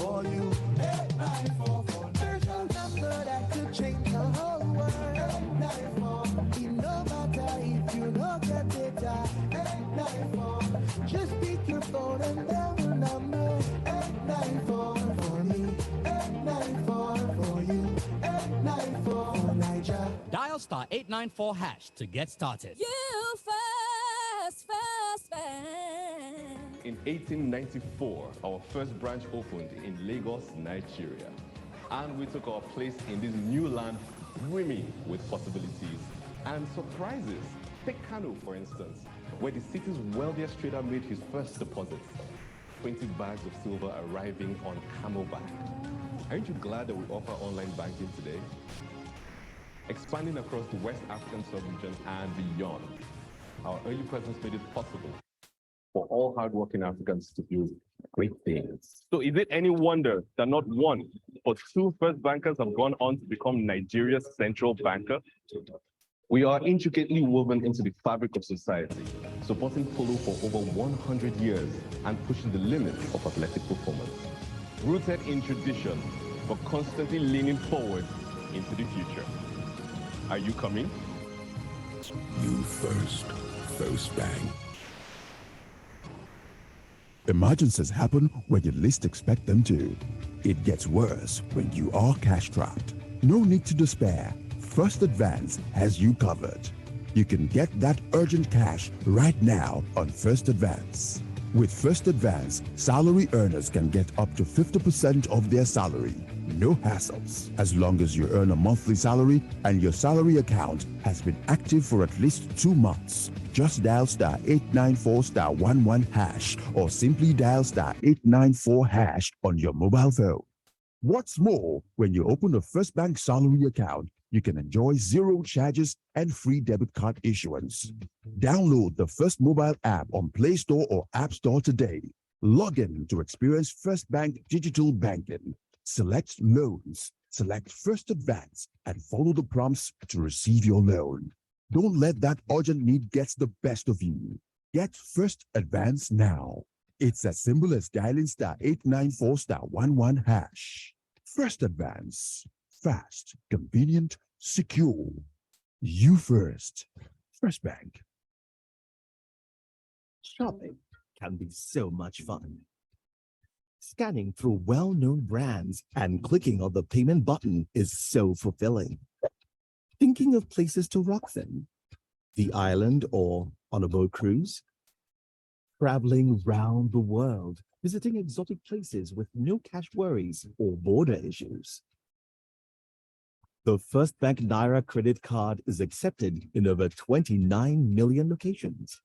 For you, 894 for There's no number that could change the whole world. 894. It no matter if you don't get data. 894. Just pick your phone and dial the number. 894 for me. 894 for you. 894 for Niger. Dial star 894 hash to get started. You first bank. In 1894, our first branch opened in Lagos, Nigeria. And we took our place in this new land brimming with possibilities and surprises. Take Kano, for instance, where the city's wealthiest trader made his first deposits. 20 bags of silver arriving on camelback. Aren't you glad that we offer online banking today? Expanding across the West African sub-region and beyond. Our early presence made it possible for all hardworking Africans to do great things. So is it any wonder that not one, but two first bankers have gone on to become Nigeria's central banker? We are intricately woven into the fabric of society, supporting polo for over 100 years and pushing the limits of athletic performance. Rooted in tradition, but constantly leaning forward into the future. Are you coming? You First Bank. Emergencies happen when you least expect them to. It gets worse when you are cash trapped. No need to despair. First Advance has you covered. You can get that urgent cash right now on First Advance. With First Advance, salary earners can get up to 50% of their salary. No hassles. As long as you earn a monthly salary and your salary account has been active for at least 2 months. Just dial star 894 star 11 hash or simply dial star 894 hash on your mobile phone. What's more, when you open a First Bank salary account, you can enjoy 0 charges and free debit card issuance. Download the First mobile app on Play Store or App Store today. Log in to experience First Bank digital banking. Select loans, select First Advance, and follow the prompts to receive your loan. Don't let that urgent need get the best of you. Get First Advance now. It's as simple as dialing star 894 star 11 hash. First Advance. Fast, convenient, secure. You first. First Bank. Shopping can be so much fun. Scanning through well-known brands and clicking on the payment button is so fulfilling. Thinking of places to rock in? The island or on a boat cruise? Traveling round the world, visiting exotic places with no cash worries or border issues. The First Bank Naira credit card is accepted in over 29 million locations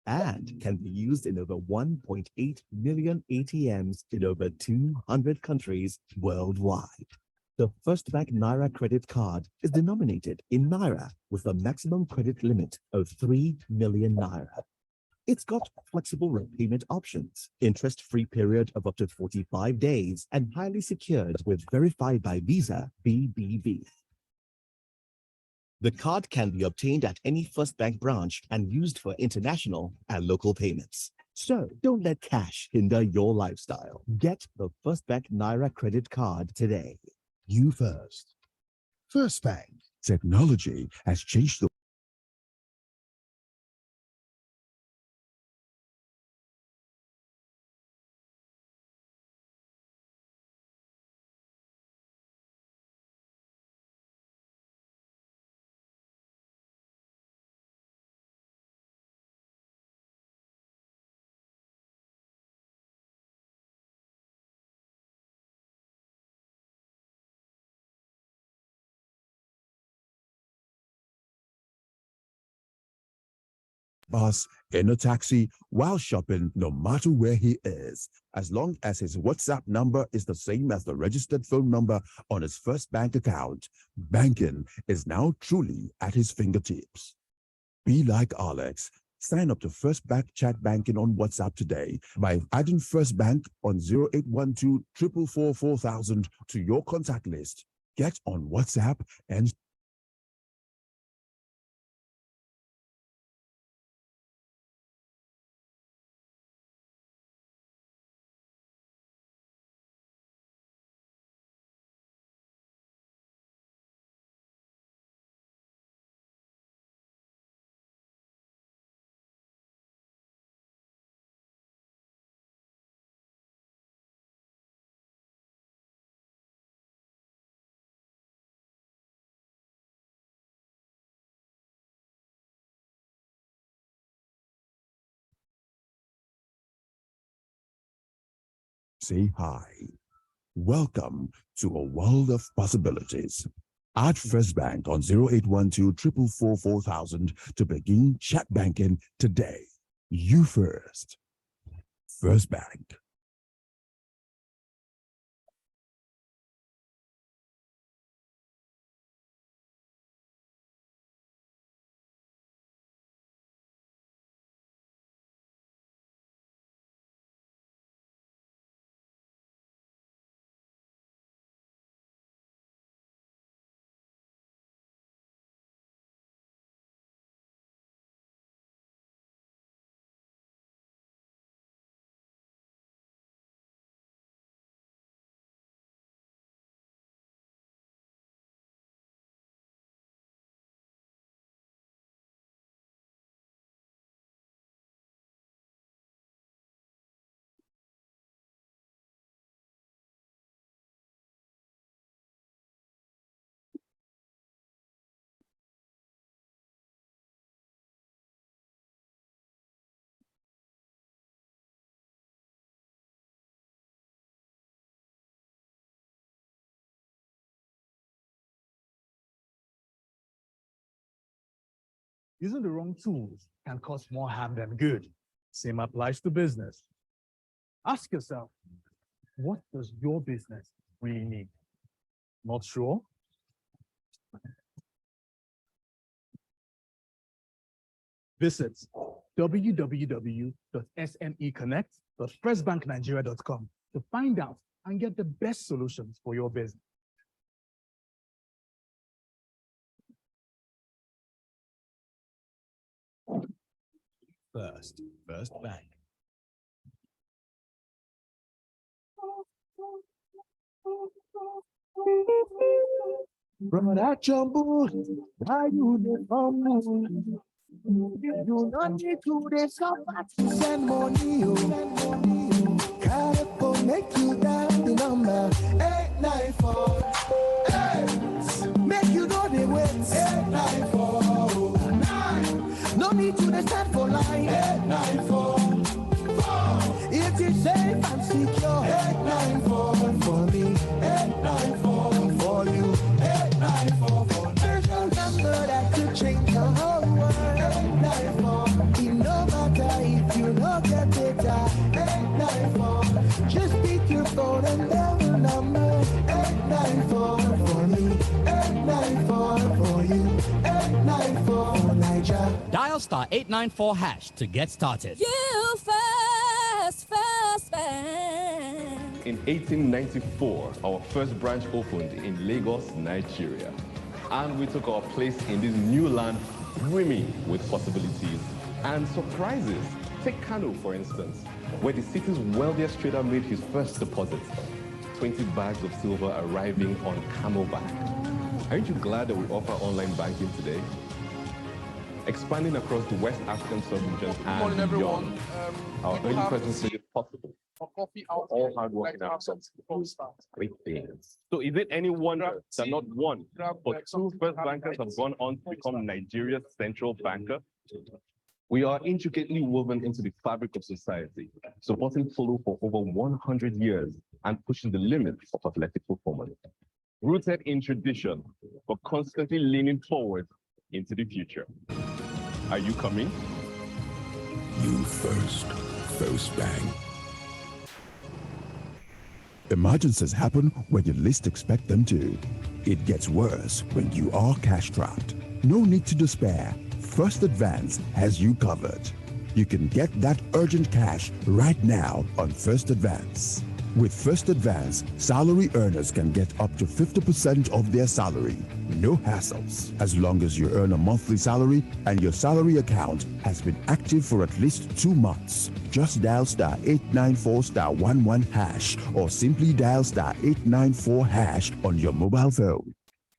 and can be used in over 1.8 million ATMs in over 200 countries worldwide. The First Bank Naira credit card is denominated in Naira with a maximum credit limit of 3 million Naira. It's got flexible repayment options, interest-free period of up to 45 days, and highly secured with Verified by Visa BBV. The card can be obtained at any First Bank branch and used for international and local payments. So don't let cash hinder your lifestyle. Get the First Bank Naira credit card today. You first. First Bank. Technology has changed the bus, in a taxi, while shopping, no matter where he is, as long as his WhatsApp number is the same as the registered phone number on his First Bank account. Banking is now truly at his fingertips. Be like Alex. Sign up to First Bank chat banking on WhatsApp today by adding First Bank on 0812 444 4000 to your contact list. Get on WhatsApp and say hi. Welcome to a world of possibilities. Add First Bank on 0812 444 4000 to begin chat banking today. You first. First Bank. Using the wrong tools can cause more harm than good. Same applies to business. Ask yourself, what does your business really need? Not sure? Visit www.smeconnect.firstbanknigeria.com to find out and get the best solutions for your business. First Bank. Brother Jumbo, why you dey fumble? You don't need to dey suffer to send money, Carry for make you dial the number 894. Hey, make you know the wait 894. No need to dey stand for line 894. It is safe and secure 894 for me 894 for you 894 for there's no number that could change the whole world 894. It no matter if you don't get data 894. Just pick your phone and dial the number 894 for me 894 for you 894 for Niger. Dial star 894 hash to get started. You first bank. In 1894, our first branch opened in Lagos, Nigeria. And we took our place in this new land brimming with possibilities and surprises. Take Kano, for instance, where the city's wealthiest trader made his first deposit. 20 bags of silver arriving on camelback. Aren't you glad that we offer online banking today? Expanding across the West African sub-region and beyond. Our early presence made it possible. Coffee out all hardworking Africans. Great things. So is it any wonder that not one, but two first bankers have gone on to become Nigeria's central banker? We are intricately woven into the fabric of society, supporting Fulu for over 100 years and pushing the limits of athletic performance. Rooted in tradition, but constantly leaning forward into the future. Are you coming? You first. First Bank. Emergencies happen when you least expect them to. It gets worse when you are cash trapped. No need to despair. First Advance has you covered. You can get that urgent cash right now on First Advance. With First Advance, salary earners can get up to 50% of their salary. No hassles. As long as you earn a monthly salary and your salary account has been active for at least 2 months. Just dial star 894 star 11 hash or simply dial star 894 hash on your mobile phone.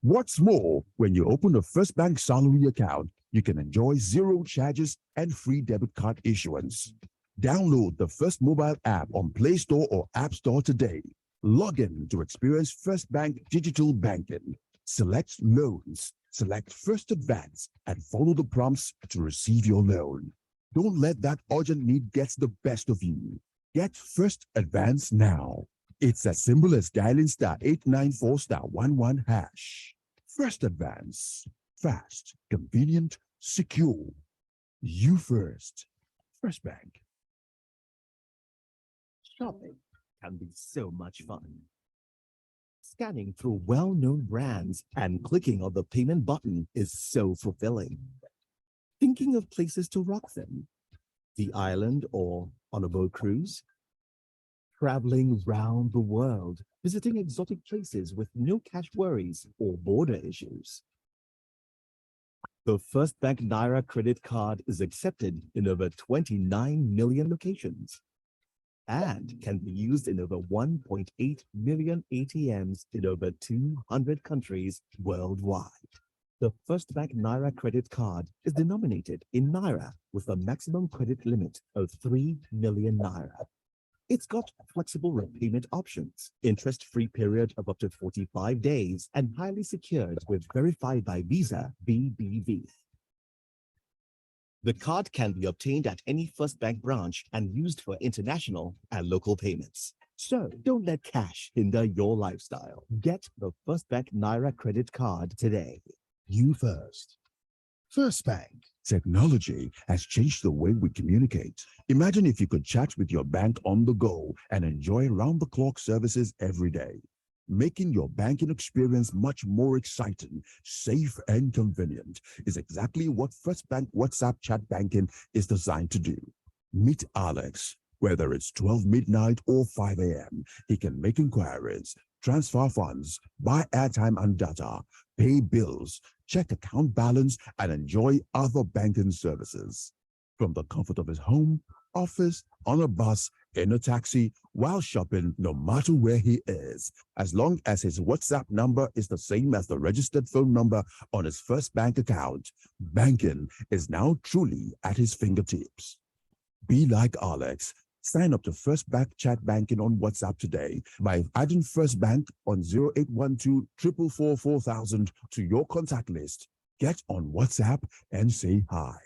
What's more, when you open a First Bank salary account, you can enjoy 0 charges and free debit card issuance. Download the First mobile app on Play Store or App Store today. Log in to experience First Bank digital banking. Select loans, select First Advance, and follow the prompts to receive your loan. Don't let that urgent need get the best of you. Get First Advance now. It's as simple as dialing *894*11#. First Advance. Fast, convenient, secure. You first. First Bank. Shopping can be so much fun. Scanning through well-known brands and clicking on the payment button is so fulfilling. Thinking of places to rock them? The island or on a boat cruise? Traveling round the world, visiting exotic places with no cash worries or border issues. The First Bank Naira credit card is accepted in over 29 million locations and can be used in over 1.8 million ATMs in over 200 countries worldwide. The First Bank Naira credit card is denominated in Naira with a maximum credit limit of 3 million Naira. It's got flexible repayment options, interest-free period of up to 45 days, and highly secured with Verified by Visa (VBV). The card can be obtained at any First Bank branch and used for international and local payments. So don't let cash hinder your lifestyle. Get the First Bank Naira credit card today. You first. First Bank. Technology has changed the way we communicate. Imagine if you could chat with your bank on the go and enjoy round-the-clock services every day, making your banking experience much more exciting, safe, and convenient is exactly what First Bank WhatsApp chat banking is designed to do. Meet Alex. Whether it's 12 midnight or 5 a.m., he can make inquiries, transfer funds, buy airtime and data, pay bills, check account balance, and enjoy other banking services. From the comfort of his home, office, on a bus, in a taxi, while shopping, no matter where he is, as long as his WhatsApp number is the same as the registered phone number on his First Bank account, banking is now truly at his fingertips. Be like Alex. Sign up to First Bank Chat Banking on WhatsApp today by adding First Bank on 0812 444 4000 to your contact list. Get on WhatsApp and say hi.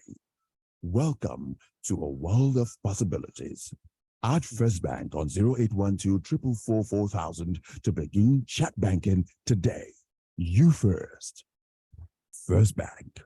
Welcome to a world of possibilities. Add First Bank on 0812 444 4000 to begin chat banking today. You first. First Bank.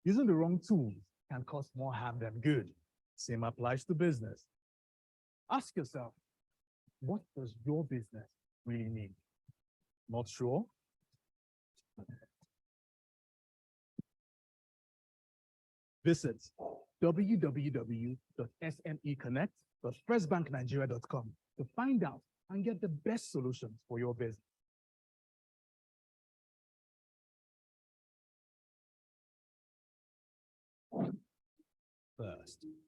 Using the wrong tools can cause more harm than good. Same applies to business. Ask yourself, what does your business really need? Not sure? Visit www.smeconnect.firstbanknigeria.com to find out and get the best solutions for your business.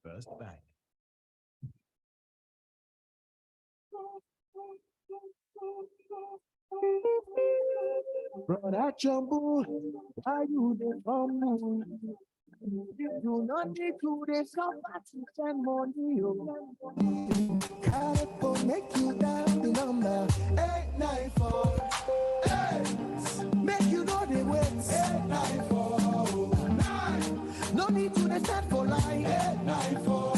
First Bank. Brother Jumbo, why you the come? You not need to the suffer to send money. Carry for make you down the number 894. Hey, make you know the words 894. 9. No need to the stand for line 894.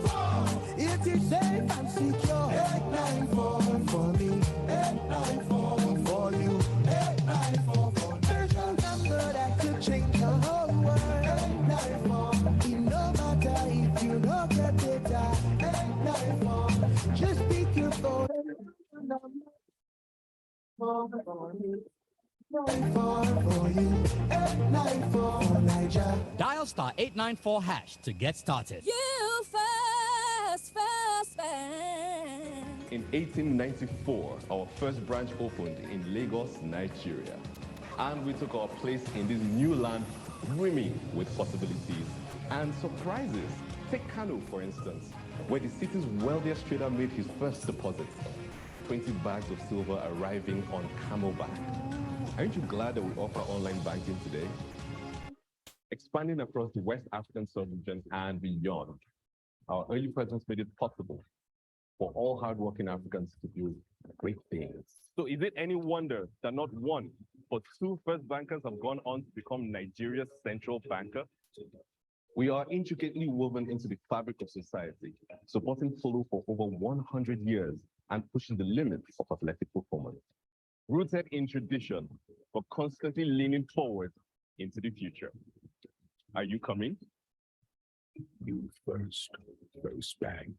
4. It is safe and secure 894 for me 894 for you 894. for you, 894 for Niger. Dial star 894 hash to get started. You first bank. In 1894, our first branch opened in Lagos, Nigeria. And we took our place in this new land brimming with possibilities and surprises. Take Kano, for instance, where the city's wealthiest trader made his first deposit. 20 bags of silver arriving on camelback. Aren't you glad that we offer online banking today? Expanding across the West African sub-region and beyond, our early presence made it possible for all hardworking Africans to do great things. So is it any wonder that not one, but two first bankers have gone on to become Nigeria's central banker? We are intricately woven into the fabric of society, supporting Fulu for over 100 years and pushing the limits of athletic performance. Rooted in tradition, but constantly leaning forward into the future. Are you coming? You first bank.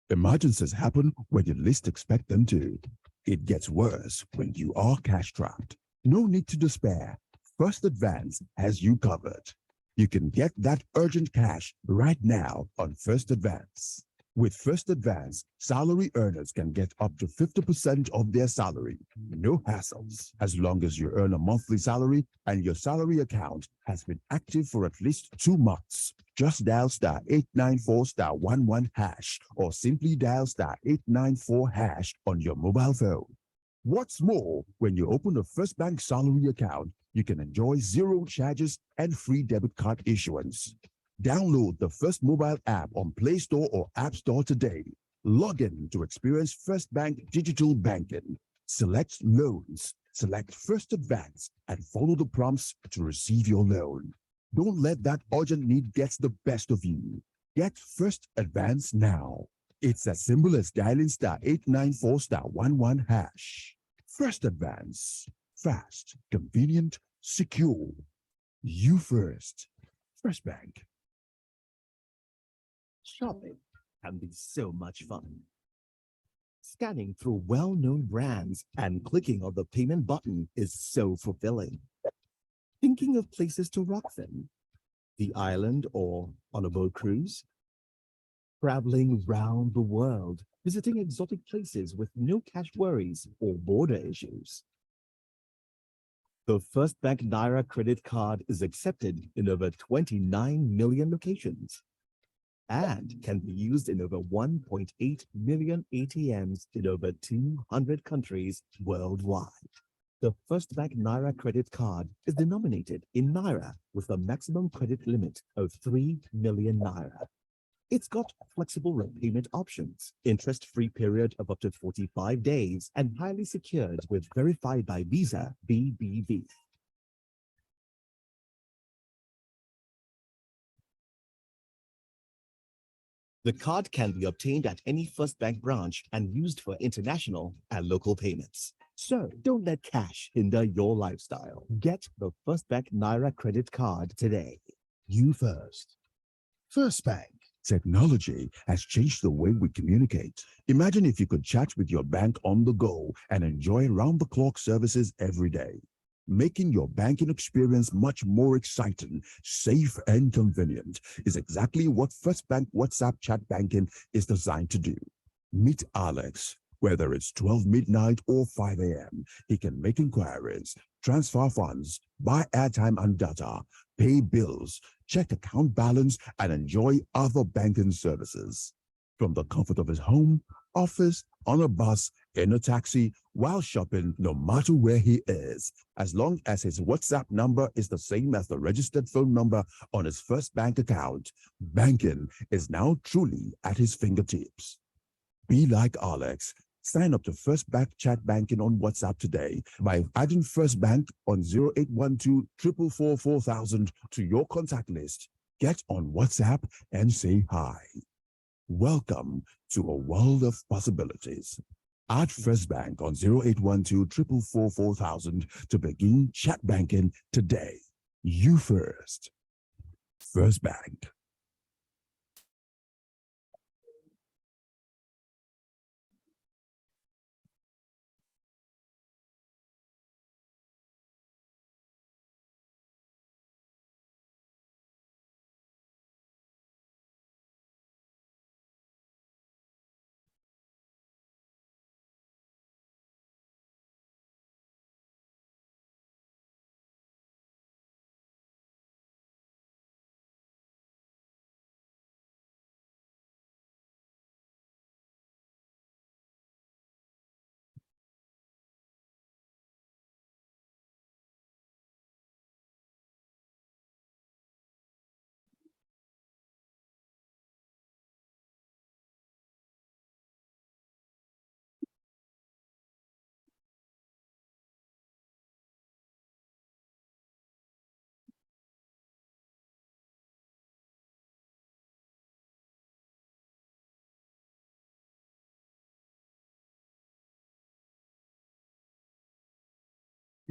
Emergencies happen when you least expect them to. It gets worse when you are cash trapped. No need to despair. First Advance has you covered. You can get that urgent cash right now on First Advance. With First Advance, salary earners can get up to 50% of their salary. No hassles. As long as you earn a monthly salary and your salary account has been active for at least 2 months. Just dial star 894 star 11 hash or simply dial star 894 hash on your mobile phone. What's more, when you open a First Bank salary account, you can enjoy 0 charges and free debit card issuance. Download the First mobile app on Play Store or App Store today. Log in to experience First Bank digital banking. Select loans, select First Advance, and follow the prompts to receive your loan. Don't let that urgent need get the best of you. Get First Advance now. It's as simple as dialing star 894 star 11 hash. First Advance. Fast, convenient, secure. You first. First Bank. Shopping can be so much fun. Scanning through well-known brands and clicking on the payment button is so fulfilling. Thinking of places to rock them? The island or on a boat cruise? Traveling round the world, visiting exotic places with no cash worries or border issues. The First Bank Naira credit card is accepted in over 29 million locations and can be used in over 1.8 million ATMs in over 200 countries worldwide. The First Bank Naira credit card is denominated in Naira with a maximum credit limit of 3 million Naira. It's got flexible repayment options, interest-free period of up to 45 days, and highly secured with verified by Visa BBV. The card can be obtained at any First Bank branch and used for international and local payments. So don't let cash hinder your lifestyle. Get the First Bank Naira credit card today. You first. First Bank. Technology has changed the way we communicate. Imagine if you could chat with your bank on the go and enjoy round-the-clock services every day, making your banking experience much more exciting, safe, and convenient is exactly what First Bank WhatsApp chat banking is designed to do. Meet Alex. Whether it's 12 midnight or 5 a.m., he can make inquiries, transfer funds, buy airtime and data, pay bills, check account balance, and enjoy other banking services. From the comfort of his home, office, on a bus, in a taxi, while shopping, no matter where he is, as long as his WhatsApp number is the same as the registered phone number on his First Bank account, banking is now truly at his fingertips. Be like Alex. Sign up to First Bank chat banking on WhatsApp today by adding First Bank on 0812 444 4000 to your contact list. Get on WhatsApp and say hi. Welcome to a world of possibilities. Add First Bank on 0812 444 4000 to begin chat banking today. You first. First Bank.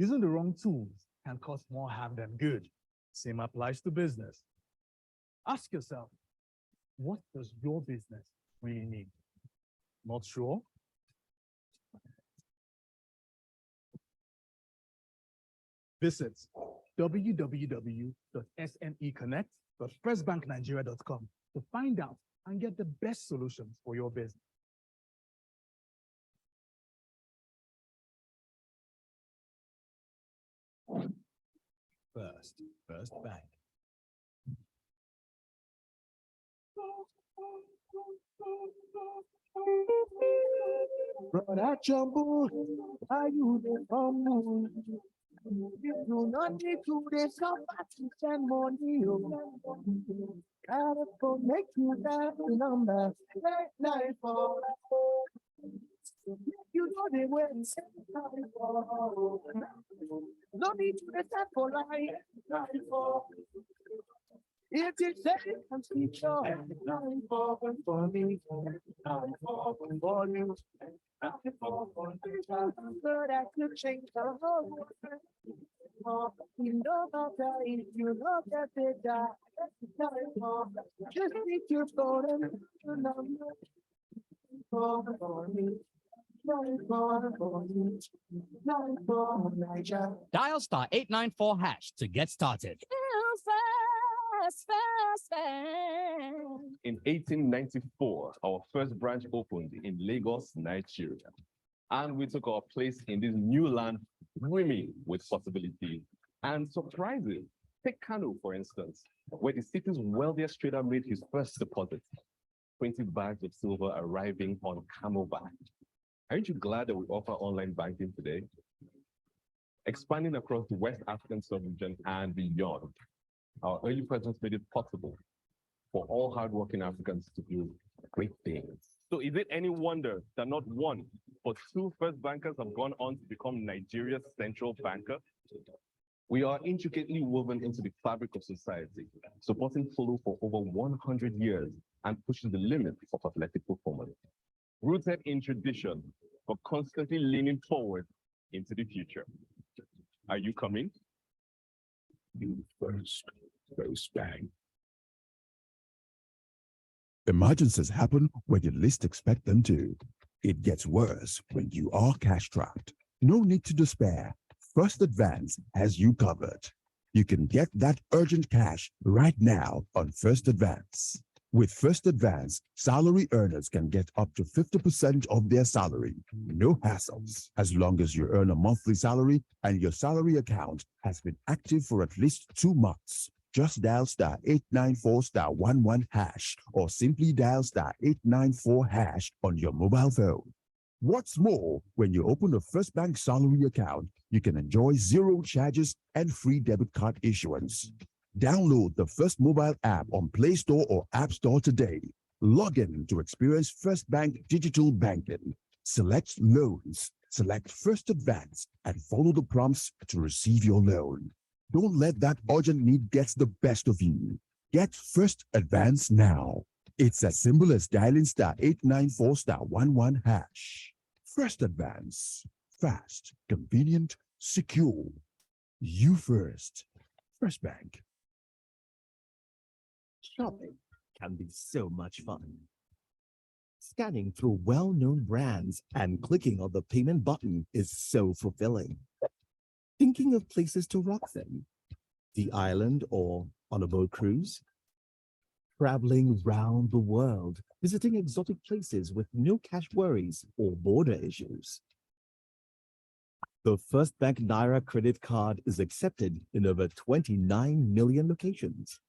Using the wrong tools can cause more harm than good. Same applies to business. Ask yourself, what does your business really need? Not sure? Visit www.smeconnect.firstbanknigeria.com to find out and get the best solutions for your business. First Bank. Brother Jumbo, are you the humble? You do not need to discover to send money. Gotta connect to that number 894. You know the way. No need to reset for life. 94. It is safe and secure. 94 for me. 94 for you. 94 for me. But I could change the whole world. You know better if you look at the die. Just need your phone and your number. For me. 94 for me. 94 Niger. Dial star 894 hash to get started. Fast. In 1894, our first branch opened in Lagos, Nigeria. And we took our place in this new land brimming with possibilities and surprises. Take Kano, for instance, where the city's wealthiest trader made his first deposit, 20 bags of silver arriving on Camelback. Aren't you glad that we offer online banking today? Expanding across the West African sub-region and beyond, our early presence made it possible for all hardworking Africans to do great things. So is it any wonder that not one, but two first bankers have gone on to become Nigeria's central banker? We are intricately woven into the fabric of society, supporting Fulu for over 100 years and pushing the limits of athletic performance. Rooted in tradition, but constantly leaning forward into the future. Are you coming? You first Bank. Emergencies happen when you least expect them to. It gets worse when you are cash trapped. No need to despair. First Advance has you covered. You can get that urgent cash right now on First Advance. With First Advance, salary earners can get up to 50% of their salary. No hassles. As long as you earn a monthly salary and your salary account has been active for at least 2 months. Just dial star 894 star 11 hash or simply dial star 894 hash on your mobile phone. What's more, when you open a First Bank salary account, you can enjoy 0 charges and free debit card issuance. Download the First mobile app on Play Store or App Store today. Log in to experience First Bank digital banking. Select loans, select First Advance, and follow the prompts to receive your loan. Don't let that urgent need get the best of you. Get First Advance now. It's as simple as dialing star 894 star 11 hash. First Advance. Fast, convenient, secure. You first. First Bank. Shopping can be so much fun. Scanning through well-known brands and clicking on the payment button is so fulfilling. Thinking of places to rock them? The island or on a boat cruise? Traveling round the world, visiting exotic places with no cash worries or border issues. The First Bank Naira credit card is accepted in over 29 million locations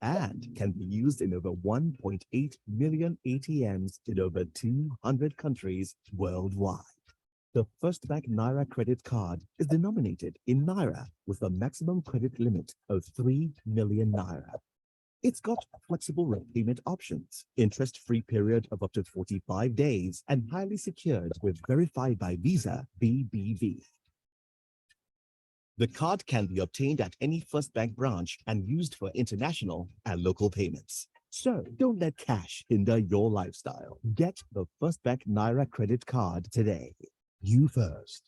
and can be used in over 1.8 million ATMs in over 200 countries worldwide. The First Bank Naira credit card is denominated in Naira with a maximum credit limit of 3 million Naira. It's got flexible repayment options, interest-free period of up to 45 days, and highly secured with Verified by Visa BBV. The card can be obtained at any First Bank branch and used for international and local payments. So don't let cash hinder your lifestyle. Get the First Bank Naira credit card today. You first.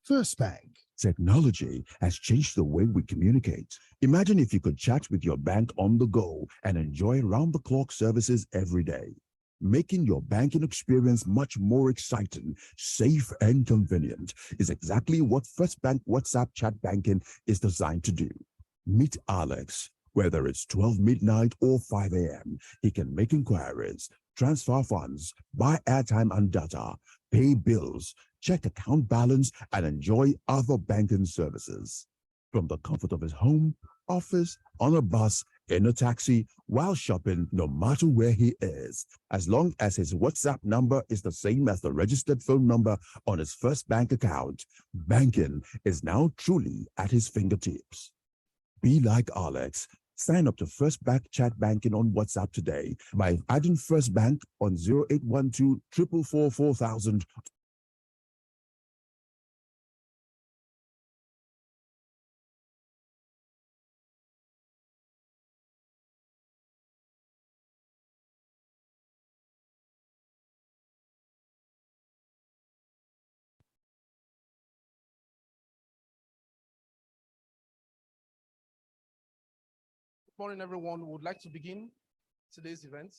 First Bank. Technology has changed the way we communicate. Imagine if you could chat with your bank on the go and enjoy round-the-clock services every day, making your banking experience much more exciting, safe, and convenient is exactly what First Bank WhatsApp chat banking is designed to do. Meet Alex. Whether it's 12 midnight or 5 a.m., he can make inquiries, transfer funds, buy airtime and data, pay bills, check account balance, and enjoy other banking services. From the comfort of his home, office, on a bus, in a taxi, while shopping, no matter where he is, as long as his WhatsApp number is the same as the registered phone number on his First Bank account, banking is now truly at his fingertips. Be like Alex. Sign up to First Bank Chat Banking on WhatsApp today by adding First Bank on 0812 444 4000. Good morning, everyone. We would like to begin today's event.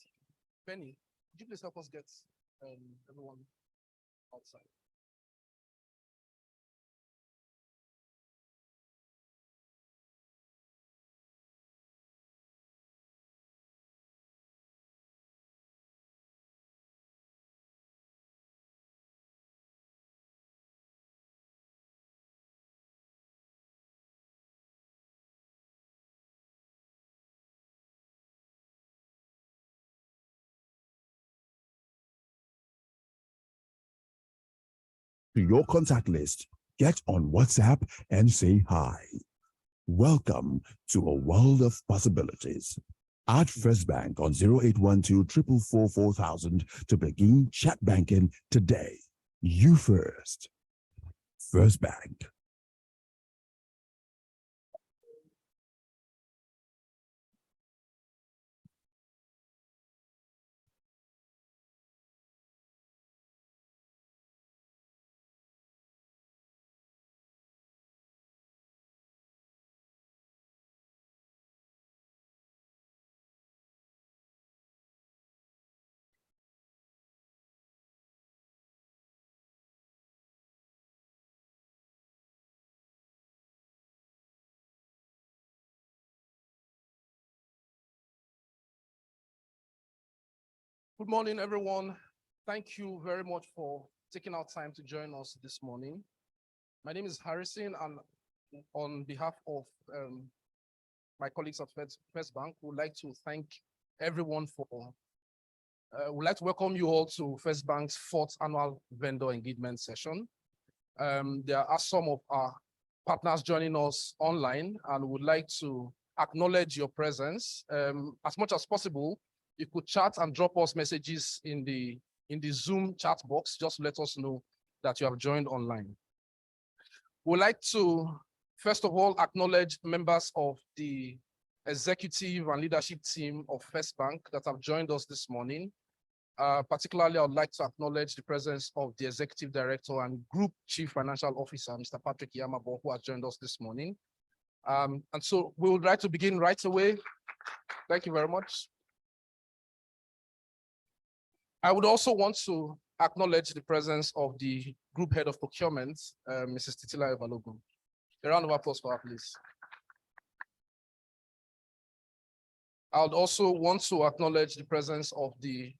Benny, could you please help us get everyone outside? To your contact list, get on WhatsApp and say hi. Welcome to a world of possibilities. Add First Bank on 0812 444 4000 to begin chat banking today. You first. First Bank. Good morning, everyone. Thank you very much for taking out time to join us this morning. My name is Harrison, and on behalf of my colleagues at First Bank, we'd like to thank everyone we'd like to welcome you all to First Bank's 4th annual vendor engagement session. There are some of our partners joining us online, and would like to acknowledge your presence. As much as possible, you could chat and drop us messages in the Zoom chat box. Just let us know that you have joined online. We'd like to, first of all, acknowledge members of the executive and leadership team of First Bank that have joined us this morning. Particularly, I would like to acknowledge the presence of the Executive Director and Group Chief Financial Officer, Mr. Patrick Yamabo, who has joined us this morning. And so we would like to begin right away. Thank you very much. I would also want to acknowledge the presence of the Group Head of Procurement, Mrs. Titila Evalogun. A round of applause for her, please. I would also want to acknowledge the presence of the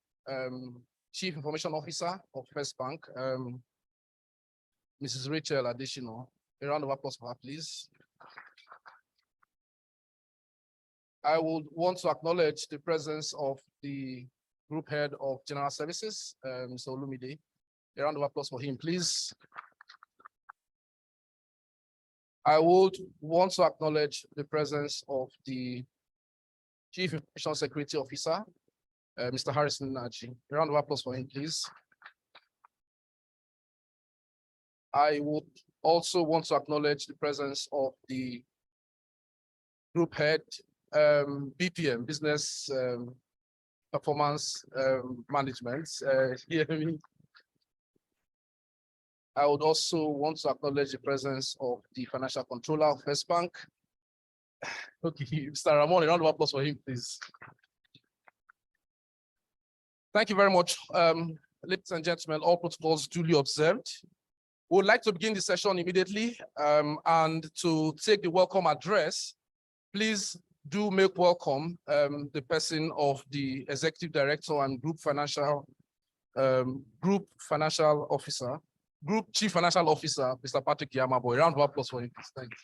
Chief Information Officer of First Bank, Mrs. Rachel Adeshino. A round of applause for her, please. I would want to acknowledge the presence of the Group Head of General Services, Mr. Olumide. A round of applause for him, please. I would want to acknowledge the presence of the Chief Information Security Officer, Mr. Harrison Naji. A round of applause for him, please. I would also want to acknowledge the presence of the Group Head, BPM, Business Performance Management. I would also want to acknowledge the presence of the financial controller of First Bank. Okay, Mr. Ramon, a round of applause for him, please. Thank you very much. Ladies and gentlemen, all protocols duly observed. We would like to begin the session immediately, and to take the welcome address, please do make welcome the person of the Executive Director and Group Chief Financial Officer, Mr. Patrick Yamabo. A round of applause for him, please. Thank you.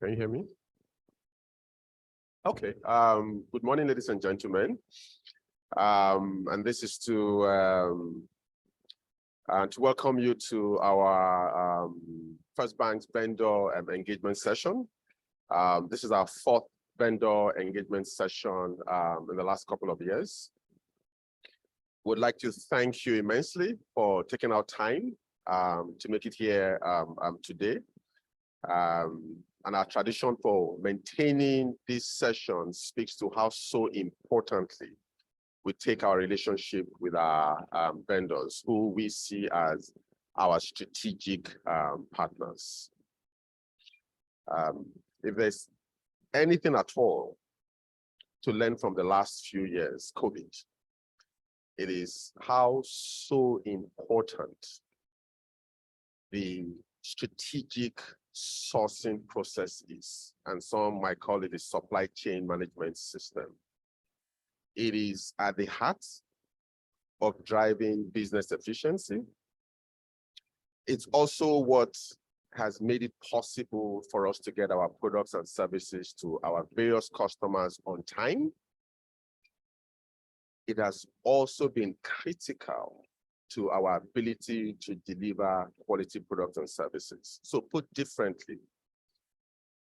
Can you hear me? Okay. Good morning, ladies and gentlemen. And this is to welcome you to our First Bank's vendor engagement session. This is our fourth vendor engagement session in the last couple of years. Would like to thank you immensely for taking our time to make it here today. And our tradition for maintaining this session speaks to how so importantly we take our relationship with our vendors, who we see as our strategic partners. If there's anything at all to learn from the last few years, COVID, it is how so important the strategic sourcing process is, and some might call it a supply chain management system. It is at the heart of driving business efficiency. It's also what has made it possible for us to get our products and services to our various customers on time. It has also been critical to our ability to deliver quality products and services. So put differently,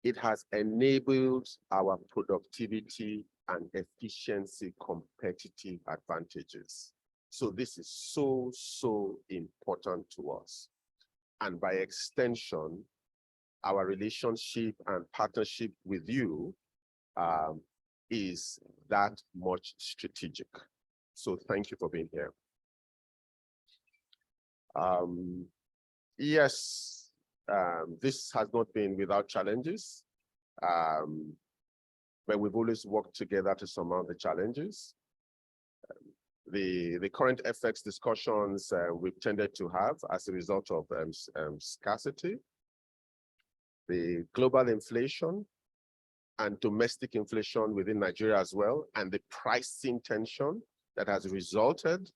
it has enabled our productivity and efficiency competitive advantages. So this is so important to us. And by extension, our relationship and partnership with you is that much strategic. So thank you for being here. Yes, this has not been without challenges, but we've always worked together to surmount the challenges. The current FX discussions we've tended to have as a result of scarcity, the global inflation and domestic inflation within Nigeria as well, and the pricing tension that has resulted.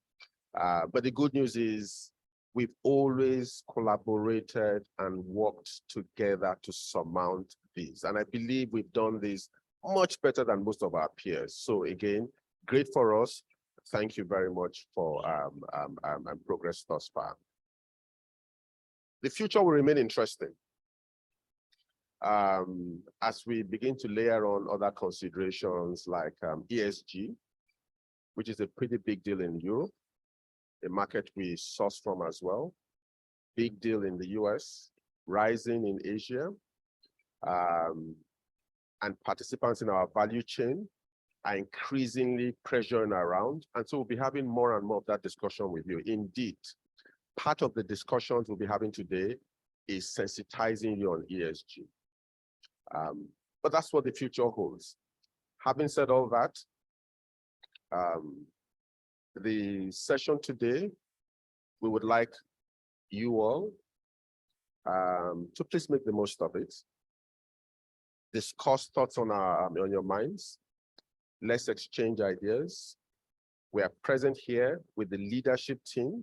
But the good news is we've always collaborated and worked together to surmount these. And I believe we've done this much better than most of our peers. So again, great for us. Thank you very much for progress thus far. The future will remain interesting as we begin to layer on other considerations like ESG, which is a pretty big deal in Europe, a market we source from as well, big deal in the US, rising in Asia, and participants in our value chain are increasingly pressuring around. And so we'll be having more and more of that discussion with you. Indeed, part of the discussions we'll be having today is sensitizing you on ESG. But that's what the future holds. Having said all that, the session today, we would like you all to please make the most of it. Discuss thoughts on your minds. Let's exchange ideas. We are present here with the leadership team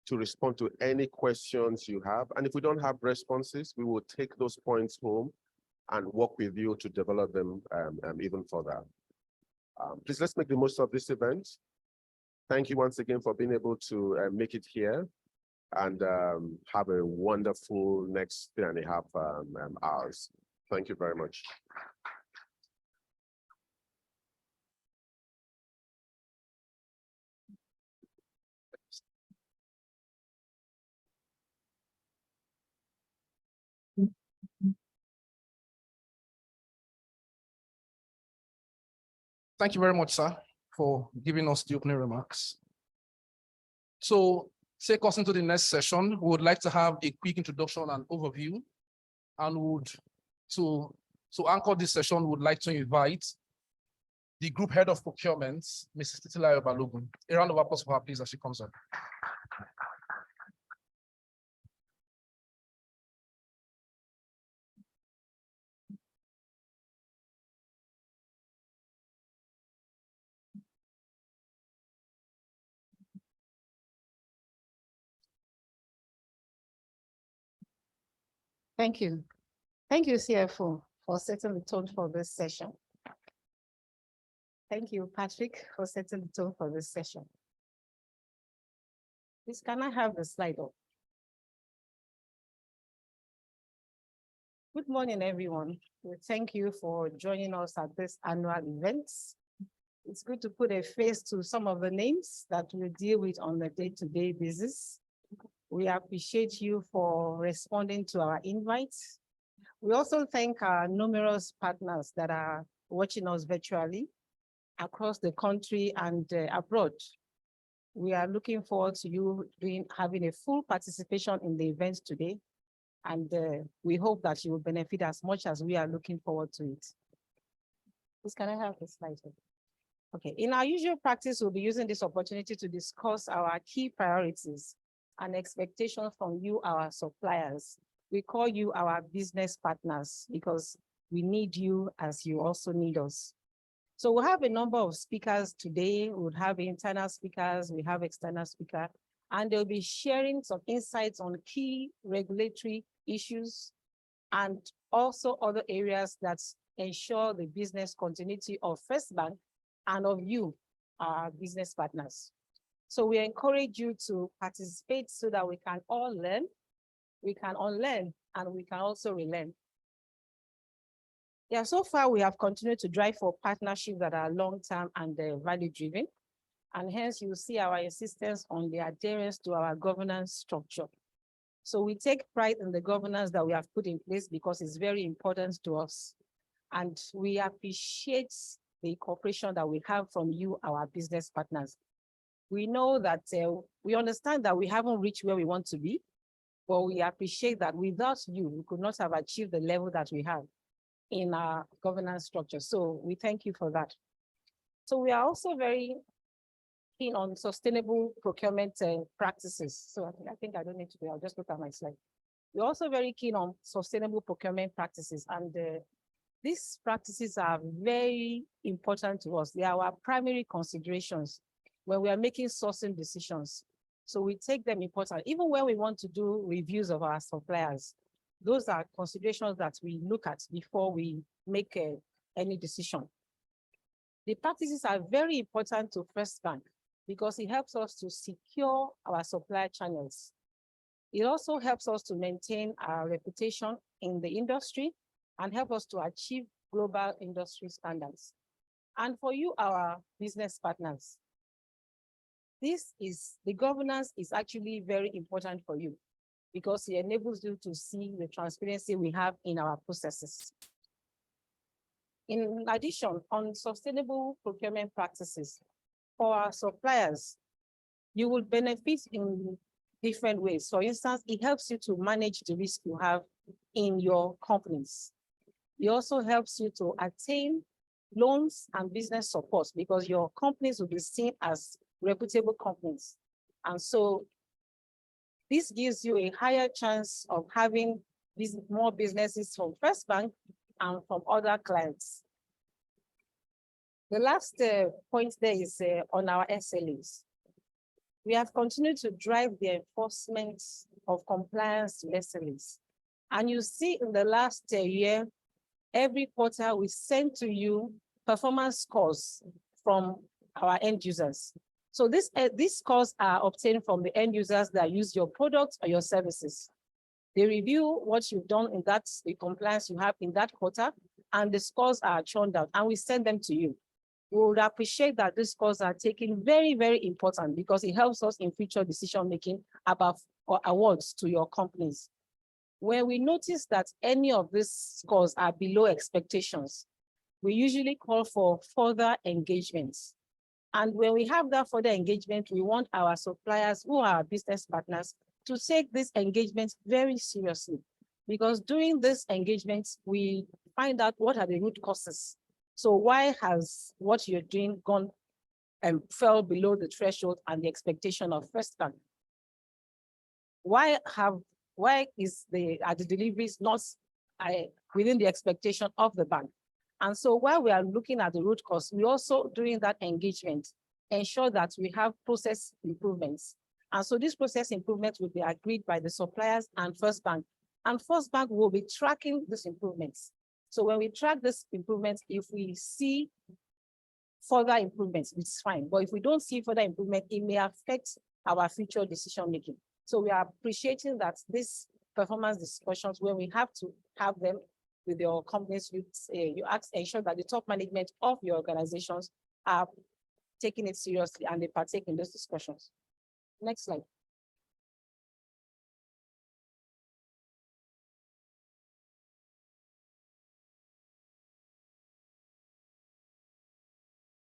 to respond to any questions you have. And if we don't have responses, we will take those points home and work with you to develop them even further. Please, let's make the most of this event. Thank you once again for being able to make it here, and have a wonderful next 3.5 hours. Thank you very much. Thank you very much, sir, for giving us the opening remarks. So take us into the next session. We would like to have a quick introduction and overview, and to anchor this session, we would like to invite the group head of procurement, Mrs. Titilayo Balogun. A round of applause for her, please, as she comes up. Thank you. Thank you, CFO, for setting the tone for this session. Thank you, Patrick, for setting the tone for this session. Please, can I have the slide up? Good morning, everyone. We thank you for joining us at this annual event. It's good to put a face to some of the names that we deal with on a day-to-day basis. We appreciate you for responding to our invites. We also thank our numerous partners that are watching us virtually across the country and abroad. We are looking forward to you having a full participation in the event today. And we hope that you will benefit as much as we are looking forward to it. Please, can I have the slide? Okay, in our usual practice, we'll be using this opportunity to discuss our key priorities and expectations from you, our suppliers. We call you our business partners because we need you as you also need us. So we'll have a number of speakers today. We'll have internal speakers, we have external speakers, and they'll be sharing some insights on key regulatory issues and also other areas that ensure the business continuity of First Bank and of you, our business partners. So we encourage you to participate so that we can all learn, we can unlearn, and we can also relearn. Yeah, so far we have continued to drive for partnerships that are long-term and value-driven, and hence you see our insistence on the adherence to our governance structure. So we take pride in the governance that we have put in place because it's very important to us. And we appreciate the cooperation that we have from you, our business partners. We know that we understand that we haven't reached where we want to be, but we appreciate that without you, we could not have achieved the level that we have in our governance structure. So we thank you for that. So we are also very keen on sustainable procurement practices. So I think I don't need to do, I'll just look at my slide. We're also very keen on sustainable procurement practices, and these practices are very important to us. They are our primary considerations when we are making sourcing decisions. So we take them important. Even when we want to do reviews of our suppliers, those are considerations that we look at before we make any decision. The practices are very important to First Bank because it helps us to secure our supply channels. It also helps us to maintain our reputation in the industry and help us to achieve global industry standards. And for you, our business partners, the governance is actually very important for you because it enables you to see the transparency we have in our processes. In addition, on sustainable procurement practices, for our suppliers, you will benefit in different ways. For instance, it helps you to manage the risk you have in your companies. It also helps you to attain loans and business support because your companies will be seen as reputable companies. And so this gives you a higher chance of having more businesses from First Bank and from other clients. The last point there is on our SLAs. We have continued to drive the enforcement of compliance to SLAs. And you see in the last year, every quarter we send to you performance scores from our end users. So these scores are obtained from the end users that use your products or your services. They review what you've done in the compliance you have in that quarter, and the scores are churned out, and we send them to you. We would appreciate that these scores are taken very, very important because it helps us in future decision-making about awards to your companies. When we notice that any of these scores are below expectations, we usually call for further engagements. And when we have that further engagement, we want our suppliers who are our business partners to take this engagement very seriously. Because during this engagement, we find out what are the root causes. So why has what you're doing gone and fell below the threshold and the expectation of First Bank? Why are the deliveries not within the expectation of the bank? And so while we are looking at the root cause, we also, during that engagement, ensure that we have process improvements. And so this process improvements will be agreed by the suppliers and First Bank. And First Bank will be tracking these improvements. So when we track this improvements, if we see further improvements, it's fine. But if we don't see further improvement, it may affect our future decision making. So we are appreciating that this performance discussions, when we have to have them with your companies, you ensure that the top management of your organizations are taking it seriously and they partake in those discussions. Next slide.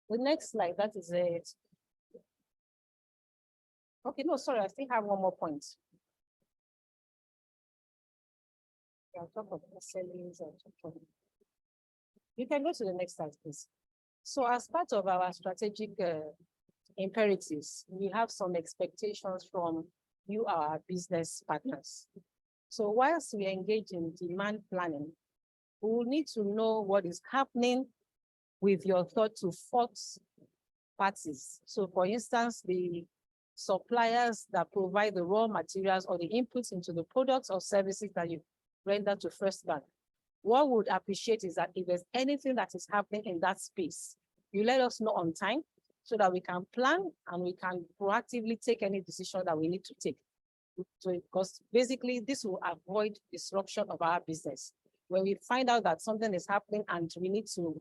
The next slide, that is it. Okay, no, sorry, I still have one more point. I'll talk about SLAs. You can go to the next slide, please. So as part of our strategic imperatives, we have some expectations from you, our business partners. So whilst we engage in demand planning, we will need to know what is happening with your third to fourth parties. So for instance, the suppliers that provide the raw materials or the inputs into the products or services that you render to First Bank. What we would appreciate is that if there's anything that is happening in that space, you let us know on time so that we can plan and we can proactively take any decision that we need to take. So, because basically this will avoid disruption of our business. When we find out that something is happening and we need to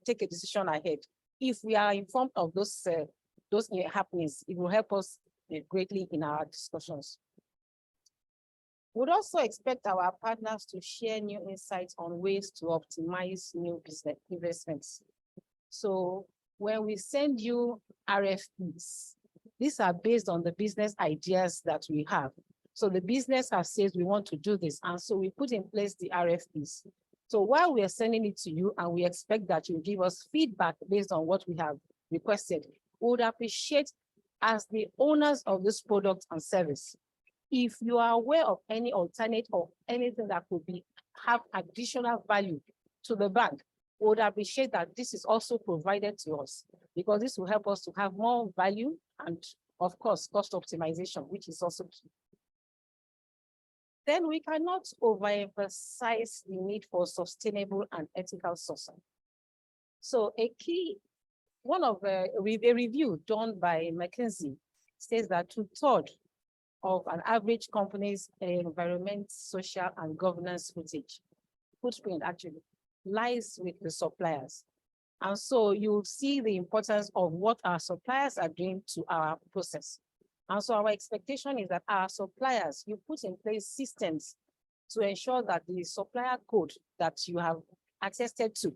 take a decision ahead, if we are informed of those happenings, it will help us greatly in our discussions. We'd also expect our partners to share new insights on ways to optimize new business investments. So when we send you RFPs, these are based on the business ideas that we have. So the business has said we want to do this, and so we put in place the RFPs. So while we are sending it to you and we expect that you give us feedback based on what we have requested, we would appreciate, as the owners of this product and service, if you are aware of any alternate or anything that could have additional value to the bank, we would appreciate that this is also provided to us, because this will help us to have more value and, of course, cost optimization, which is also key. Then we cannot overemphasize the need for sustainable and ethical sourcing. So one of a review done by McKinsey says that 2/3 of an average company's environment, social, and governance footprint actually lies with the suppliers. And so you'll see the importance of what our suppliers are doing to our process. And so our expectation is that our suppliers, you put in place systems to ensure that the supplier code that you have accessed to,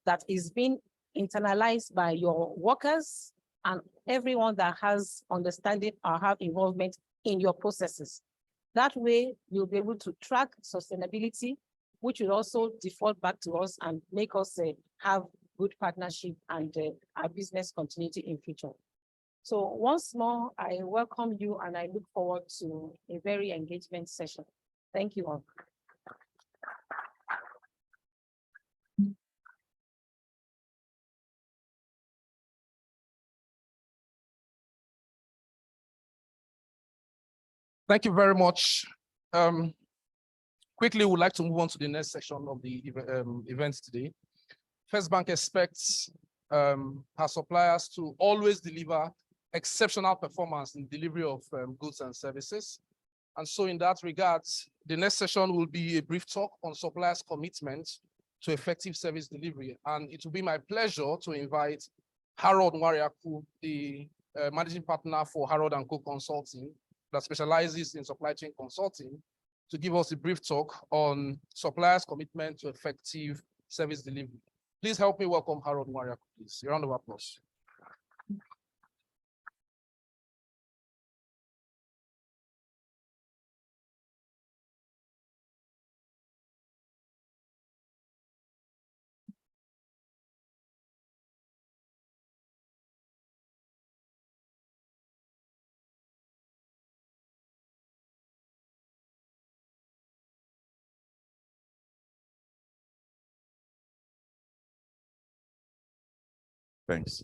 that is being internalized by your workers and everyone that has understanding or have involvement in your processes. That way, you'll be able to track sustainability, which will also default back to us and make us have good partnership and our business continuity in future. So once more, I welcome you and I look forward to a very engagement session. Thank you all. Thank you very much. Quickly, we'd like to move on to the next section of the event today. First Bank expects her suppliers to always deliver exceptional performance in delivery of goods and services. And so in that regard, the next session will be a brief talk on suppliers' commitment to effective service delivery. And it will be my pleasure to invite Harold Nwariaku, the managing partner for Harold & Co Consulting, that specializes in supply chain consulting, to give us a brief talk on suppliers' commitment to effective service delivery. Please help me welcome Harold Mwariaku, please. A round of applause. Thanks.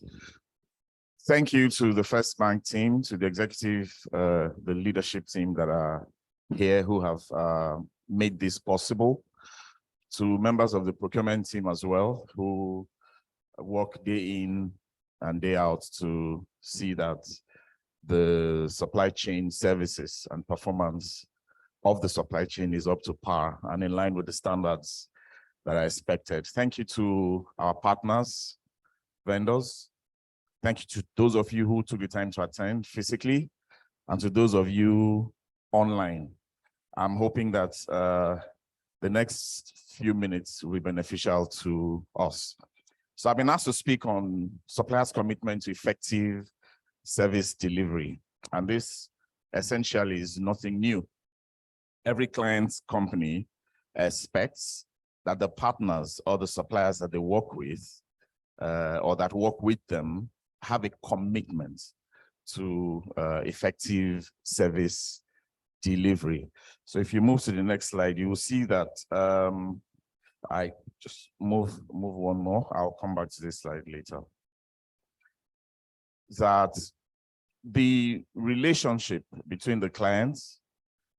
Thank you to the First Bank team, to the executive, the leadership team that are here who have made this possible, to members of the procurement team as well, who work day in and day out to see that the supply chain services and performance of the supply chain is up to par and in line with the standards that are expected. Thank you to our partners, vendors. Thank you to those of you who took the time to attend physically and to those of you online. I'm hoping that the next few minutes will be beneficial to us. So I've been asked to speak on suppliers' commitment to effective service delivery. And this essentially is nothing new. Every client's company expects that the partners or the suppliers that they work with or that work with them have a commitment to effective service delivery. So if you move to the next slide, you will see that I just move one more. I'll come back to this slide later. That the relationship between the clients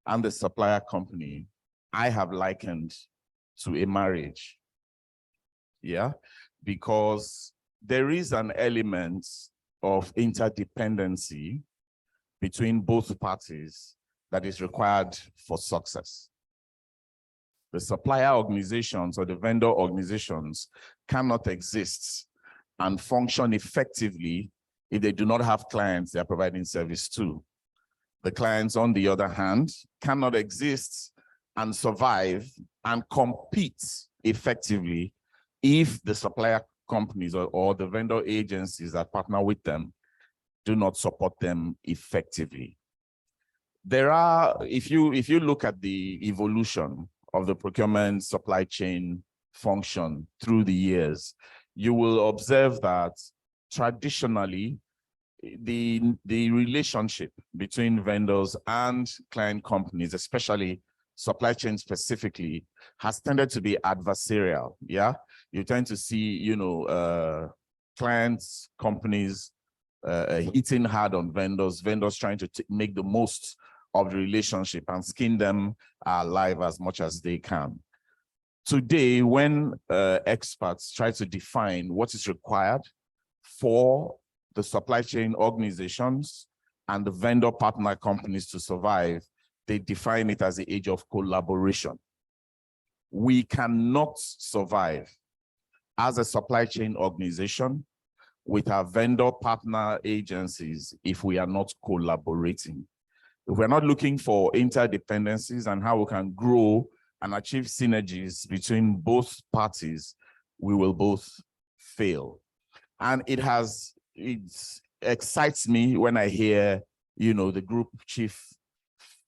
and the supplier company, I have likened to a marriage. Yeah, because there is an element of interdependency between both parties that is required for success. The supplier organizations or the vendor organizations cannot exist and function effectively if they do not have clients they are providing service to. The clients, on the other hand, cannot exist and survive and compete effectively if the supplier companies or the vendor agencies that partner with them do not support them effectively. There are, if you look at the evolution of the procurement supply chain function through the years, you will observe that traditionally the relationship between vendors and client companies, especially supply chain specifically, has tended to be adversarial. Yeah, you tend to see, clients, companies hitting hard on vendors, vendors trying to make the most of the relationship and skin them alive as much as they can. Today, when experts try to define what is required for the supply chain organizations and the vendor partner companies to survive, they define it as the age of collaboration. We cannot survive as a supply chain organization with our vendor partner agencies if we are not collaborating. If we're not looking for interdependencies and how we can grow and achieve synergies between both parties, we will both fail. And it excites me when I hear, the group chief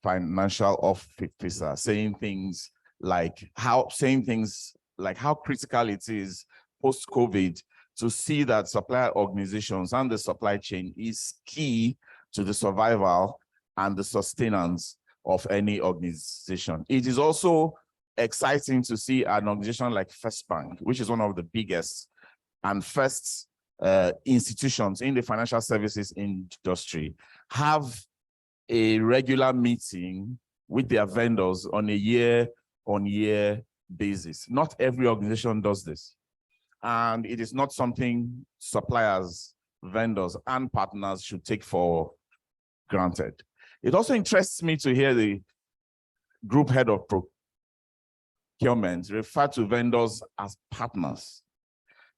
financial officer saying things like how critical it is post-COVID to see that supplier organizations and the supply chain is key to the survival and the sustenance of any organization. It is also exciting to see an organization like First Bank, which is one of the biggest and first institutions in the financial services industry, have a regular meeting with their vendors on a year-on-year basis. Not every organization does this. And it is not something suppliers, vendors, and partners should take for granted. It also interests me to hear the group head of procurement refer to vendors as partners.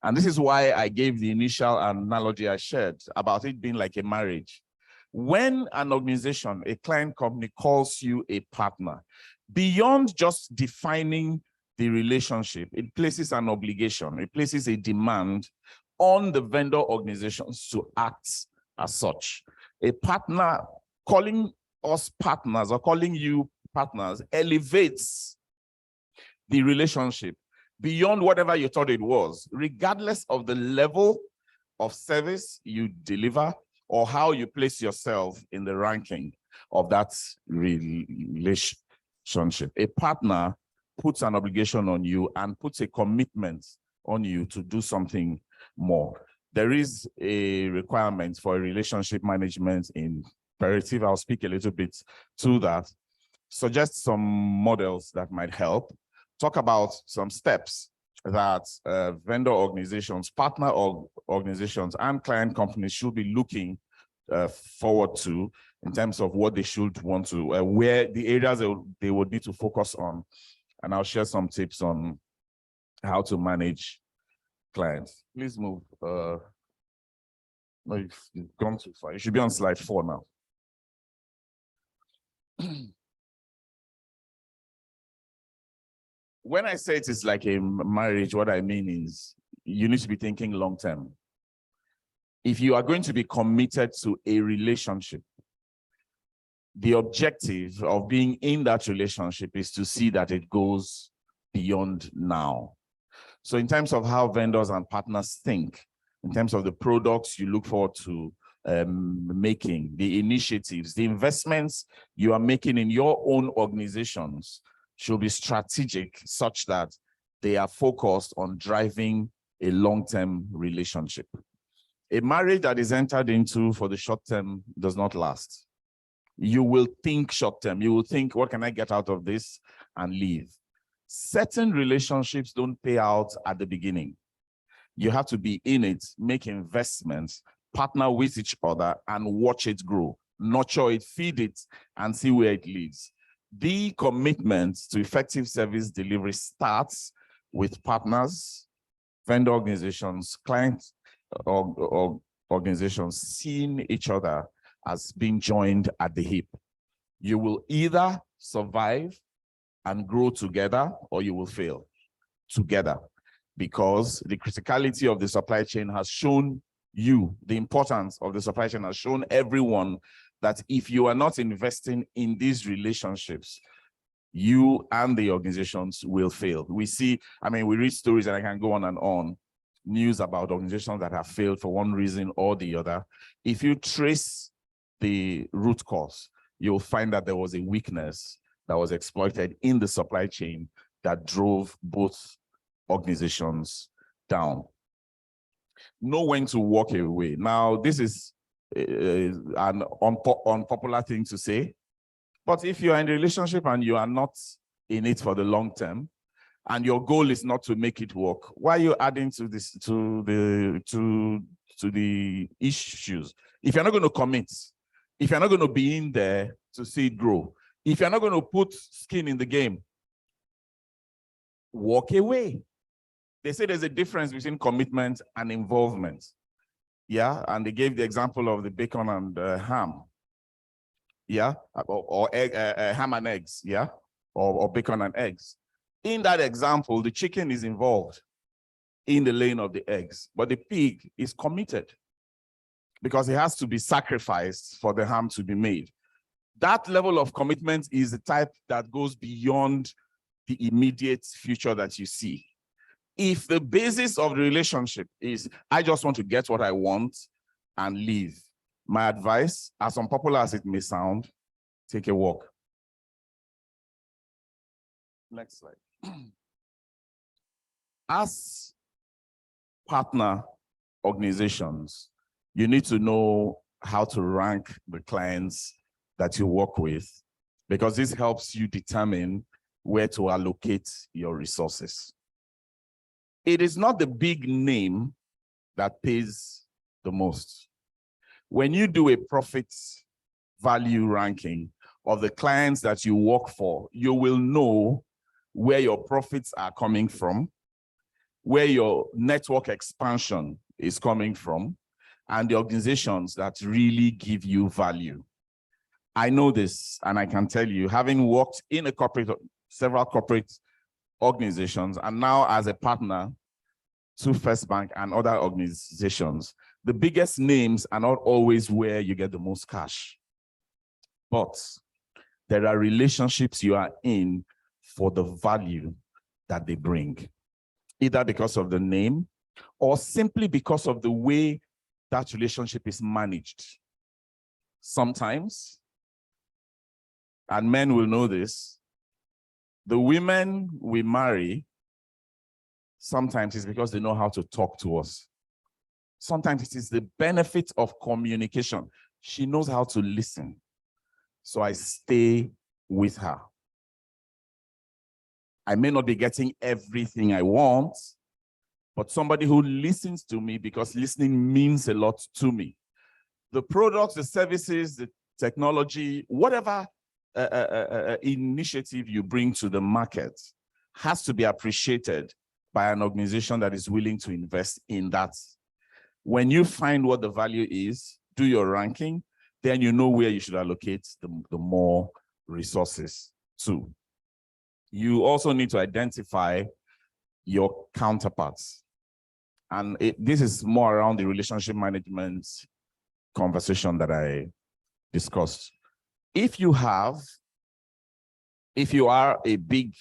And this is why I gave the initial analogy I shared about it being like a marriage. When an organization, a client company, calls you a partner, beyond just defining the relationship, it places an obligation, it places a demand on the vendor organizations to act as such. A partner, calling us partners or calling you partners, elevates the relationship beyond whatever you thought it was, regardless of the level of service you deliver or how you place yourself in the ranking of that relationship. A partner puts an obligation on you and puts a commitment on you to do something more. There is a requirement for a relationship management imperative. I'll speak a little bit to that. Suggest some models that might help. Talk about some steps that vendor organizations, partner organizations, and client companies should be looking forward to in terms of what they should want to, where the areas they would need to focus on. And I'll share some tips on how to manage clients. Please move. No, you've gone too far. You should be on slide 4 now. When I say it is like a marriage, what I mean is you need to be thinking long term. If you are going to be committed to a relationship, the objective of being in that relationship is to see that it goes beyond now. So in terms of how vendors and partners think, in terms of the products you look forward to making, the initiatives, the investments you are making in your own organizations should be strategic such that they are focused on driving a long-term relationship. A marriage that is entered into for the short term does not last. You will think short term. You will think, what can I get out of this, and leave. Certain relationships don't pay out at the beginning. You have to be in it, make investments, partner with each other, and watch it grow, nurture it, feed it, and see where it leads. The commitment to effective service delivery starts with partners, vendor organizations, clients, or organizations seeing each other as being joined at the hip. You will either survive and grow together, or you will fail together, because the criticality of the supply chain has shown you, the importance of the supply chain has shown everyone that if you are not investing in these relationships, you and the organizations will fail. We see, I mean, we read stories, and I can go on, news about organizations that have failed for one reason or the other. If you trace the root cause, you'll find that there was a weakness that was exploited in the supply chain that drove both organizations down. Know when to walk away. Now, this is an unpopular thing to say, but if you are in a relationship and you are not in it for the long term, and your goal is not to make it work, why are you adding to this, to the issues? If you're not going to commit, if you're not going to be in there to see it grow, if you're not going to put skin in the game, walk away. They say there's a difference between commitment and involvement. Yeah, and they gave the example of the bacon and ham. Yeah, or egg, ham and eggs. Yeah, or bacon and eggs. In that example, the chicken is involved in the laying of the eggs, but the pig is committed because it has to be sacrificed for the ham to be made. That level of commitment is the type that goes beyond the immediate future that you see. If the basis of the relationship is, I just want to get what I want and leave, my advice, as unpopular as it may sound, take a walk. Next slide. As partner organizations, you need to know how to rank the clients that you work with, because this helps you determine where to allocate your resources. It is not the big name that pays the most. When you do a profit value ranking of the clients that you work for, you will know where your profits are coming from, where your network expansion is coming from, and the organizations that really give you value. I know this, and I can tell you, having worked in a several corporate organizations, and now as a partner to First Bank and other organizations, the biggest names are not always where you get the most cash. But there are relationships you are in for the value that they bring, either because of the name or simply because of the way that relationship is managed. Sometimes, and men will know this, the women we marry, sometimes it's because they know how to talk to us. Sometimes it is the benefit of communication. She knows how to listen. So I stay with her. I may not be getting everything I want, but somebody who listens to me, because listening means a lot to me. The products, the services, the technology, whatever initiative you bring to the market has to be appreciated by an organization that is willing to invest in that. When you find what the value is, do your ranking, then you know where you should allocate the more resources to. You also need to identify your counterparts. And this is more around the relationship management conversation that I discussed. If you are a big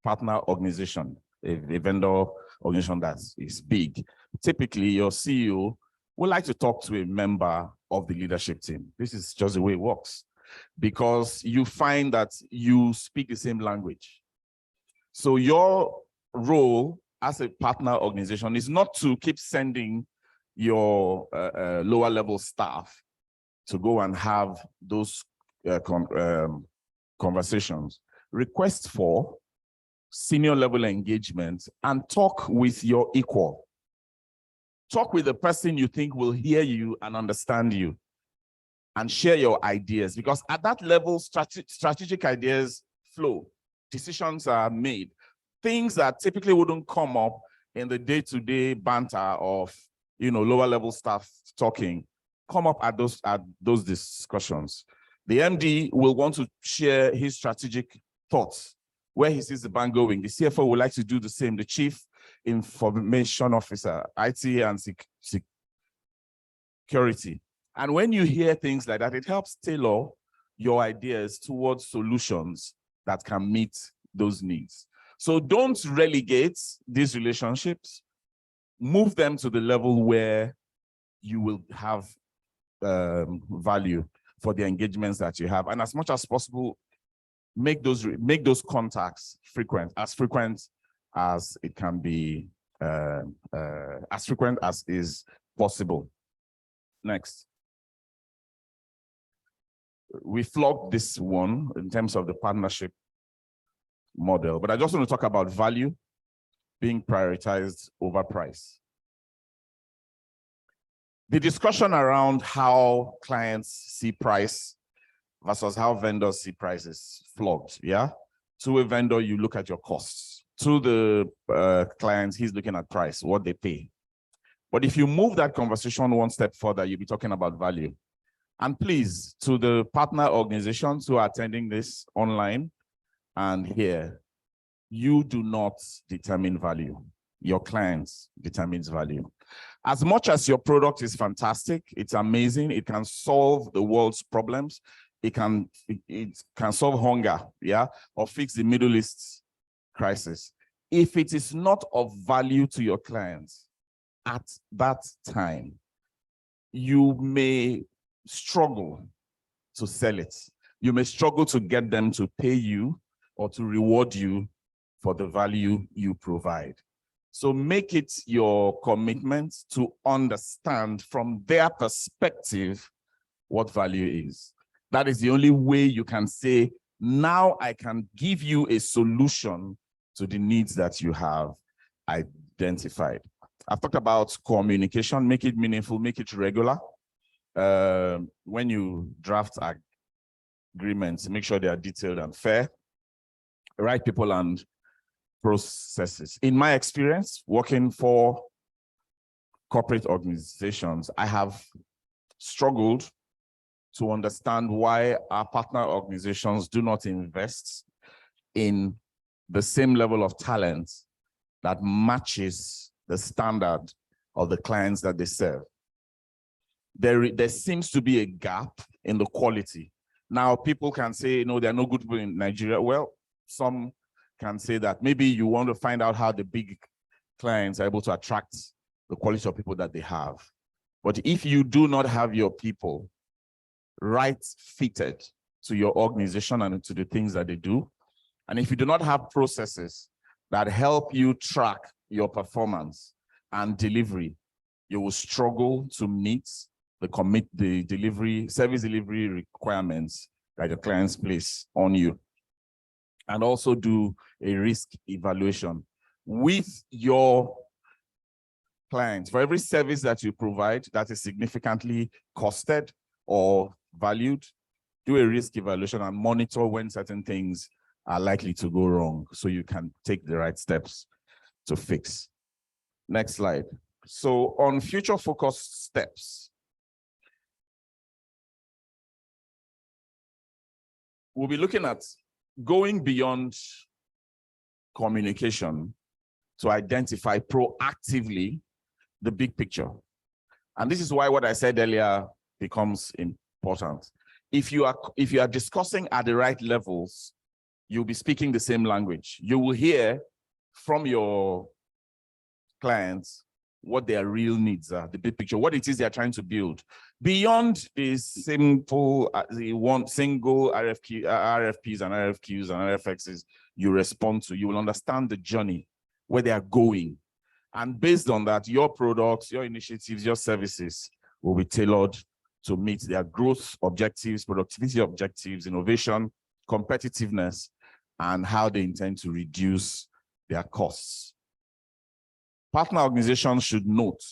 partner organization, a vendor organization that is big, typically your CEO would like to talk to a member of the leadership team. This is just the way it works, because you find that you speak the same language. So your role as a partner organization is not to keep sending your lower level staff to go and have those conversations. Request for senior level engagement and talk with your equal. Talk with the person you think will hear you and understand you and share your ideas, because at that level, strategic ideas flow. Decisions are made. Things that typically wouldn't come up in the day-to-day banter of, lower level staff talking, come up at those discussions. The MD will want to share his strategic thoughts, where he sees the bank going. The CFO would like to do the same. The Chief Information Officer, IT and security. And when you hear things like that, it helps tailor your ideas towards solutions that can meet those needs. So don't relegate these relationships. Move them to the level where you will have value for the engagements that you have. And as much as possible, make those contacts frequent as it can be, as frequent as is possible. Next. We flogged this one in terms of the partnership model, but I just want to talk about value being prioritized over price. The discussion around how clients see price versus how vendors see prices flogged, yeah? To a vendor, you look at your costs. To the clients, he's looking at price, what they pay. But if you move that conversation one step further, you'll be talking about value. And please, to the partner organizations who are attending this online and here, you do not determine value. Your clients determines value. As much as your product is fantastic, it's amazing, it can solve the world's problems, it can solve hunger, yeah, or fix the Middle East crisis. If it is not of value to your clients at that time, you may struggle to sell it. You may struggle to get them to pay you or to reward you for the value you provide. So make it your commitment to understand from their perspective what value is. That is the only way you can say, now I can give you a solution to the needs that you have identified. I've talked about communication, make it meaningful, make it regular. When you draft agreements, make sure they are detailed and fair. Right people and processes. In my experience, working for corporate organizations, I have struggled to understand why our partner organizations do not invest in the same level of talent that matches the standard of the clients that they serve. There seems to be a gap in the quality. Now, people can say, no, there are no good people in Nigeria. Well, some can say that maybe you want to find out how the big clients are able to attract the quality of people that they have. But if you do not have your people right fitted to your organization and to the things that they do, and if you do not have processes that help you track your performance and delivery, you will struggle to meet the service delivery requirements that your clients place on you. And also do a risk evaluation with your clients. For every service that you provide that is significantly costed or valued, do a risk evaluation and monitor when certain things are likely to go wrong so you can take the right steps to fix. Next slide. So on future focused steps, we'll be looking at going beyond communication to identify proactively the big picture. And this is why what I said earlier becomes important. If you are discussing at the right levels, you'll be speaking the same language. You will hear from your clients what their real needs are, the big picture, what it is they're trying to build. Beyond the simple, single RFPs and RFQs and RFXs you respond to, you will understand the journey, where they are going. And based on that, your products, your initiatives, your services will be tailored to meet their growth objectives, productivity objectives, innovation, competitiveness, and how they intend to reduce their costs. Partner organizations should note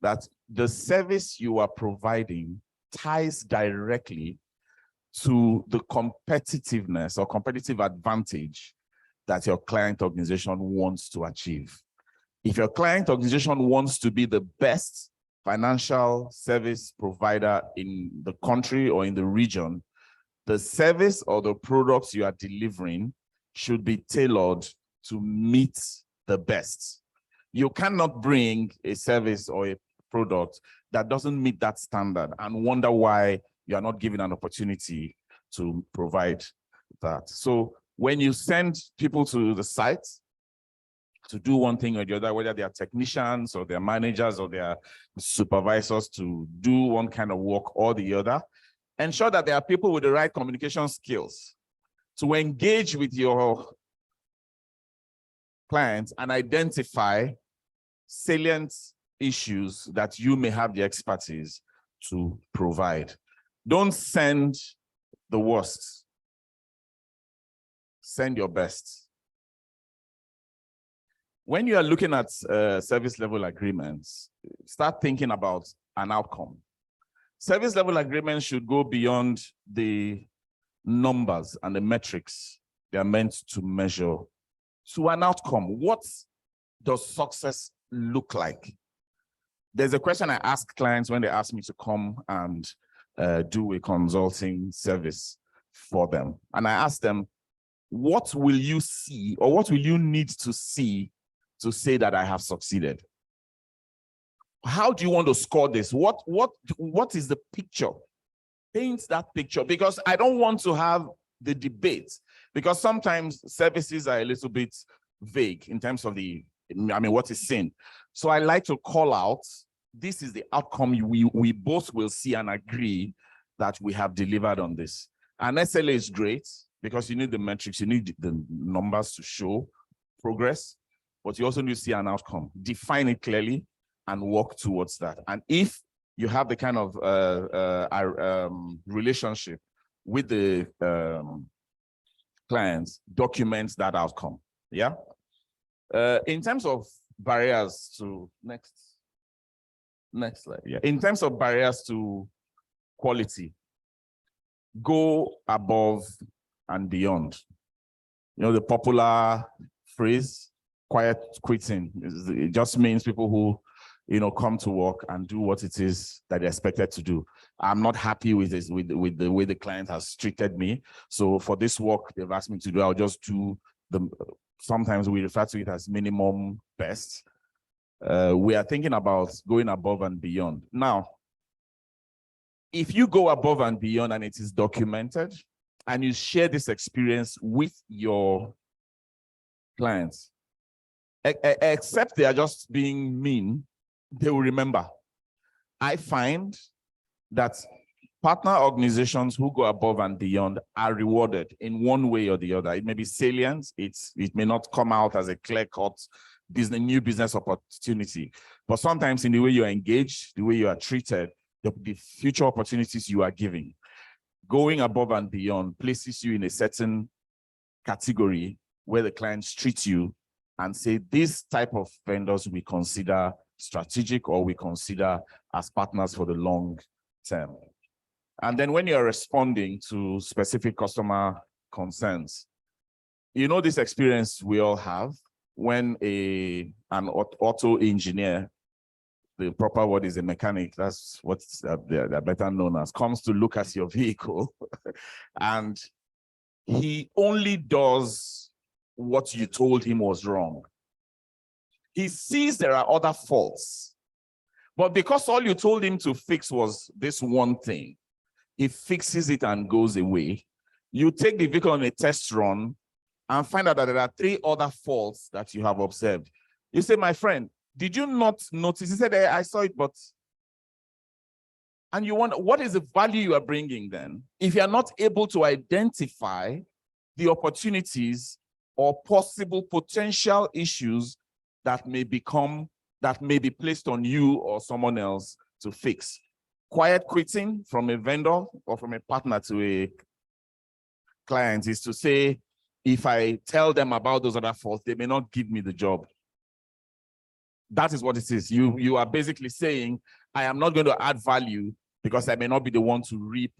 that the service you are providing ties directly to the competitiveness or competitive advantage that your client organization wants to achieve. If your client organization wants to be the best financial service provider in the country or in the region, the service or the products you are delivering should be tailored to meet the best. You cannot bring a service or a product that doesn't meet that standard and wonder why you are not given an opportunity to provide that. So when you send people to the site to do one thing or the other, whether they are technicians or their managers or their supervisors to do one kind of work or the other, ensure that there are people with the right communication skills to engage with your clients and identify salient issues that you may have the expertise to provide. Don't send the worst. Send your best. When you are looking at service level agreements, start thinking about an outcome. Service level agreements should go beyond the numbers and the metrics they are meant to measure to an outcome. What does success look like? There's a question I ask clients when they ask me to come and do a consulting service for them. And I ask them, what will you see or what will you need to see to say that I have succeeded? How do you want to score this? What is the picture? Paint that picture, because I don't want to have the debate, because sometimes services are a little bit vague in terms of what is seen. So I like to call out, this is the outcome we both will see and agree that we have delivered on this. And SLA is great because you need the metrics, you need the numbers to show progress, but you also need to see an outcome. Define it clearly and work towards that. And if you have the kind of relationship with the clients, document that outcome. Yeah. In terms of barriers to next slide. Yeah. In terms of barriers to quality, go above and beyond. You know, the popular phrase, quiet quitting, it just means people who, come to work and do what it is that they're expected to do. I'm not happy with this, with the way the client has treated me. So for this work they've asked me to do, I'll just do sometimes we refer to it as minimum best. We are thinking about going above and beyond. Now, if you go above and beyond and it is documented and you share this experience with your clients, except they are just being mean, they will remember. I find that partner organizations who go above and beyond are rewarded in one way or the other. It may be salient, it may not come out as a clear-cut new business opportunity, but sometimes in the way you're engaged, the way you are treated, the future opportunities you are giving. Going above and beyond places you in a certain category where the clients treat you and say, this type of vendors we consider strategic or we consider as partners for the long term. And then when you're responding to specific customer concerns, you know this experience we all have when an auto engineer, the proper word is a mechanic, that's what they're better known as, comes to look at your vehicle and he only does what you told him was wrong. He sees there are other faults, but because all you told him to fix was this one thing, he fixes it and goes away. You take the vehicle on a test run and find out that there are 3 other faults that you have observed. You say, my friend, did you not notice? He said, I saw it, but... And you wonder, what is the value you are bringing then? If you are not able to identify the opportunities or possible potential issues that may be placed on you or someone else to fix. Quiet quitting from a vendor or from a partner to a client is to say, if I tell them about those other faults, they may not give me the job. That is what it is. You are basically saying, I am not going to add value because I may not be the one to reap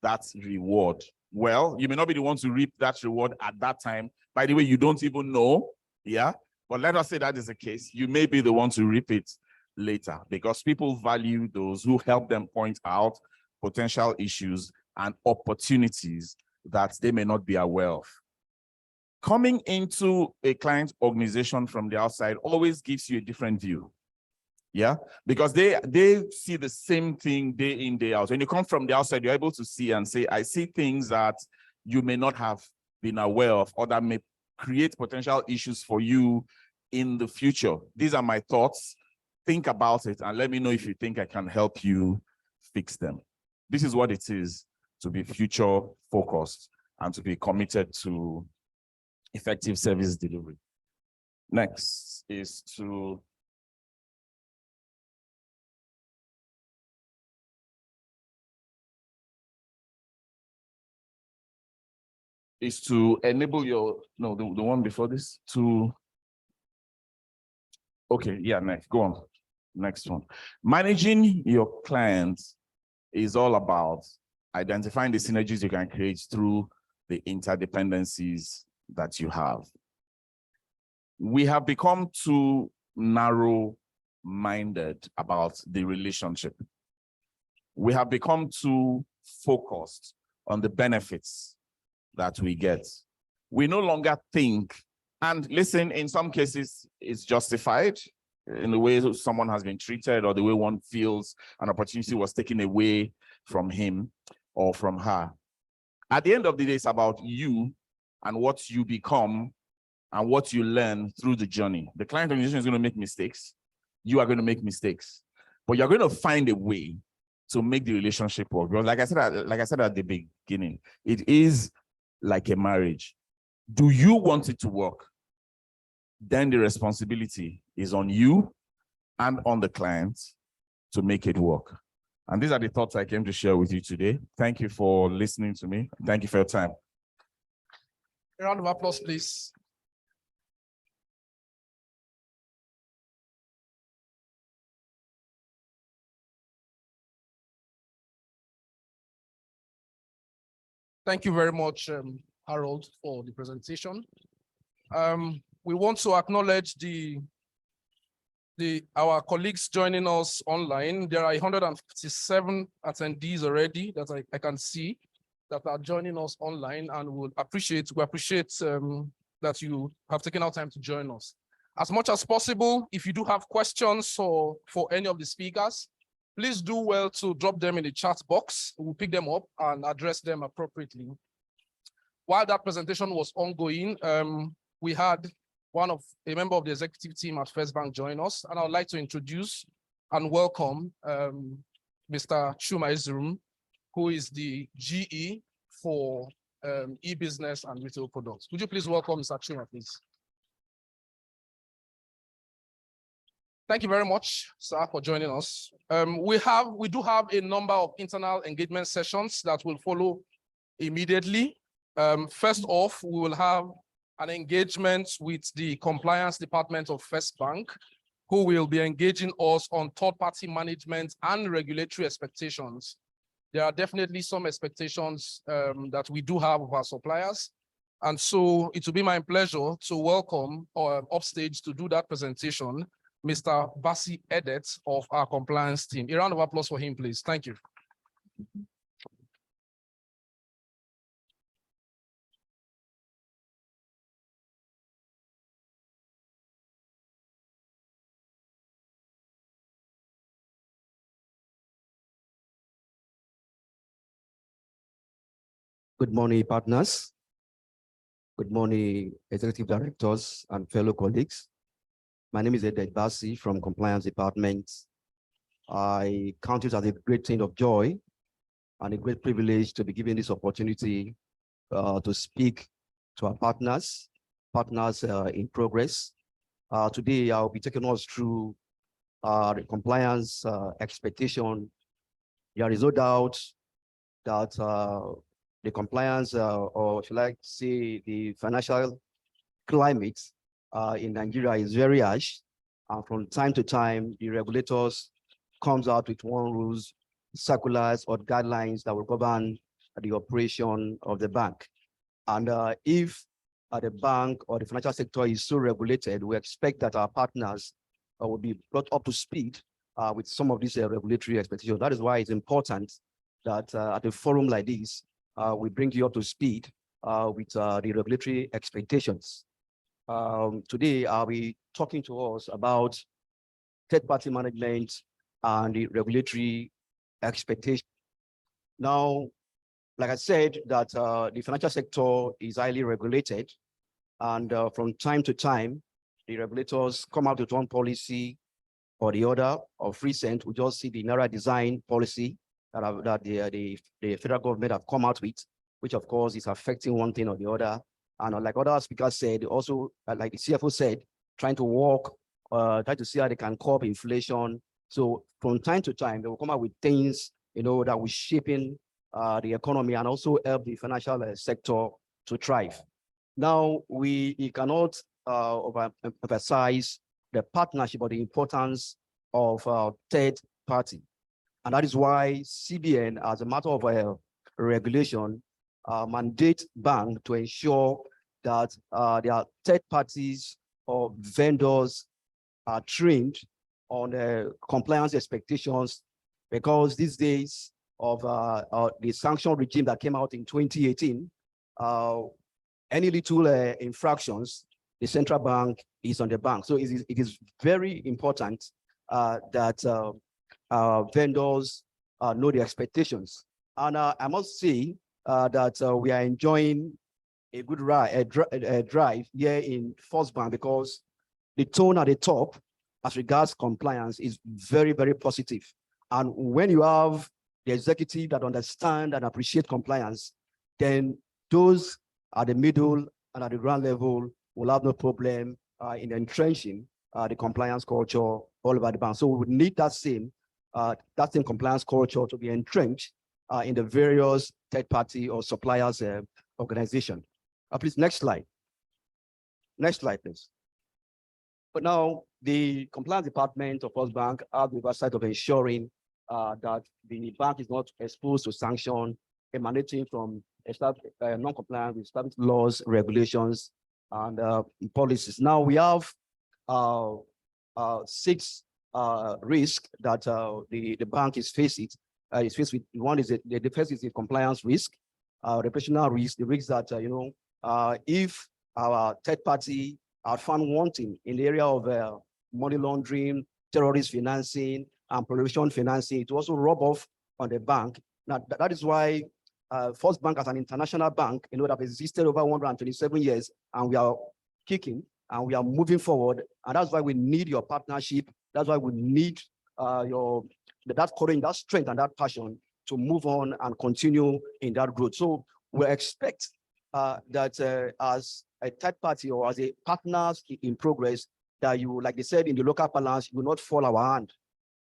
that reward. Well, you may not be the one to reap that reward at that time. By the way, you don't even know, yeah? But let us say that is the case. You may be the one to reap it later because people value those who help them point out potential issues and opportunities that they may not be aware of. Coming into a client organization from the outside always gives you a different view. Yeah, because they see the same thing day in, day out. When you come from the outside, you're able to see and say, I see things that you may not have been aware of or that may create potential issues for you in the future. These are my thoughts. Think about it and let me know if you think I can help you fix them. This is what it is to be future focused and to be committed to effective service delivery. Next is to enable your, no, the one before this, okay, yeah, next, go on, next one. Managing your clients is all about identifying the synergies you can create through the interdependencies that you have. We have become too narrow-minded about the relationship. We have become too focused on the benefits that we get. We no longer think, and listen, in some cases, it's justified in the way someone has been treated or the way one feels an opportunity was taken away from him or from her. At the end of the day, it's about you and what you become and what you learn through the journey. The client organization is going to make mistakes. You are going to make mistakes, but you're going to find a way to make the relationship work. Because like I said at the beginning, it is like a marriage. Do you want it to work? Then the responsibility is on you and on the client to make it work. And these are the thoughts I came to share with you today. Thank you for listening to me. Thank you for your time. A round of applause, please. Thank you very much, Harold, for the presentation. We want to acknowledge our colleagues joining us online. There are 157 attendees already that I can see that are joining us online, and we appreciate the that you have taken out time to join us. As much as possible, if you do have questions for any of the speakers, please do well to drop them in the chat box. We'll pick them up and address them appropriately. While that presentation was ongoing, we had a member of the executive team at First Bank join us, and I would like to introduce and welcome Mr. Chuma Izrum, who is the GE for e-business and retail products. Would you please welcome Mr. Chuma, please? Thank you very much, sir, for joining us. We do have a number of internal engagement sessions that will follow immediately. First off, we will have an engagement with the compliance department of First Bank, who will be engaging us on third-party management and regulatory expectations. There are definitely some expectations that we do have of our suppliers. And so it will be my pleasure to welcome upstage to do that presentation, Mr. Basi Edet of our compliance team. A round of applause for him, please. Thank you. Good morning, partners. Good morning, executive directors and fellow colleagues. My name is Edet Basi from Compliance Department. I count it as a great thing of joy and a great privilege to be given this opportunity to speak to our partners in progress. Today, I'll be taking us through the compliance expectation. There is no doubt that the compliance, or if you like to say, the financial climate in Nigeria is very harsh. And from time to time, the regulators comes out with one rules, circulars, or guidelines that will govern the operation of the bank. And if the bank or the financial sector is so regulated, we expect that our partners will be brought up to speed with some of these regulatory expectations. That is why it's important that at a forum like this, we bring you up to speed with the regulatory expectations. Today, I'll be talking to us about third-party management and the regulatory expectation. Now, like I said, that the financial sector is highly regulated, and from time to time, the regulators come out with one policy or the other. Of recent, we just see the Naira design policy that the federal government have come out with, which of course is affecting one thing or the other. And like other speakers said, also, like the CFO said, trying to work, try to see how they can curb inflation. So from time to time, they will come out with things, that will shaping the economy and also help the financial sector to thrive. Now, we cannot emphasize the partnership or the importance of third party. And that is why CBN, as a matter of regulation, mandate bank to ensure that their third parties or vendors are trained on compliance expectations, because these days of the sanction regime that came out in 2018, any little infractions, the central bank is on the bank. So it is very important that vendors know the expectations. And I must say that we are enjoying a good drive here in First Bank, because the tone at the top as regards compliance is very, very positive. And when you have the executive that understand and appreciate compliance, then those at the middle and at the ground level will have no problem in entrenching the compliance culture all over the bank. So we would need that same compliance culture to be entrenched in the various third-party or suppliers organization. Please, next slide. Next slide, please. But now, the compliance department of First Bank has the oversight of ensuring that the bank is not exposed to sanction emanating from non-compliance with established laws, regulations, and policies. Now, we have 6 risks that the bank is faced with. One is the first is the compliance risk, reputational risk, the risk that if our third party are found wanting in the area of money laundering, terrorist financing, and prohibition financing, to also rub off on the bank. Now, that is why First Bank as an international bank, that have existed over 127 years, and we are kicking and we are moving forward. And that's why we need your partnership. That's why we need that courage, that strength, and that passion to move on and continue in that growth. So we expect that as a third party or as a partners in progress, that you, like they said in the local balance, you will not fall our hand.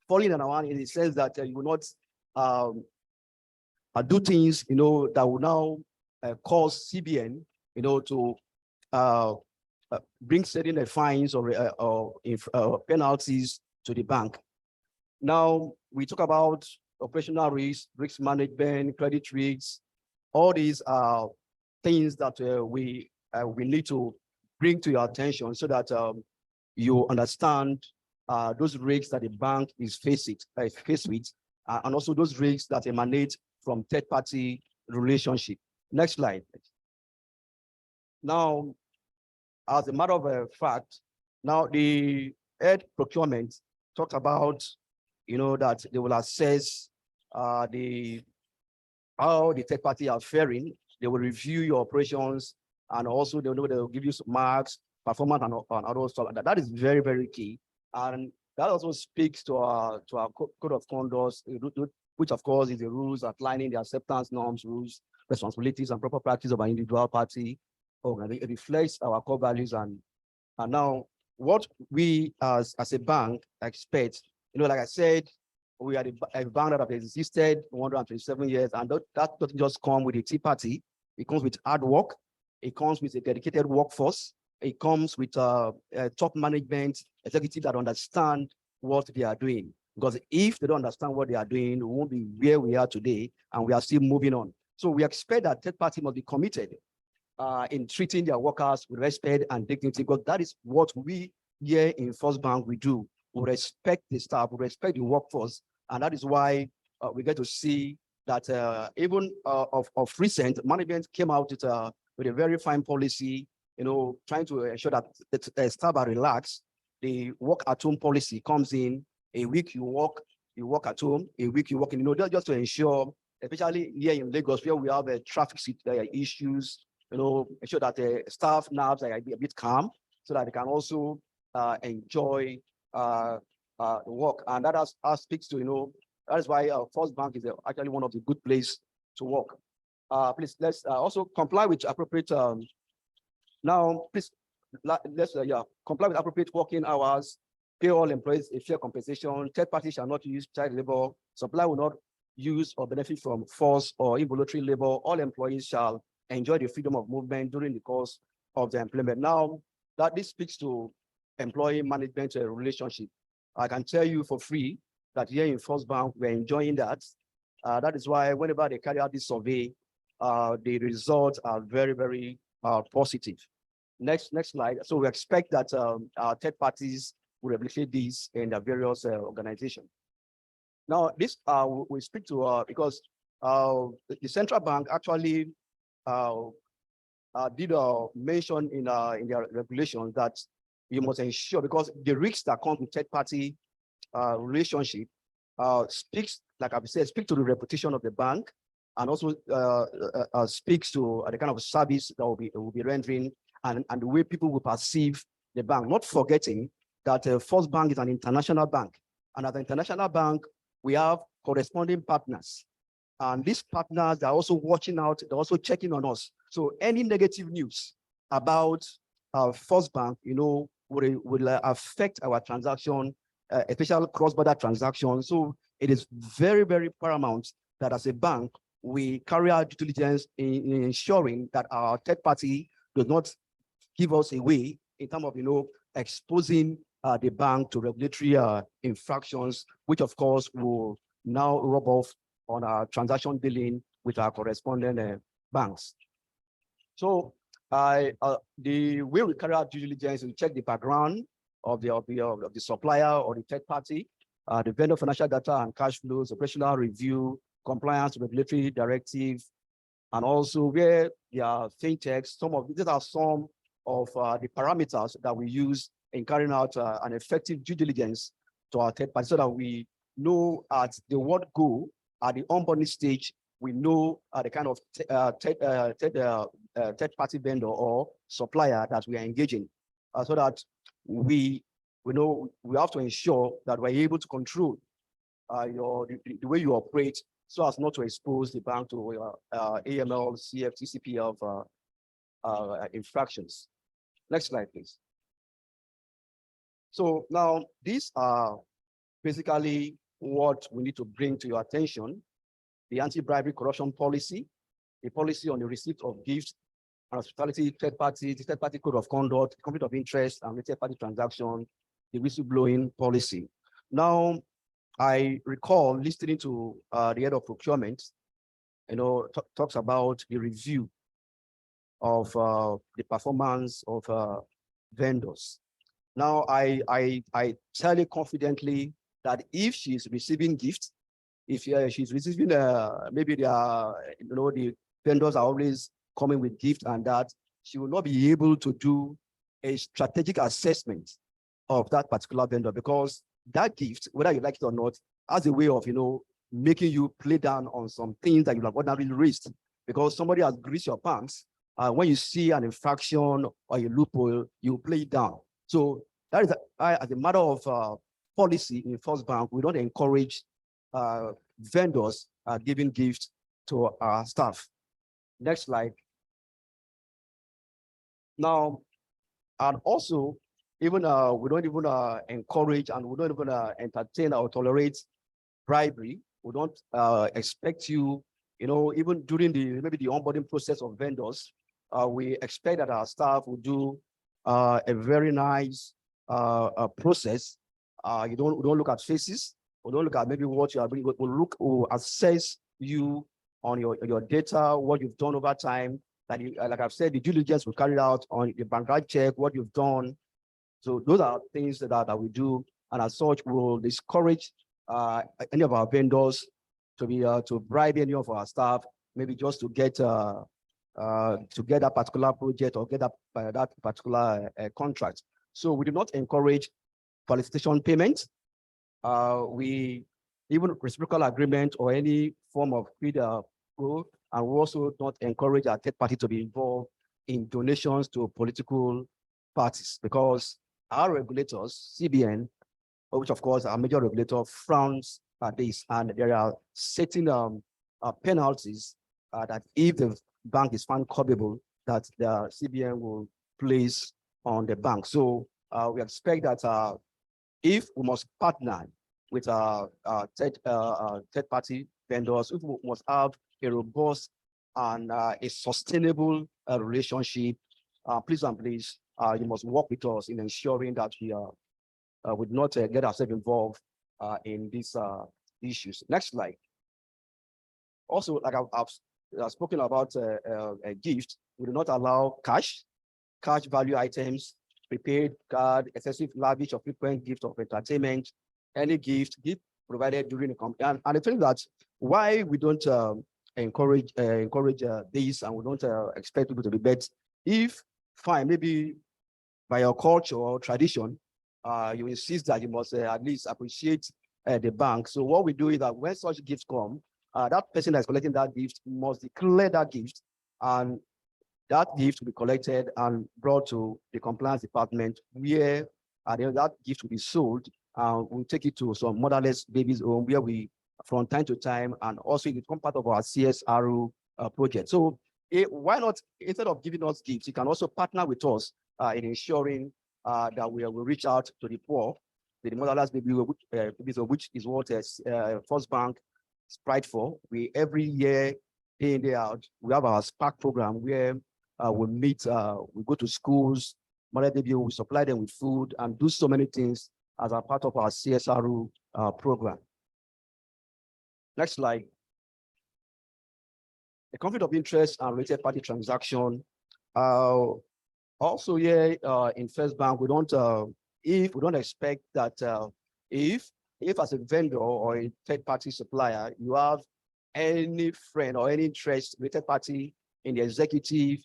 Falling in our hand in the sense that you will not do things, that will now cause CBN, to bring certain fines or penalties to the bank. Now, we talk about operational risk management, credit risks. All these are things that we need to bring to your attention so that you understand those risks that the bank is faced with, and also those risks that emanate from third-party relationship. Next slide. Now, as a matter of fact, now the head procurement talked about, that they will assess how the third party are faring. They will review your operations, and also they'll give you some marks, performance, and other stuff. That is very, very key. And that also speaks to our code of conduct, which of course is the rules outlining the acceptance norms, rules, responsibilities, and proper practice of our individual party. It reflects our core values. And now what we as a bank expect, like I said, we are a bank that have existed 127 years, and that doesn't just come with a tea party. It comes with hard work. It comes with a dedicated workforce. It comes with top management, executives that understand what they are doing. Because if they don't understand what they are doing, we won't be where we are today, and we are still moving on. So we expect that third party must be committed in treating their workers with respect and dignity, because that is what we here in First Bank we do. We respect the staff, we respect the workforce, and that is why we get to see that even of recent, management came out with a very fine policy, trying to ensure that the staff are relaxed. The work at home policy comes in. A week you work at home, a week you work in, just to ensure, especially here in Lagos, where we have traffic issues, ensure that the staff nerves are a bit calm, so that they can also enjoy work. And that speaks to, that is why First Bank is actually one of the good places to work. Please, let's also comply with appropriate, now, please, let's comply with appropriate working hours, pay all employees a fair compensation. Third parties shall not use child labor. Supplier will not use or benefit from forced or involuntary labor. All employees shall enjoy the freedom of movement during the course of their employment. Now, that this speaks to employee management relationship. I can tell you for free that here in First Bank, we're enjoying that. That is why whenever they carry out this survey, the results are very, very positive. Next slide. So we expect that our third parties will replicate this in the various organizations. Now, this we speak to because the central bank actually did mention in their regulations that you must ensure, because the risks that come with third party relationship speaks, like I've said, speak to the reputation of the bank, and also speaks to the kind of service that will be rendering, and the way people will perceive the bank. Not forgetting that First Bank is an international bank, and as an international bank, we have corresponding partners, and these partners are also watching out. They're also checking on us. So any negative news about First Bank, will affect our transaction, especially cross-border transactions. So it is very, very paramount that as a bank, we carry out due diligence in ensuring that our third party does not give us away in terms of, exposing the bank to regulatory infractions, which of course will now rub off on our transaction dealing with our correspondent banks. So the way we carry out due diligence, we check the background of the supplier or the third party, the vendor financial data and cash flows, operational review, compliance, regulatory directive, and also where there are fintechs. These are some of the parameters that we use in carrying out an effective due diligence to our third party, so that we know at the word go at the onboarding stage, we know the kind of third party vendor or supplier that we are engaging, so that we know we have to ensure that we're able to control the way you operate, so as not to expose the bank to AML, CFT, CPF infractions. Next slide, please. So now these are basically what we need to bring to your attention: the anti-bribery corruption policy, the policy on the receipt of gifts and hospitality, third party, the third party code of conduct, conflict of interest and third party transaction, the whistleblowing policy. Now, I recall listening to the head of procurement, talks about the review of the performance of vendors. Now, I tell you confidently that if she's receiving gifts, if she's receiving maybe the vendors are always coming with gifts and that, she will not be able to do a strategic assessment of that particular vendor, because that gift, whether you like it or not, has a way of making you play down on some things that you have ordinarily raised, because somebody has greased your pants. When you see an infraction or a loophole, you play it down. So that is as a matter of policy in First Bank, we don't encourage vendors giving gifts to our staff. Next slide. Now, and also, even we don't even encourage, and we don't even entertain or tolerate bribery. We don't expect you, even during maybe the onboarding process of vendors, we expect that our staff will do a very nice process. We don't look at faces. We don't look at maybe what you are bringing. We'll assess you on your data, what you've done over time. Like I've said, the due diligence we carried out on the background check, what you've done. So those are things that we do, and as such, we'll discourage any of our vendors to bribe any of our staff, maybe just to get that particular project or get that particular contract. So we do not encourage solicitation payment. We even reciprocal agreement or any form of quid pro, and we also not encourage our third party to be involved in donations to political parties, because our regulators, CBN, which of course our major regulator, frowns at this, and there are certain penalties that if the bank is found culpable, that the CBN will place on the bank. So we expect that if we must partner with third party vendors, if we must have a robust and a sustainable relationship, please and please, you must work with us in ensuring that we would not get ourselves involved in these issues. Next slide. Also, like I've spoken about a gift, we do not allow cash value items, prepaid card, excessive, lavish or frequent gift of entertainment, any gift provided during the company. And I think that why we don't encourage this, and we don't expect people to be bet. If fine, maybe by your culture or tradition, you insist that you must at least appreciate the bank. So what we do is that when such gifts come, that person that is collecting that gift must declare that gift, and that gift will be collected and brought to the compliance department, where that gift will be sold. We'll take it to some motherless babies home, where we, from time to time, and also it becomes part of our CSRO project. So why not, instead of giving us gifts, you can also partner with us in ensuring that we will reach out to the poor, the motherless babies, which is what First Bank is pride for. We every year, day in, day out, we have our Spark program where we meet, we go to schools, mother baby, we supply them with food and do so many things as a part of our CSRO program. Next slide. The conflict of interest and related party transaction. Also here in First Bank, we don't expect that if as a vendor or a third party supplier, you have any friend or any interest related party in the executive,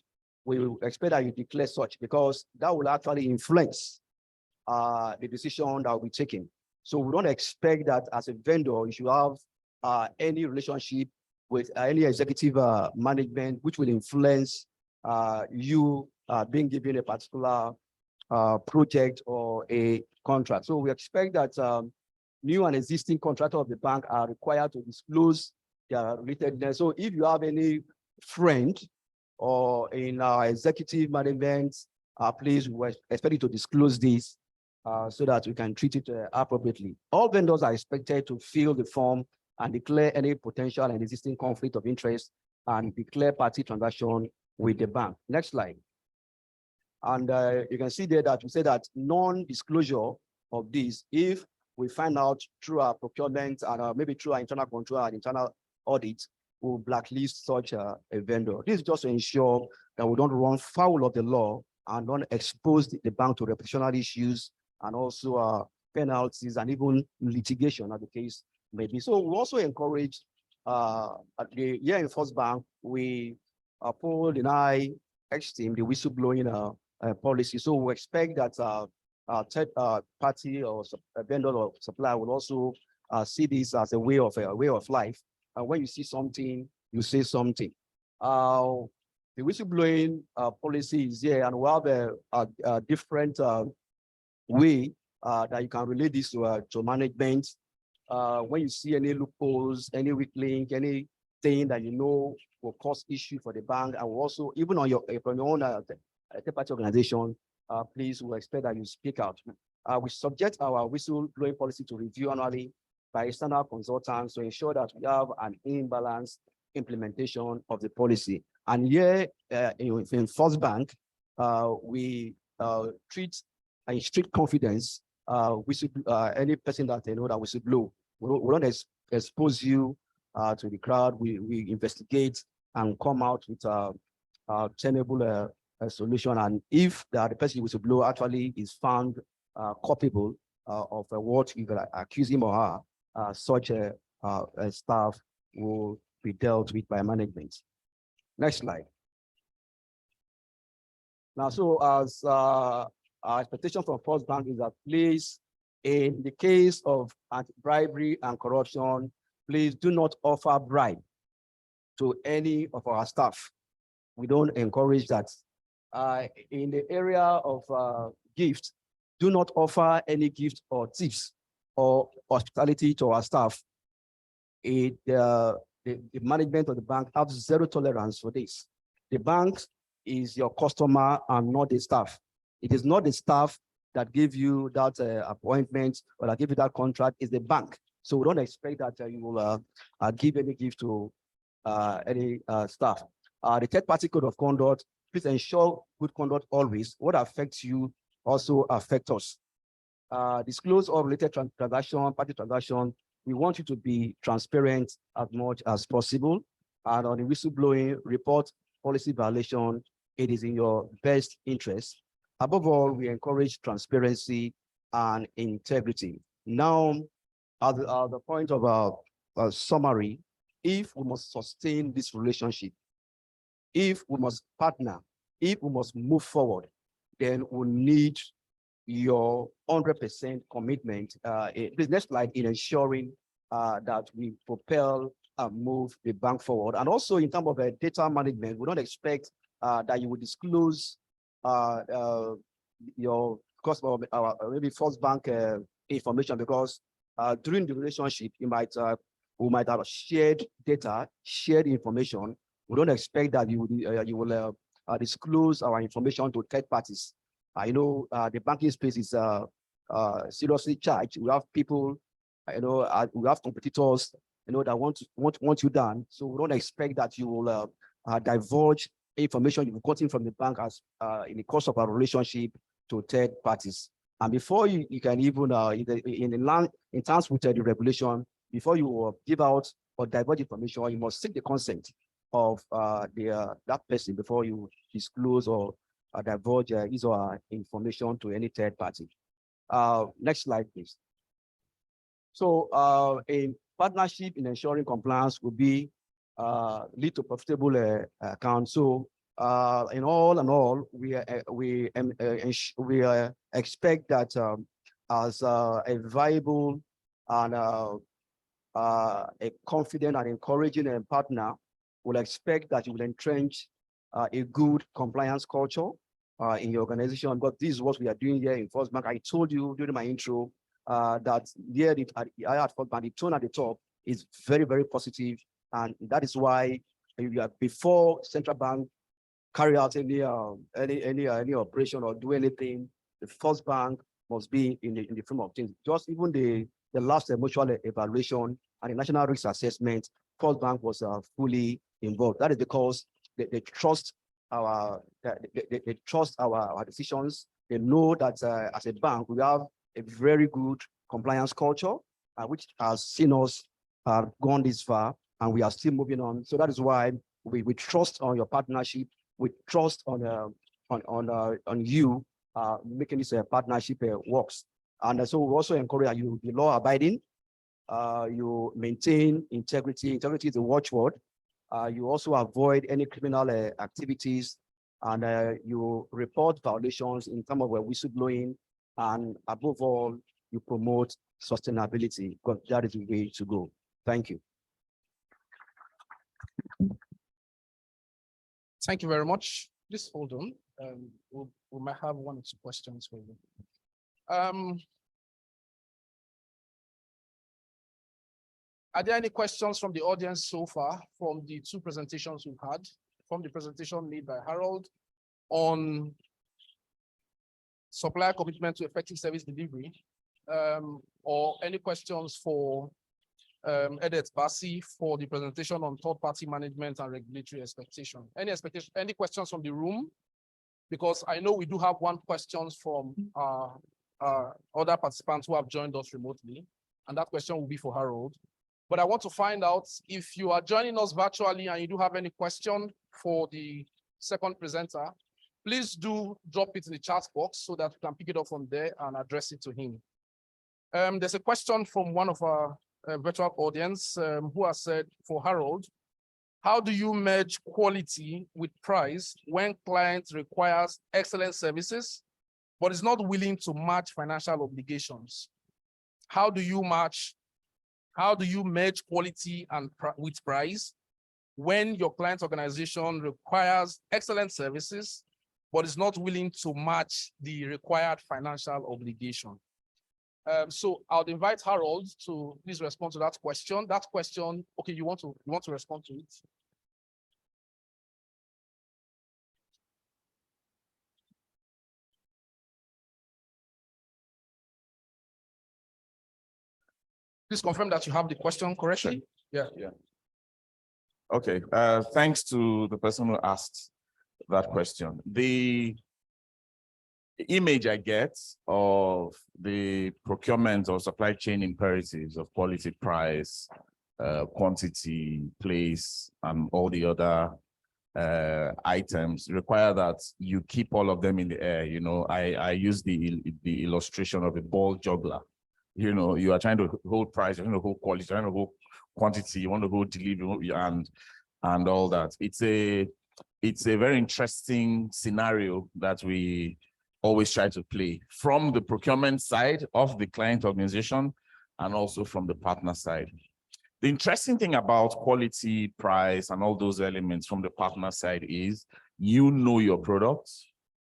we will expect that you declare such because that will actually influence the decision that will be taken. So we don't expect that as a vendor, you should have any relationship with any executive management, which will influence you being given a particular project or a contract. So we expect that new and existing contractors of the bank are required to disclose their relatedness. So if you have any friend or in our executive management, please, we expect you to disclose this so that we can treat it appropriately. All vendors are expected to fill the form and declare any potential and existing conflict of interest and declare party transaction with the bank. Next slide. And you can see there that we say that non-disclosure of this, if we find out through our procurement and maybe through our internal control and internal audit, we'll blacklist such a vendor. This is just to ensure that we don't run foul of the law and don't expose the bank to reputational issues and also penalties and even litigation as the case may be. So we also encourage here in First Bank, we uphold and I esteem the whistleblowing policy. So we expect that third party or a vendor or supplier will also see this as a way of life. And when you see something, you say something. The whistleblowing policy is here, and we have a different way that you can relate this to management. When you see any loopholes, any weak link, anything that you know will cause issue for the bank, and also even on from your own third-party organization, please, we expect that you speak out. We subject our whistleblowing policy to review annually by external consultants to ensure that we have an imbalanced implementation of the policy. And here in First Bank, we treat in strict confidence any person that they know that whistleblow. We don't expose you to the crowd. We investigate and come out with a tenable solution. And if the person whistleblower actually is found culpable of what you accuse him or her, such a staff will be dealt with by management. Next slide. Now, so as our expectation from First Bank is that please, in the case of anti-bribery and corruption, please do not offer bribe to any of our staff. We don't encourage that. In the area of gift, do not offer any gift or tips or hospitality to our staff. The management of the bank has zero tolerance for this. The bank is your customer and not the staff. It is not the staff that give you that appointment or that give you that contract, it's the bank. So we don't expect that you will give any gift to any staff. The third-party code of conduct, please ensure good conduct always. What affects you also affects us. Disclose all related transaction, party transaction. We want you to be transparent as much as possible. And on the whistleblowing report policy violation, it is in your best interest. Above all, we encourage transparency and integrity. Now, at the point of a summary, if we must sustain this relationship, if we must partner, if we must move forward, then we need your 100% commitment. This next slide in ensuring that we propel and move the bank forward. And also in terms of data management, we don't expect that you will disclose your cost of maybe First Bank information, because during the relationship, we might have shared data, shared information. We don't expect that you will disclose our information to third parties. I know the banking space is seriously charged. We have people, we have competitors, that want you done. So we don't expect that you will divulge information you've gotten from the bank as in the course of our relationship to third parties. And before you can even in terms with the regulation, before you give out or divulge information, you must seek the consent of that person before you disclose or divulge his or her information to any third party. Next slide, please. So a partnership in ensuring compliance will be lead to profitable account. So in all, we expect that as a viable and a confident and encouraging partner, we'll expect that you will entrench a good compliance culture in your organization. But this is what we are doing here in First Bank. I told you during my intro that here at First Bank, the tone at the top is very, very positive, and that is why before Central Bank carry out any operation or do anything, the First Bank must be in the frame of things. Just even the last mutual evaluation and the national risk assessment, First Bank was fully involved. That is because they trust our decisions. They know that as a bank we have a very good compliance culture, which has seen us gone this far, and we are still moving on. So that is why we trust on your partnership. We trust on you making this partnership works. And so we also encourage you be law abiding. You maintain integrity. Integrity is a watchword. You also avoid any criminal activities, and you report violations in terms of whistleblowing, and above all, you promote sustainability, because that is the way to go. Thank you. Thank you very much. Just hold on. We might have one or two questions for you. Are there any questions from the audience so far from the two presentations we've had, from the presentation made by Harold on supplier commitment to effective service delivery, or any questions for Edet Bassi for the presentation on third-party management and regulatory expectation? Any questions from the room? Because I know we do have one question from other participants who have joined us remotely, and that question will be for Harold. But I want to find out if you are joining us virtually and you do have any question for the second presenter, please do drop it in the chat box so that we can pick it up from there and address it to him. There's a question from one of our virtual audience who has said, for Harold, how do you merge quality with price when client requires excellent services, but is not willing to match financial obligations? How do you merge quality and with price when your client organization requires excellent services, but is not willing to match the required financial obligation? So I'll invite Harold to please respond to that question. That question, okay, you want to respond to it? Please confirm that you have the question correctly. Sure. Yeah. Okay. Thanks to the person who asked that question. The image I get of the procurement or supply chain imperatives of quality, price, quantity, place, and all the other items require that you keep all of them in the air. You know, I use the illustration of a ball juggler. You know, you are trying to hold price, you're trying to hold quality, you're trying to hold quantity, you want to hold delivery and all that. It's a very interesting scenario that we always try to play from the procurement side of the client organization and also from the partner side. The interesting thing about quality, price, and all those elements from the partner side is you know your product,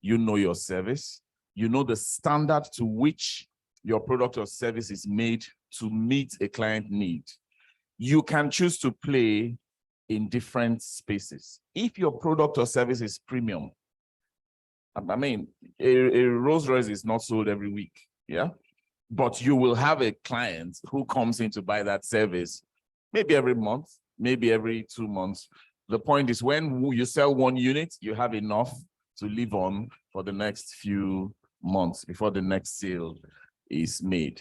you know your service, you know the standard to which your product or service is made to meet a client need. You can choose to play in different spaces. If your product or service is premium, I mean, a Rolls Royce is not sold every week, yeah? But you will have a client who comes in to buy that service, maybe every month, maybe every 2 months. The point is when you sell one unit, you have enough to live on for the next few months before the next sale is made.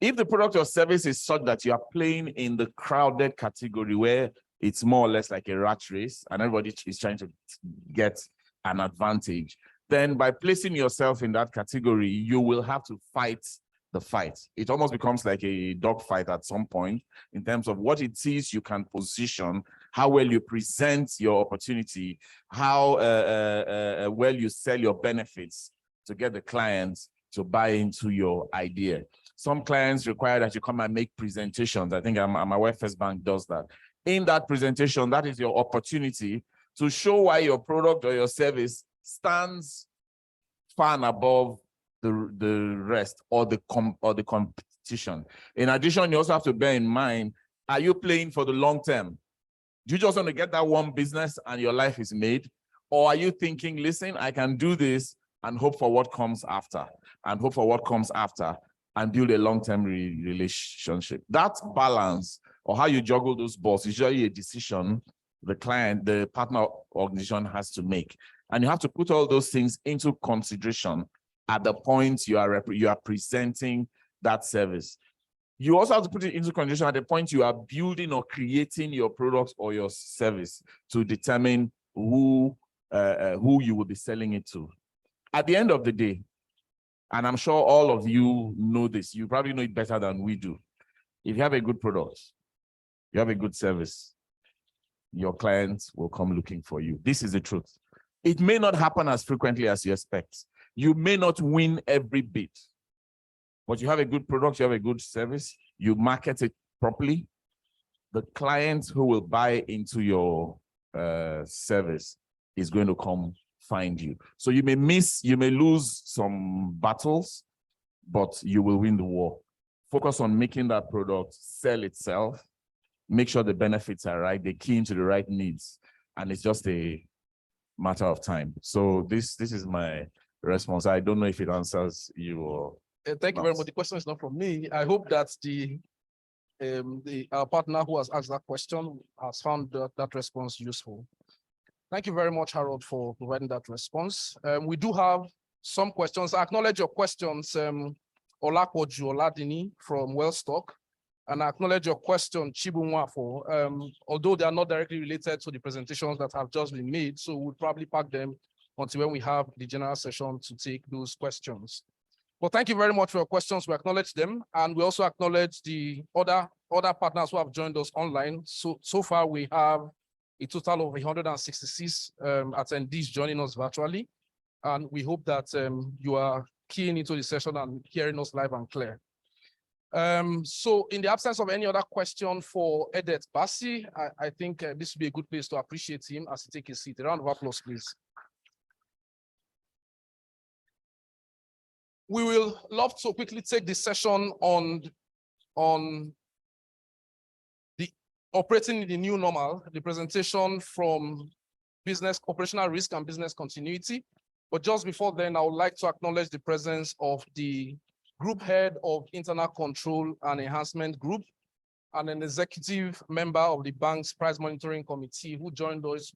If the product or service is such that you are playing in the crowded category where it's more or less like a rat race and everybody is trying to get an advantage, then by placing yourself in that category, you will have to fight the fight. It almost becomes like a dog fight at some point in terms of what it is you can position, how well you present your opportunity, how well you sell your benefits to get the clients to buy into your idea. Some clients require that you come and make presentations. I think I'm aware First Bank does that. In that presentation, that is your opportunity to show why your product or your service stands far and above the rest or the competition. In addition, you also have to bear in mind, are you playing for the long term? Do you just want to get that one business and your life is made? Or are you thinking, listen, I can do this and hope for what comes after, and hope for what comes after, and build a long-term relationship? That balance, or how you juggle those balls, is usually a decision the client, the partner organization has to make. And you have to put all those things into consideration at the point you are presenting that service. You also have to put it into consideration at the point you are building or creating your product or your service to determine who you will be selling it to. At the end of the day, and I'm sure all of you know this, you probably know it better than we do. If you have a good product, you have a good service, your clients will come looking for you. This is the truth. It may not happen as frequently as you expect. You may not win every bid, but you have a good product, you have a good service, you market it properly. The client who will buy into your service is going to come find you. So you may lose some battles, but you will win the war. Focus on making that product sell itself. Make sure the benefits are right, they key into the right needs, and it's just a matter of time. So this is my response. I don't know if it answers you or thank you very much. The question is not from me. I hope that our partner who has asked that question has found that response useful. Thank you very much, Harold, for providing that response. We do have some questions. I acknowledge your questions, Olapoju Oladini from Wellstock, and I acknowledge your question, Chibunwafo, although they are not directly related to the presentations that have just been made, so we'll probably park them until when we have the general session to take those questions. But thank you very much for your questions. We acknowledge them, and we also acknowledge the other partners who have joined us online. So far, we have a total of 166 attendees joining us virtually, and we hope that you are keying into the session and hearing us live and clear. So in the absence of any other question for Edet Bassi, I think this would be a good place to appreciate him as he takes his seat. A round of applause, please. We will love to quickly take this session on the operating in the new normal, the presentation from business operational risk and business continuity. But just before then, I would like to acknowledge the presence of the Group Head of Internal Control and Enhancement Group, and an executive member of the bank's Price Monitoring Committee who joined us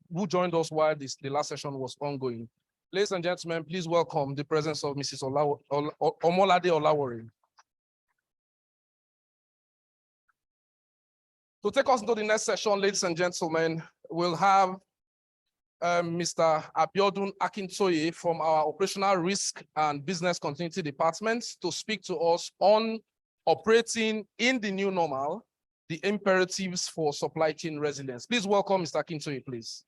while the last session was ongoing. Ladies and gentlemen, please welcome the presence of Mrs. Omolade Olawore. To take us into the next session, ladies and gentlemen, we'll have Mr. Abiodun Akintoye from our Operational Risk and Business Continuity Department to speak to us on operating in the new normal, the imperatives for supply chain resilience. Please welcome Mr. Akintoye, please.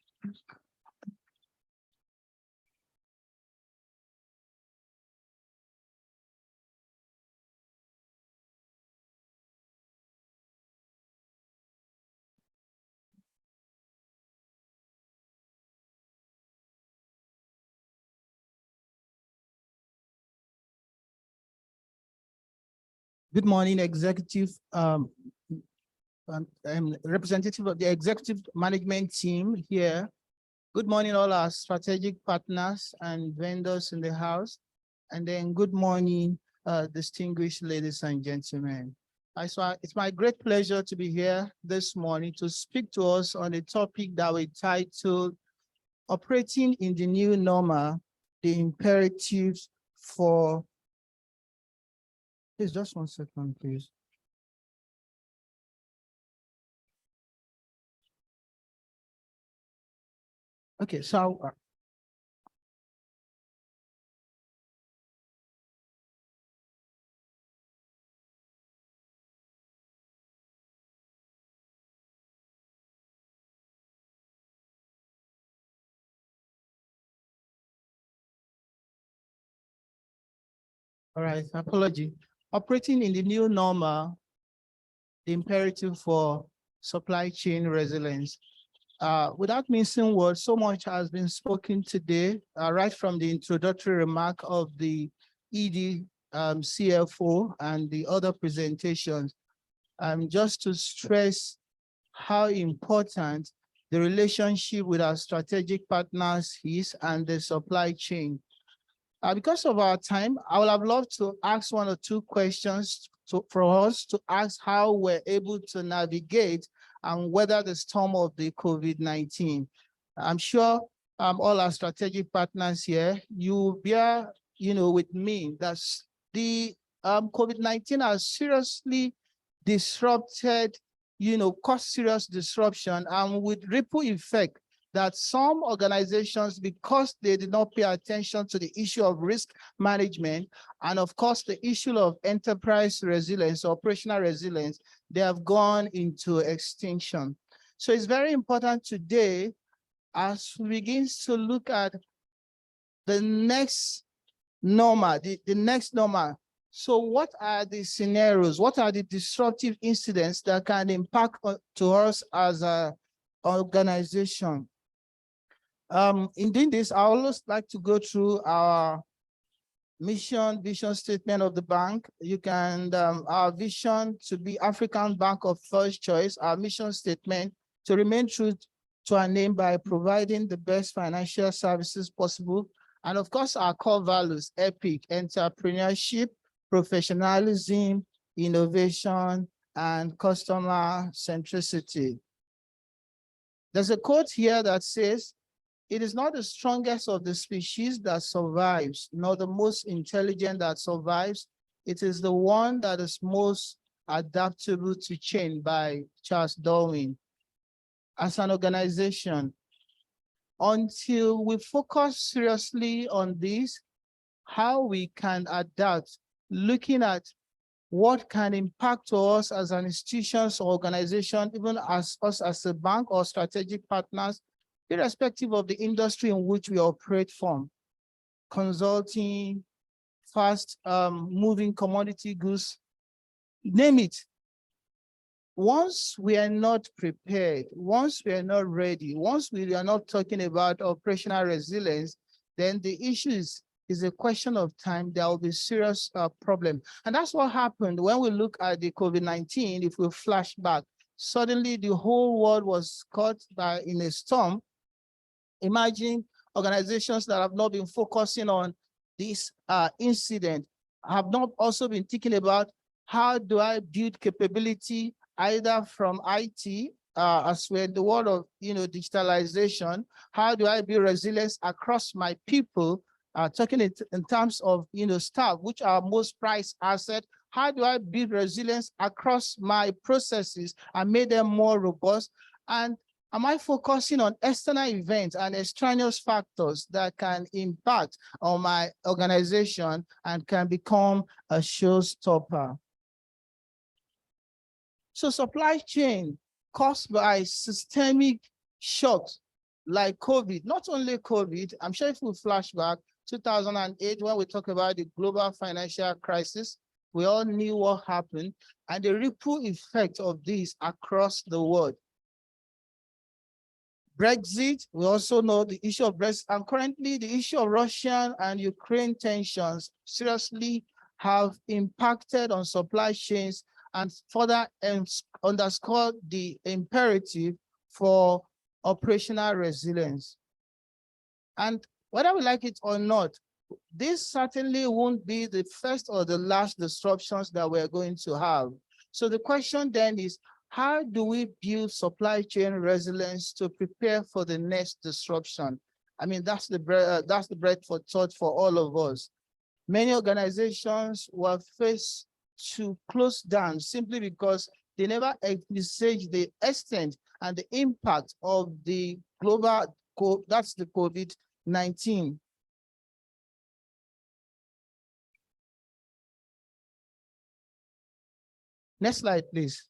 Good morning, executive, representative of the executive management team here. Good morning, all our strategic partners and vendors in the house. And then good morning, distinguished ladies and gentlemen. It's my great pleasure to be here this morning to speak to us on a topic that we titled Operating in the New Normal, the Imperatives for. Please, just 1 second, please. Okay, so All right, apology. Operating in the new normal, the imperative for supply chain resilience. Without missing words, so much has been spoken today, right from the introductory remark of the ED CFO and the other presentations. Just to stress how important the relationship with our strategic partners is and the supply chain. Because of our time, I would have loved to ask one or two questions for us to ask how we're able to navigate and weather the storm of the COVID-19. I'm sure all our strategic partners here, you bear, with me that the COVID-19 has seriously disrupted, caused serious disruption and with ripple effect that some organizations, because they did not pay attention to the issue of risk management, and of course, the issue of enterprise resilience, operational resilience, they have gone into extinction. So it's very important today, as we begin to look at the next normal, the next normal. So what are the scenarios? What are the disruptive incidents that can impact to us as an organization? In doing this, I always like to go through our mission, vision statement of the bank. You can, our vision to be African Bank of First Choice, our mission statement to remain true to our name by providing the best financial services possible. And of course, our core values, EPIC, entrepreneurship, professionalism, innovation, and customer centricity. There's a quote here that says, "It is not the strongest of the species that survives, nor the most intelligent that survives. It is the one that is most adaptable to change," by Charles Darwin. As an organization, until we focus seriously on this, how we can adapt, looking at what can impact to us as an institution or organization, even as us as a bank or strategic partners, irrespective of the industry in which we operate from, consulting, fast moving commodity goods, name it. Once we are not prepared, once we are not ready, once we are not talking about operational resilience, then the issue is a question of time. There will be serious problem. And that's what happened when we look at the COVID-19. If we flash back, suddenly the whole world was caught in a storm. Imagine organizations that have not been focusing on this incident, have not also been thinking about how do I build capability either from IT, as we're in the world of digitalization, how do I build resilience across my people, talking in terms of staff, which are most prized asset. How do I build resilience across my processes and make them more robust? And am I focusing on external events and extraneous factors that can impact on my organization and can become a showstopper? So supply chain caused by systemic shocks like COVID, not only COVID, I'm sure if we flash back 2008, when we talk about the global financial crisis, we all knew what happened and the ripple effect of this across the world. Brexit, we also know the issue of Brexit, and currently the issue of Russian and Ukraine tensions seriously have impacted on supply chains and further underscore the imperative for operational resilience. And whether we like it or not, this certainly won't be the first or the last disruptions that we're going to have. So the question then is, how do we build supply chain resilience to prepare for the next disruption? I mean, that's the bread for thought for all of us. Many organizations were faced to close down simply because they never envisaged the extent and the impact of the global, that's the COVID-19. Next slide, please.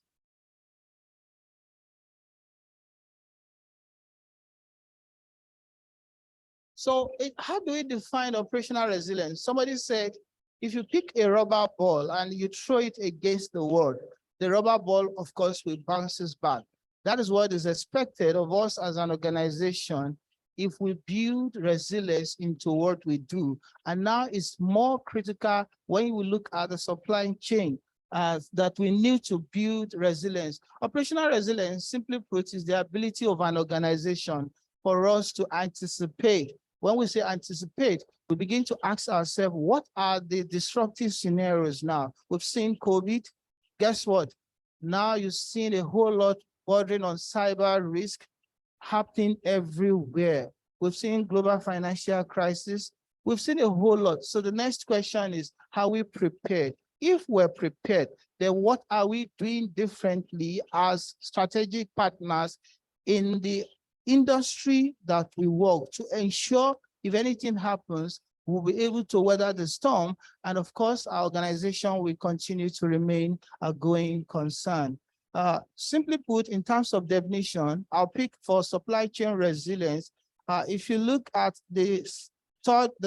So how do we define operational resilience? Somebody said If you pick a rubber ball and you throw it against the wall, the rubber ball, of course, will bounces back. That is what is expected of us as an organization if we build resilience into what we do. And now it's more critical when we look at the supply chain that we need to build resilience. Operational resilience, simply put, is the ability of an organization for us to anticipate. When we say anticipate, we begin to ask ourselves, what are the disruptive scenarios now? We've seen COVID. Guess what? Now you've seen a whole lot bordering on cyber risk happening everywhere. We've seen global financial crisis. We've seen a whole lot. So the next question is, how we prepared? If we're prepared, then what are we doing differently as strategic partners in the industry that we work to ensure if anything happens, we'll be able to weather the storm. And of course, our organization will continue to remain a going concern. Simply put, in terms of definition, I'll pick for supply chain resilience. If you look at the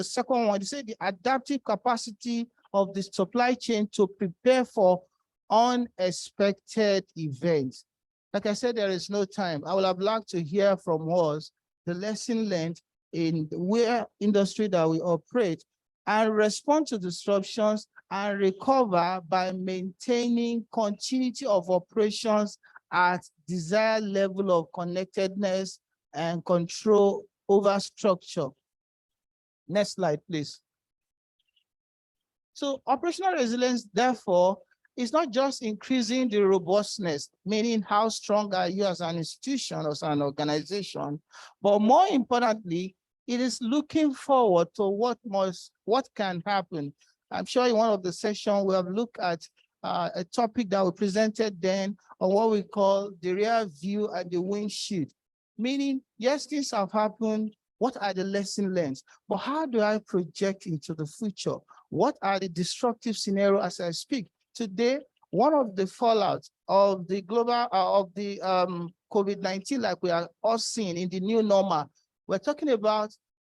second one, you say the adaptive capacity of the supply chain to prepare for unexpected events. Like I said, there is no time. I would have liked to hear from us the lesson learned in where industry that we operate and respond to disruptions and recover by maintaining continuity of operations at desired level of connectedness and control over structure. Next slide, please. So operational resilience, therefore, is not just increasing the robustness, meaning how strong are you as an institution or as an organization, but more importantly, it is looking forward to what can happen. I'm sure in one of the sessions we have looked at a topic that we presented then on what we call the rear view and the windshield, meaning, yes, things have happened. What are the lessons learned? But how do I project into the future? What are the disruptive scenarios as I speak? Today, one of the fallouts of the global, COVID-19, like we are all seeing in the new normal, we're talking about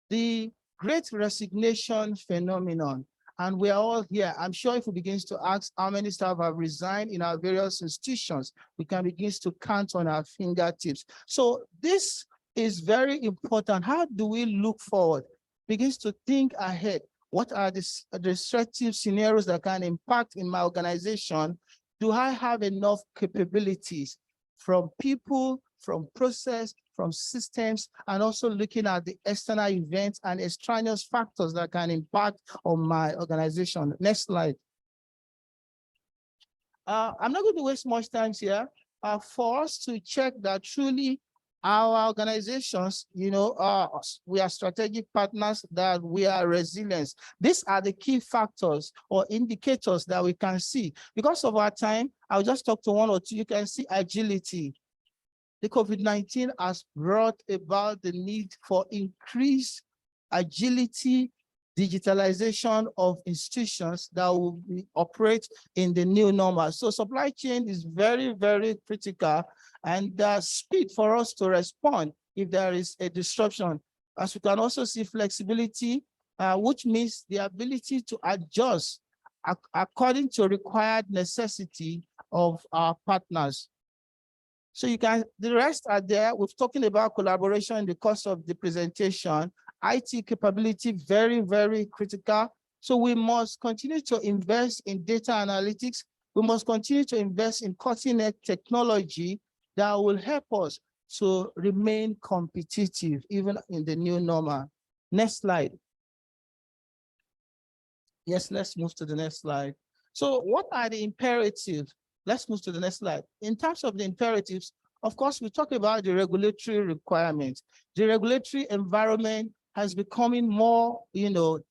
the great resignation phenomenon. And we are all here. I'm sure if we begin to ask how many staff have resigned in our various institutions, we can begin to count on our fingertips. So this is very important. How do we look forward? Begins to think ahead. What are the disruptive scenarios that can impact in my organization? Do I have enough capabilities from people, from process, from systems, and also looking at the external events and extraneous factors that can impact on my organization? Next slide. I'm not going to waste much time here. For us to check that truly our organizations, we are strategic partners, that we are resilient. These are the key factors or indicators that we can see. Because of our time, I'll just talk to one or two. You can see agility. The COVID-19 has brought about the need for increased agility, digitalization of institutions that will operate in the new normal. So supply chain is very, very critical, and the speed for us to respond if there is a disruption. As we can also see, flexibility, which means the ability to adjust according to required necessity of our partners. So the rest are there. We've talking about collaboration in the course of the presentation. IT capability, very, very critical. So we must continue to invest in data analytics. We must continue to invest in cutting-edge technology that will help us to remain competitive, even in the new normal. Next slide. Yes, let's move to the next slide. So what are the imperatives? Let's move to the next slide. In terms of the imperatives, of course, we talk about the regulatory requirements. The regulatory environment has becoming more,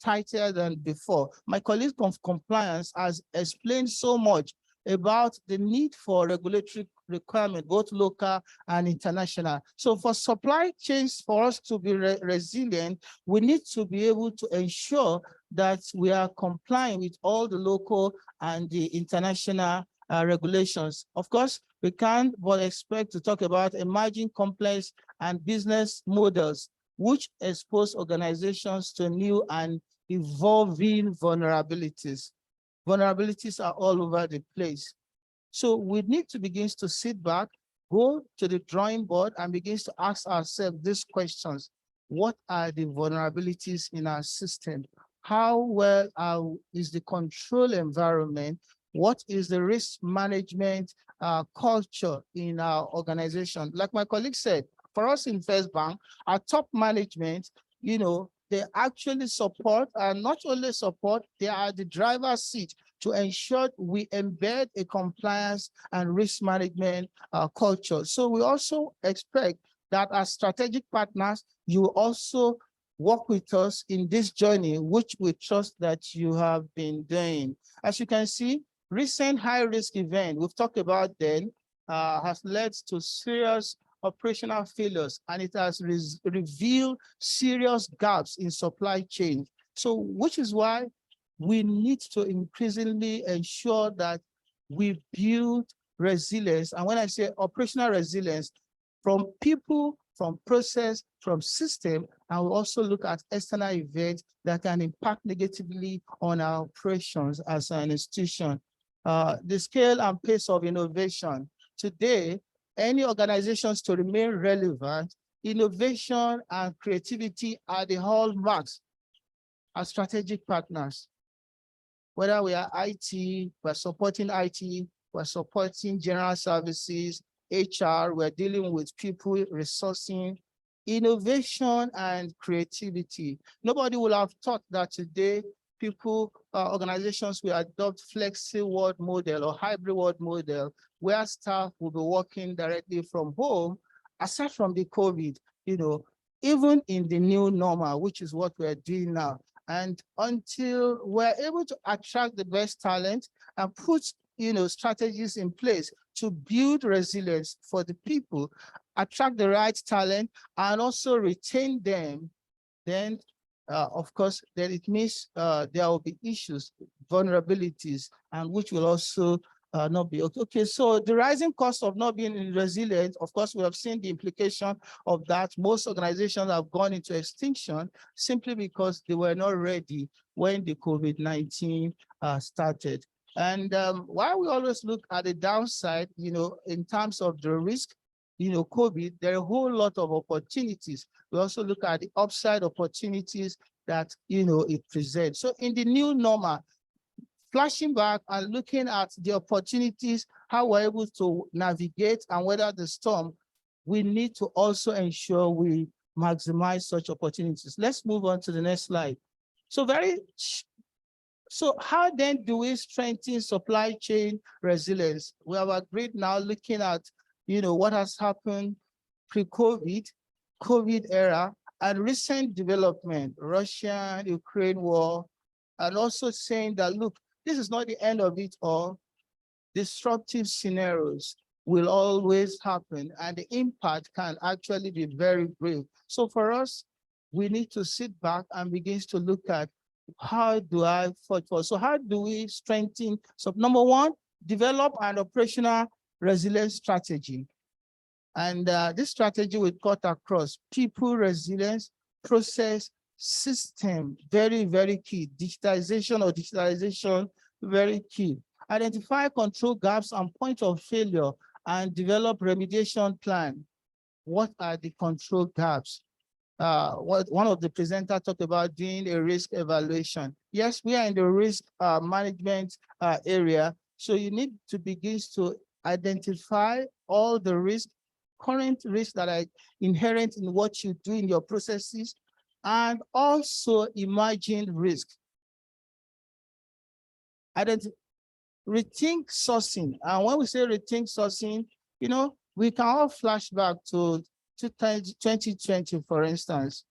tighter than before. My colleague of compliance has explained so much about the need for regulatory requirement, both local and international. So for supply chains, for us to be resilient, we need to be able to ensure that we are complying with all the local and the international regulations. Of course, we can't but expect to talk about emerging complex and business models which expose organizations to new and evolving vulnerabilities. Vulnerabilities are all over the place. So we need to begin to sit back, go to the drawing board and begin to ask ourselves these questions. What are the vulnerabilities in our system? How well is the control environment? What is the risk management culture in our organization? Like my colleague said, for us in First Bank, our top management, they actually support, and not only support, they are the driver's seat to ensure we embed a compliance and risk management culture. So we also expect that as strategic partners, you also work with us in this journey, which we trust that you have been doing. As you can see, recent high-risk event we've talked about then has led to serious operational failures, and it has revealed serious gaps in supply chain. So, which is why we need to increasingly ensure that we build resilience. And when I say operational resilience, from people, from process, from system, and we also look at external events that can impact negatively on our operations as an institution. The scale and pace of innovation. Today, any organizations to remain relevant, innovation and creativity are the hallmarks as strategic partners. Whether we are IT, we're supporting IT, we're supporting general services, HR, we're dealing with people, resourcing, innovation and creativity. Nobody will have thought that today people, organizations will adopt flexi work model or hybrid work model where staff will be working directly from home, aside from the COVID, even in the new normal, which is what we're doing now. And until we're able to attract the best talent and put, strategies in place to build resilience for the people, attract the right talent, and also retain them, then of course, then it means there will be issues, vulnerabilities, and which will also not be okay. Okay, so the rising cost of not being resilient, of course, we have seen the implication of that. Most organizations have gone into extinction simply because they were not ready when the COVID-19 started. And while we always look at the downside, in terms of the risk, COVID, there are a whole lot of opportunities. We also look at the upside opportunities that, it presents. So in the new normal, flashing back and looking at the opportunities, how we're able to navigate and weather the storm, we need to also ensure we maximize such opportunities. Let's move on to the next slide. So how then do we strengthen supply chain resilience? We have agreed now looking at, what has happened pre-COVID, COVID era, and recent development, Russia-Ukraine war, and also saying that, look, this is not the end of it all. Disruptive scenarios will always happen, and the impact can actually be very brave. So for us, we need to sit back and begin to look at how do I fight for? So how do we strengthen? So number one, develop an operational resilience strategy. And this strategy will cut across people resilience, process, system, very, very key. Digitalization, very key. Identify control gaps and point of failure and develop remediation plan. What are the control gaps? What one of the presenters talked about doing a risk evaluation. Yes, we are in the risk management area. So you need to begin to identify all the risks, current risks that are inherent in what you do in your processes, and also emerging risks. Rethink sourcing. And when we say rethink sourcing, we can all flash back to 2020, for instance,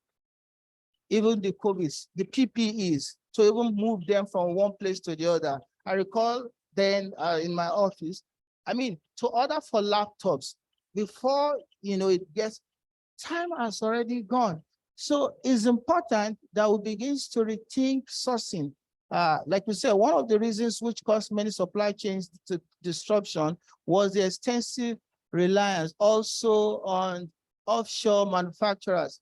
even the COVID, the PPEs, to even move them from one place to the other. I recall then in my office, to order for laptops before, it gets, time has already gone. So it's important that we begin to rethink sourcing. Like we said, one of the reasons which caused many supply chains to disruption was the extensive reliance also on offshore manufacturers.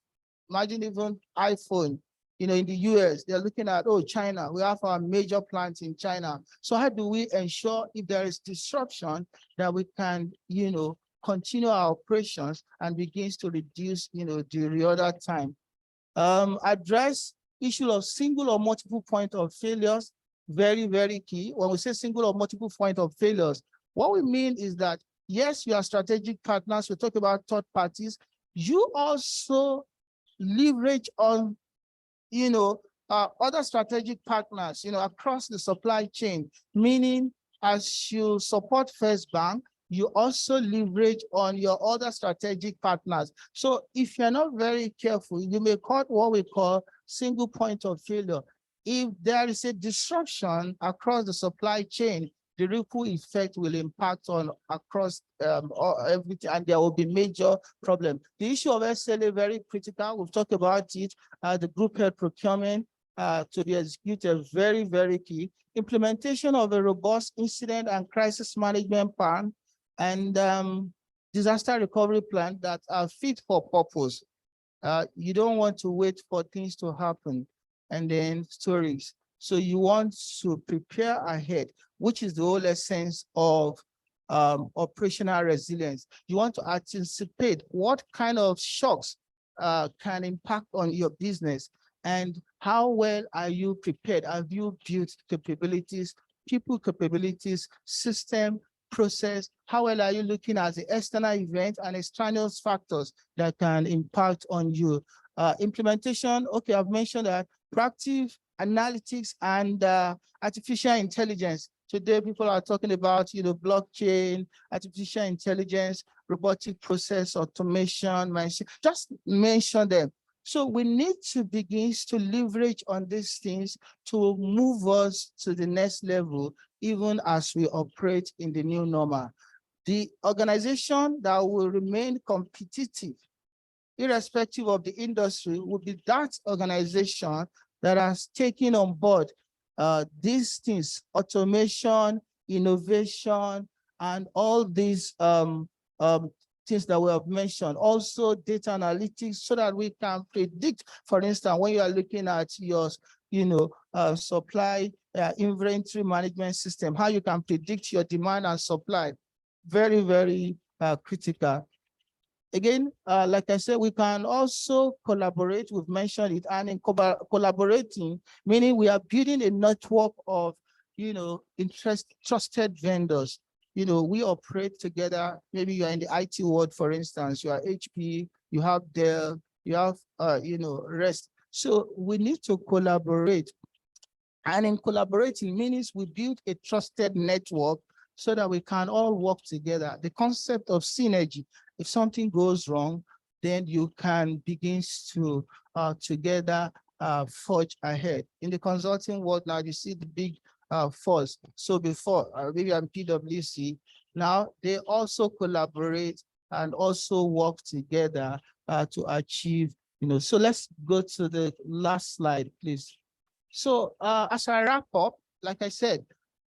Imagine even iPhone, you know, in the US, they're looking at, oh, China, we have our major plants in China. So how do we ensure if there is disruption that we can, you know, continue our operations and begins to reduce, you know, the reorder time? Address issue of single or multiple point of failures, very, very key. When we say single or multiple point of failures, what we mean is that, yes, you are strategic partners. We talk about third parties. You also leverage on, you know, other strategic partners, you know, across the supply chain, meaning as you support First Bank, you also leverage on your other strategic partners. So if you're not very careful, you may cause what we call single point of failure. If there is a disruption across the supply chain, the ripple effect will impact on across everything, and there will be major problem. The issue of SLA very critical. We've talked about it. The group head procurement to the executive, very, very key. Implementation of a robust incident and crisis management plan and disaster recovery plan that are fit for purpose. You don't want to wait for things to happen and then stories. So you want to prepare ahead, which is the whole essence of operational resilience. You want to anticipate what kind of shocks can impact on your business and how well are you prepared? Have you built capabilities, people capabilities, system, process? How well are you looking at the external event and extraneous factors that can impact on you? Implementation, okay, I've mentioned that. Proactive analytics and artificial intelligence. Today, people are talking about, you know, blockchain, artificial intelligence, robotic process automation, just mention them. So we need to begin to leverage on these things to move us to the next level, even as we operate in the new normal. The organization that will remain competitive, irrespective of the industry, will be that organization that has taken on board these things, automation, innovation, and all these things that we have mentioned. Also data analytics, so that we can predict, for instance, when you are looking at your, you know, supply inventory management system, how you can predict your demand and supply. Very, very critical. Again, like I said, we can also collaborate. We've mentioned it, and in collaborating, meaning we are building a network of, you know, trusted vendors. You know, we operate together. Maybe you are in the IT world, for instance, you are HP, you have Dell, you have, you know, REST. So we need to collaborate. And in collaborating means we build a trusted network so that we can all work together. The concept of synergy, if something goes wrong, then you can begin to together forge ahead. In the consulting world now, you see the big force. So before, maybe I'm PwC, now they also collaborate and also work together to achieve, you know. So let's go to the last slide, please. So as I wrap up, like I said,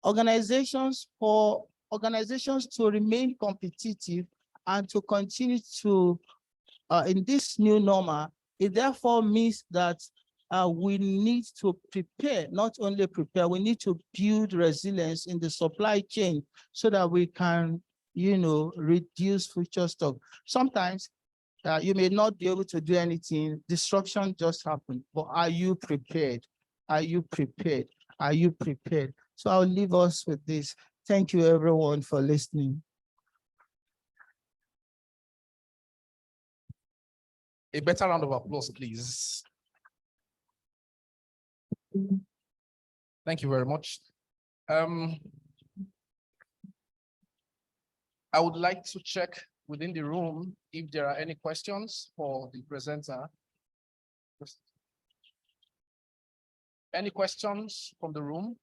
organizations to remain competitive and to continue to, in this new normal, it therefore means that we need to prepare, not only prepare, we need to build resilience in the supply chain so that we can, you know, reduce future stock. Sometimes you may not be able to do anything, disruption just happened, but are you prepared? Are you prepared? Are you prepared? So I'll leave us with this. Thank you everyone for listening. A better round of applause, please. Thank you very much. I would like to check within the room if there are any questions for the presenter. Any questions from the room?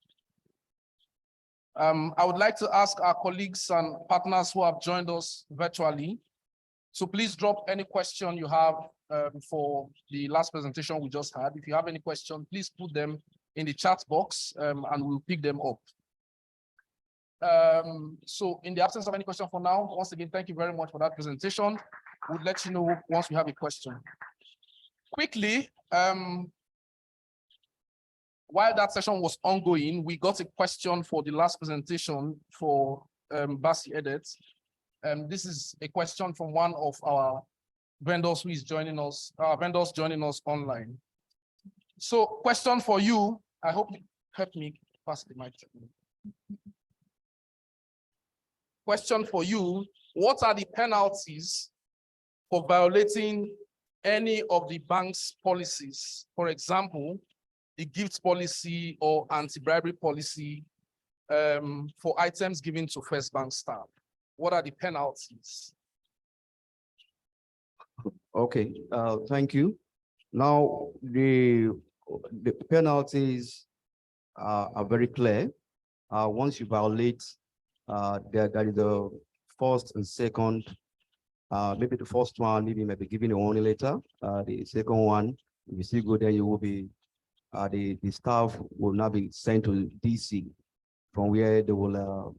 I would like to ask our colleagues and partners who have joined us virtually, so please drop any question you have for the last presentation we just had. If you have any question, please put them in the chat box and we'll pick them up. So in the absence of any question for now, once again, thank you very much for that presentation. We'll let you know once we have a question. Quickly, while that session was ongoing, we got a question for the last presentation for Basi Edet. This is a question from one of our vendors who is joining us, vendors joining us online. So question for you, I hope you help me pass the mic. Question for you, what are the penalties for violating any of the bank's policies? For example, the gift policy or anti-bribery policy for items given to First Bank staff. What are the penalties? Okay, thank you. Now, the penalties are very clear. Once you violate, there is the first and second, maybe the first one, maybe you might be given a warning letter. The second one, if you still go there, you will be, the staff will now be sent to DC, from where they will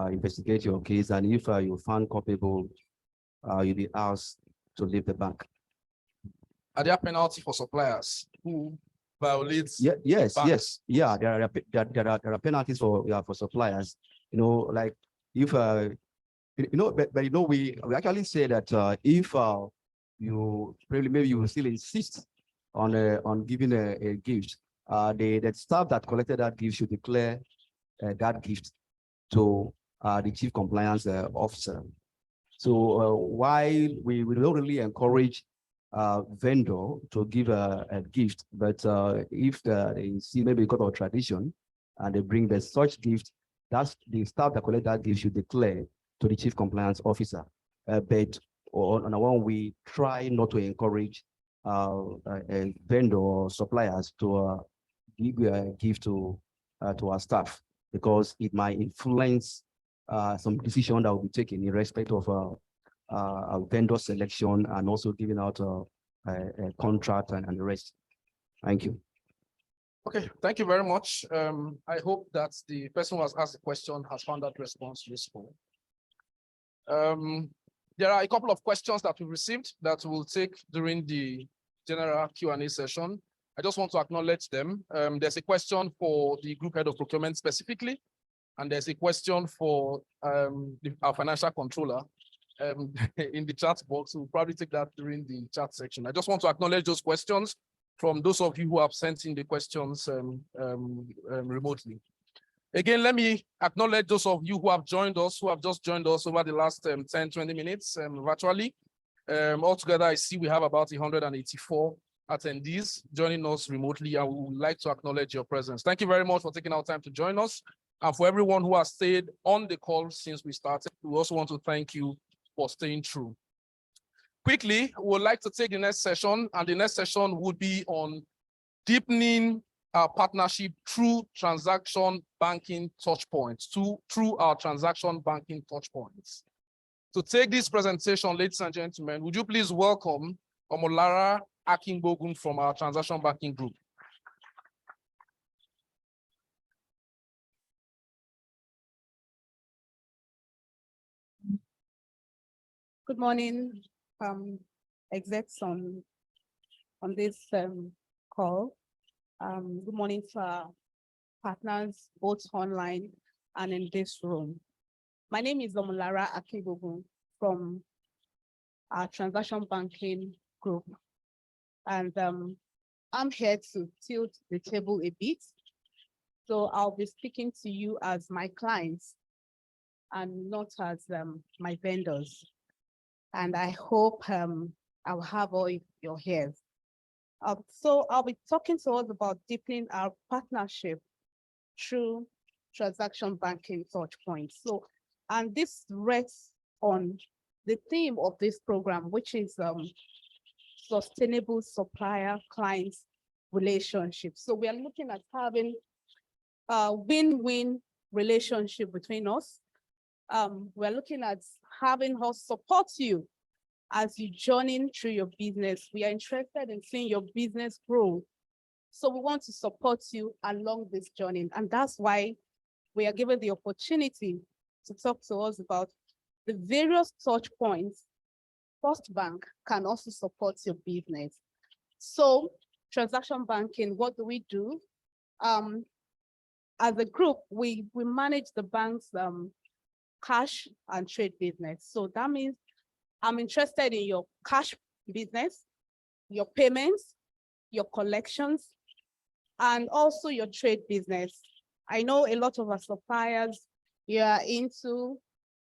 investigate your case. And if you're found culpable, you'll be asked to leave the bank. Are there penalties for suppliers who violate? Yeah, yes, banks? yes, yeah. There are penalties for suppliers. You know, like if you know, but you know, we actually say that if you probably maybe you will still insist on giving a gift, the staff that collected that gift should declare that gift to the chief compliance officer. So while we don't really encourage vendor to give a gift, but if they see maybe because of tradition and they bring the such gift, that's the staff that collect that gift should declare to the chief compliance officer. But on the one, we try not to encourage a vendor or suppliers to give a gift to our staff, because it might influence some decision that will be taken in respect of vendor selection and also giving out a contract and the rest. Thank you. Okay, thank you very much. I hope that the person who has asked the question has found that response useful. There are a couple of questions that we received that we'll take during the general Q&A session. I just want to acknowledge them. There's a question for the group head of procurement specifically, and there's a question for our financial controller in the chat box. We'll probably take that during the chat section. I just want to acknowledge those questions from those of you who have sent in the questions remotely. Again, let me acknowledge those of you who have joined us, who have just joined us over the last 10-20 minutes virtually. Altogether, I see we have about 184 attendees joining us remotely, and we would like to acknowledge your presence. Thank you very much for taking our time to join us. And for everyone who has stayed on the call since we started, we also want to thank you for staying through. Quickly, we would like to take the next session, and the next session would be on deepening our partnership through transaction banking touch points, through our transaction banking touch points. To take this presentation, ladies and gentlemen, would you please welcome Omolara Akinbogun from our transaction banking group. Good morning, execs on this call. Good morning to our partners, both online and in this room. My name is Omolara Akinbogun from our transaction banking group. And I'm here to tilt the table a bit. So I'll be speaking to you as my clients and not as my vendors. And I hope I'll have all your ears. So I'll be talking to us about deepening our partnership through transaction banking touch points. So, and this rests on the theme of this program, which is sustainable supplier-client relationships. So we are looking at having a win-win relationship between us. We're looking at having us support you as you journey through your business. We are interested in seeing your business grow. So we want to support you along this journey. And that's why we are given the opportunity to talk to us about the various touch points First Bank can also support your business. So transaction banking, what do we do? As a group, we manage the bank's cash and trade business. So that means I'm interested in your cash business, your payments, your collections, and also your trade business. I know a lot of our suppliers, you are into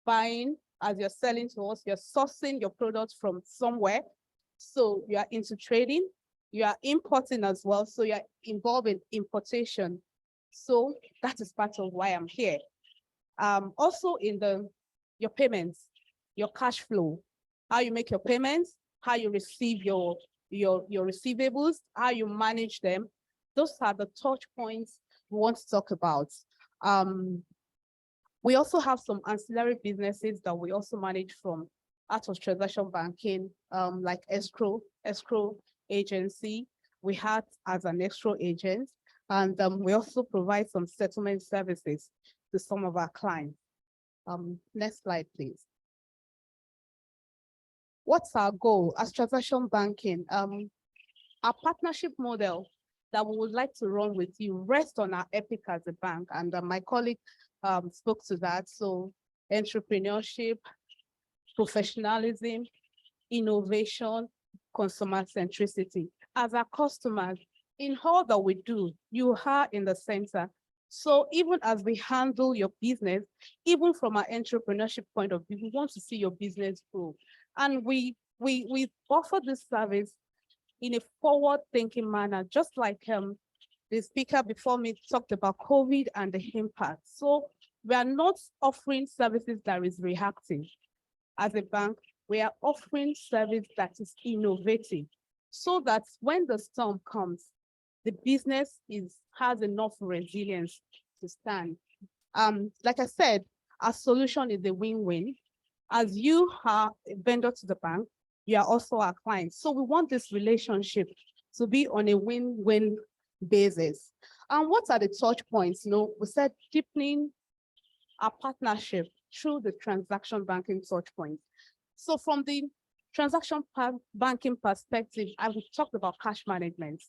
buying as you're selling to us, you're sourcing your products from somewhere. So you are into trading, you are importing as well. So you're involved in importation. So that is part of why I'm here. Also in your payments, your cash flow, how you make your payments, how you receive your receivables, how you manage them. Those are the touch points we want to talk about. We also have some ancillary businesses that we also manage from out of transaction banking, like escrow agency. We have as an escrow agent, and we also provide some settlement services to some of our clients. Next slide, please. What's our goal as transaction banking? Our partnership model that we would like to run with you rests on our EPIC as a bank, and my colleague spoke to that. So entrepreneurship, professionalism, innovation, consumer centricity. As our customers, in all that we do, you are in the center. So even as we handle your business, even from our entrepreneurship point of view, we want to see your business grow. And we offer this service in a forward-thinking manner, just like the speaker before me talked about COVID and the impact. So we are not offering services that is reactive. As a bank, we are offering service that is innovative, so that when the storm comes, the business has enough resilience to stand. Like I said, our solution is a win-win. As you are a vendor to the bank, you are also our client. So we want this relationship to be on a win-win basis. And what are the touch points? We said deepening our partnership through the transaction banking touch points. So from the transaction banking perspective, I've talked about cash management.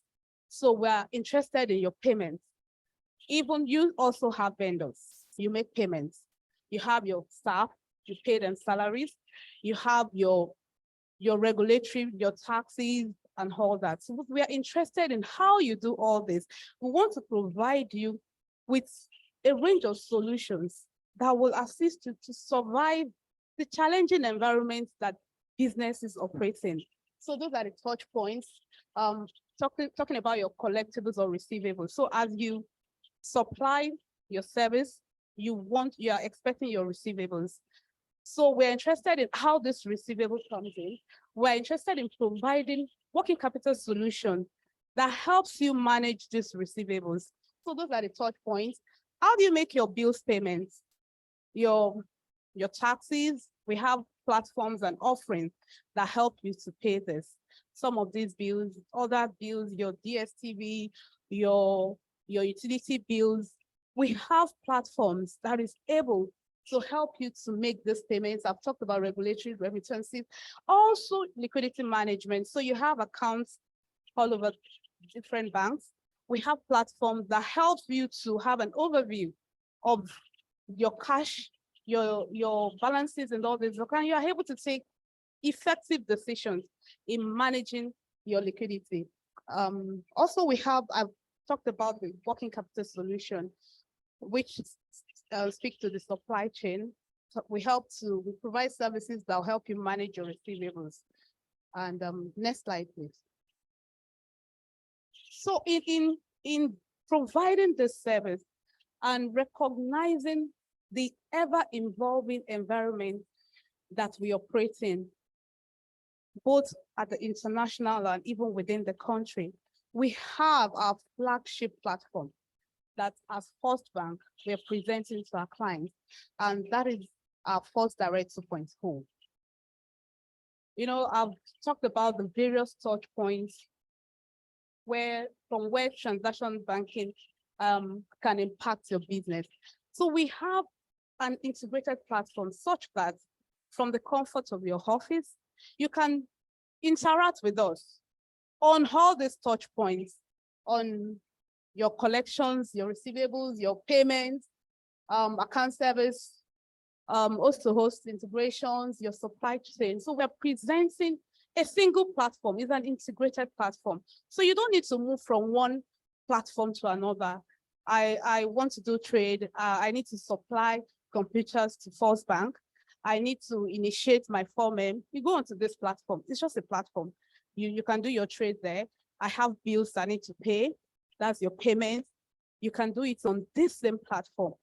So we're interested in your payments. Even you also have vendors. You make payments. You have your staff, you pay them salaries. You have your regulatory, your taxes, and all that. So we are interested in how you do all this. We want to provide you with a range of solutions that will assist you to survive the challenging environments that businesses operate in. So those are the touch points. Talking about your collectibles or receivables. So as you supply your service, you are expecting your receivables. So we're interested in how this receivable comes in. We're interested in providing working capital solution that helps you manage these receivables. So those are the touch points. How do you make your bills payments? Your taxes, we have platforms and offerings that help you to pay this. Some of these bills, other bills, your DSTV, your utility bills, we have platforms that is able to help you to make these payments. I've talked about regulatory remittances, also liquidity management. So you have accounts all over different banks. We have platforms that help you to have an overview of your cash, your balances and all this. And you are able to take effective decisions in managing your liquidity. Also, I've talked about the working capital solution, which speaks to the supply chain. So we provide services that will help you manage your receivables. And next slide, please. So in providing this service and recognizing the ever-evolving environment that we operate in, both at the international and even within the country, we have our flagship platform that as First Bank, we're presenting to our clients, and that is our First Direct 2.0. I've talked about the various touch points from where transaction banking can impact your business. So we have an integrated platform such that from the comfort of your office, you can interact with us. on all these touch points, on your collections, your receivables, your payments, account service, host to host integrations, your supply chain. So we're presenting a single platform. It's an integrated platform. So you don't need to move from one platform to another. I want to do trade. I need to supply computers to First Bank. I need to initiate my Form. You go onto this platform. It's just a platform. You can do your trade there. I have bills I need to pay. That's your payment. You can do it on this same platform.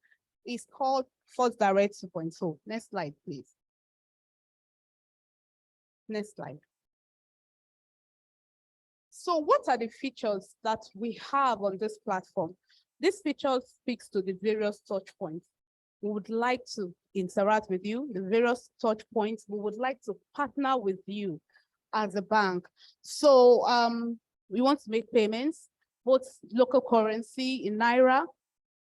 It's called First Direct 2.0. Next slide, please. Next slide. So what are the features that we have on this platform? This feature speaks to the various touch points. We would like to interact with you, the various touch points. We would like to partner with you as a bank. So we want to make payments, both local currency in Naira.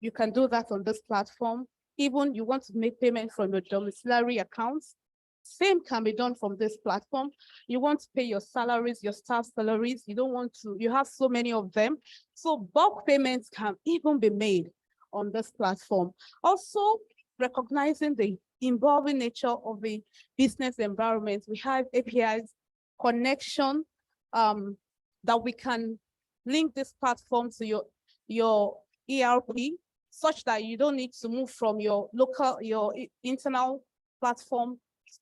You can do that on this platform. Even you want to make payment from your domiciliary accounts, same can be done from this platform. You want to pay your salaries, your staff salaries. You don't want to, you have so many of them. So bulk payments can even be made on this platform. Also, recognizing the evolving nature of the business environment, we have APIs connection that we can link this platform to your ERP, such that you don't need to move from your internal platform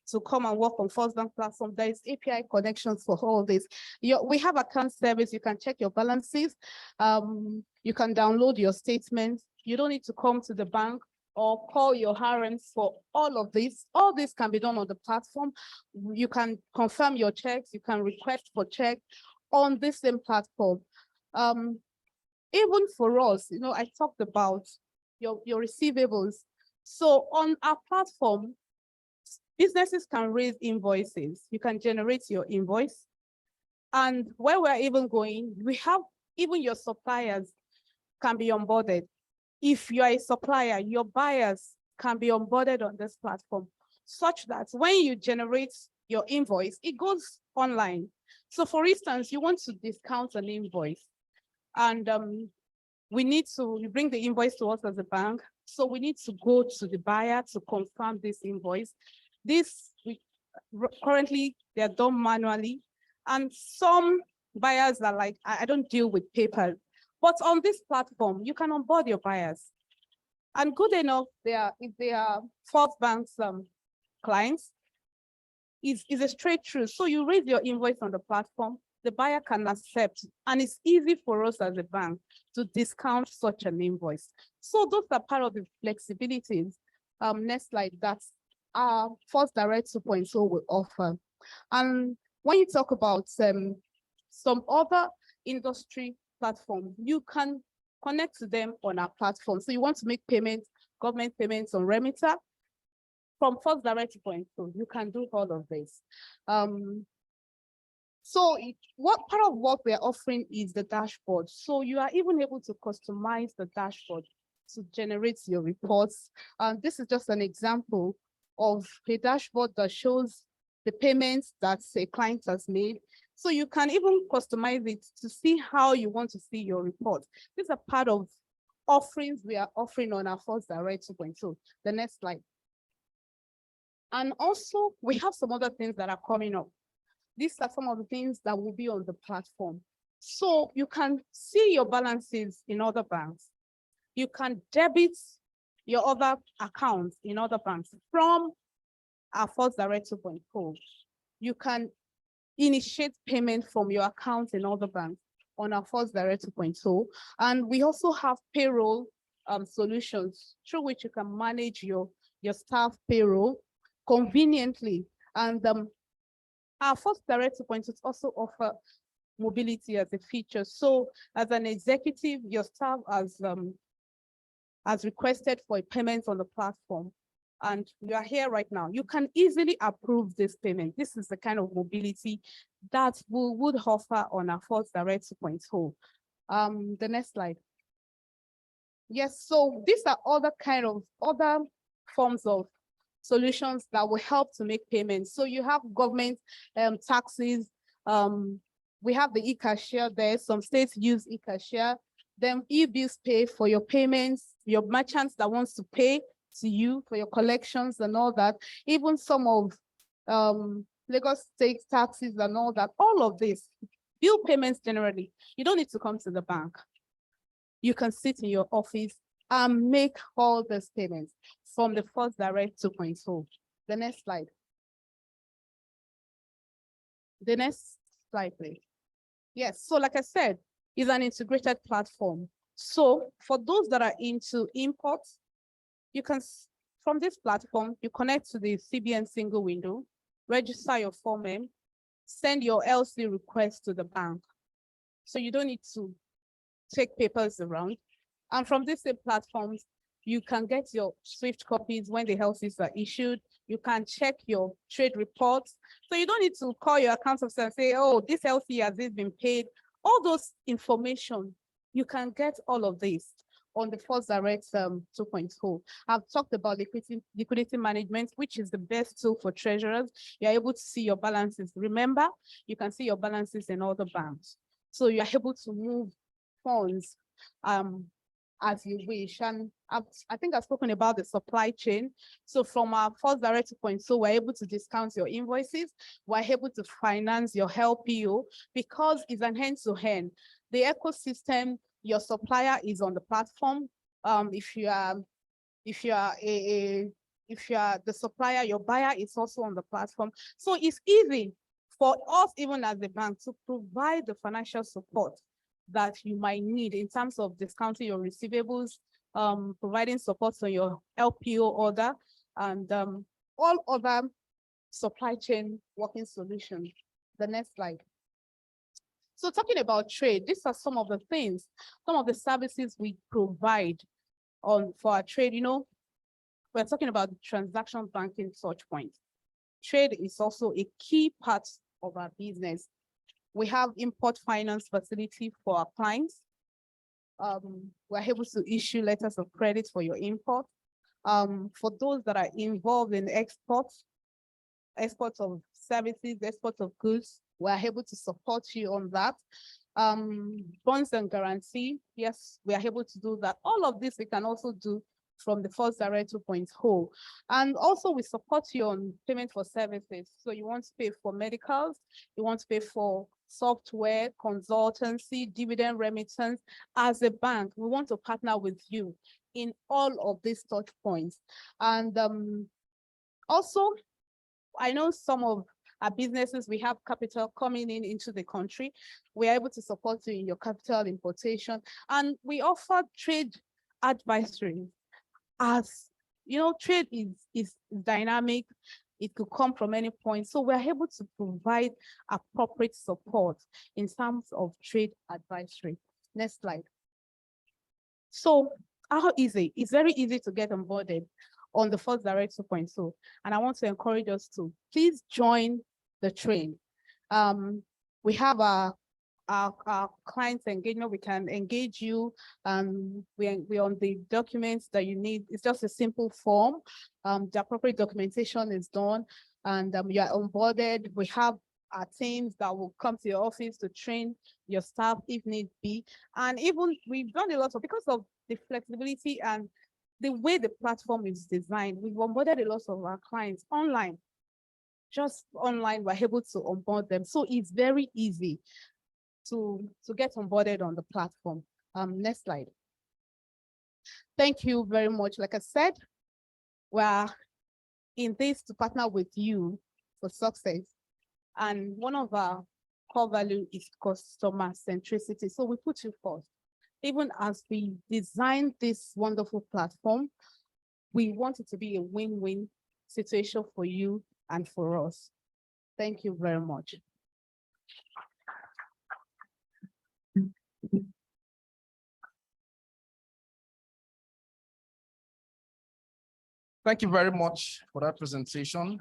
to come and work on First Bank platform. There is API connections for all this. We have account service. You can check your balances. You can download your statements. You don't need to come to the bank or call your RMs for all of this. All this can be done on the platform. You can confirm your checks. You can request for check on this same platform. Even for us, I talked about your receivables. So on our platform, businesses can raise invoices. You can generate your invoice. And where we're even going, we have even your suppliers can be onboarded. If you're a supplier, your buyers can be onboarded on this platform, such that when you generate your invoice, it goes online. So for instance, you want to discount an invoice, and you bring the invoice to us as a bank. So we need to go to the buyer to confirm this invoice. Currently, they're done manually. And some buyers are like, I don't deal with paper. But on this platform, you can onboard your buyers. And good enough, if they are First Bank's clients, it's a straight through. So you raise your invoice on the platform, the buyer can accept, and it's easy for us as a bank to discount such an invoice. So those are part of the flexibilities. Next slide, that's our First Direct 2.0 will offer. And when you talk about some other industry platform, you can connect to them on our platform. So you want to make payments, government payments on Remitter from First Direct 2.0, you can do all of this. So what part of what we're offering is the dashboard. So you are even able to customize the dashboard to generate your reports. This is just an example of a dashboard that shows the payments that a client has made. So you can even customize it to see how you want to see your report. These are part of offerings we are offering on our First Direct 2.0. The next slide. And also, we have some other things that are coming up. These are some of the things that will be on the platform. So you can see your balances in other banks. You can debit your other accounts in other banks from our First Direct 2.0. You can initiate payment from your accounts in other banks on our First Direct 2.0. And we also have payroll solutions through which you can manage your staff payroll conveniently. And our First Direct 2.0 also offer mobility as a feature. So as an executive, your staff has requested for a payment on the platform, and you are here right now, you can easily approve this payment. This is the kind of mobility that we would offer on our First Direct 2.0. The next slide. Yes, so these are other forms of solutions that will help to make payments. So you have government taxes, We have the e-cashier there. Some states use e-cashier. Then e-bills pay for your payments, your merchants that wants to pay to you for your collections and all that. Even some of Lagos state taxes and all that, all of this, bill payments generally, you don't need to come to the bank. You can sit in your office and make all these payments from the First Direct 2.0. The next slide. The next slide, please. Yes, so like I said, it's an integrated platform. So for those that are into imports, you can, from this platform, you connect to the CBN single window, register your Form M, send your LC request to the bank. So you don't need to take papers around. And from these same platforms, you can get your SWIFT copies when the LCs are issued. You can check your trade reports. So you don't need to call your account officer and say, oh, this LC has this been paid. All those information, you can get all of this on the First Direct 2.0. I've talked about liquidity management, which is the best tool for treasurers. You're able to see your balances. Remember, you can see your balances in other banks. So you're able to move funds as you wish. And I think I've spoken about the supply chain. So from our First Direct 2.0, we're able to discount your invoices. We're able to finance your LPO because it's an hand-to-hand. The ecosystem, your supplier is on the platform. If you are the supplier, your buyer is also on the platform. So it's easy for us, even as a bank, to provide the financial support that you might need in terms of discounting your receivables, providing support on your LPO order, and all other supply chain working solutions. The next slide. So talking about trade, these are some of the things, some of the services we provide for our trade. You know, we're talking about transaction banking touch points. Trade is also a key part of our business. We have import finance facility for our clients. We're able to issue letters of credit for your import. For those that are involved in export of services, export of goods, we're able to support you on that. Bonds and guarantee, yes, we are able to do that. All of this we can also do from the First Direct 2.0. And also we support you on payment for services. So you want to pay for medicals, you want to pay for software, consultancy, dividend remittance. As a bank, we want to partner with you in all of these touch points. And also, I know some of our businesses, we have capital coming into the country. We are able to support you in your capital importation. And we offer trade advisory. As you know, trade is dynamic. It could come from any point. So we're able to provide appropriate support in terms of trade advisory. Next slide. So how easy? It's very easy to get onboarded on the First Direct 2.0. And I want to encourage us to please join the train. We have our clients engagement. We can engage you. We're on the documents that you need. It's just a simple form. The appropriate documentation is done, and you are onboarded. We have our teams that will come to your office to train your staff if need be. And even we've done a lot of, because of the flexibility and the way the platform is designed, we've onboarded a lot of our clients online. Just online, we're able to onboard them. So it's very easy to get onboarded on the platform. Next slide. Thank you very much. Like I said, we're in this to partner with you for success. And one of our core value is customer centricity. So we put you first. Even as we design this wonderful platform, we want it to be a win-win situation for you and for us. Thank you very much. Thank you very much for that presentation.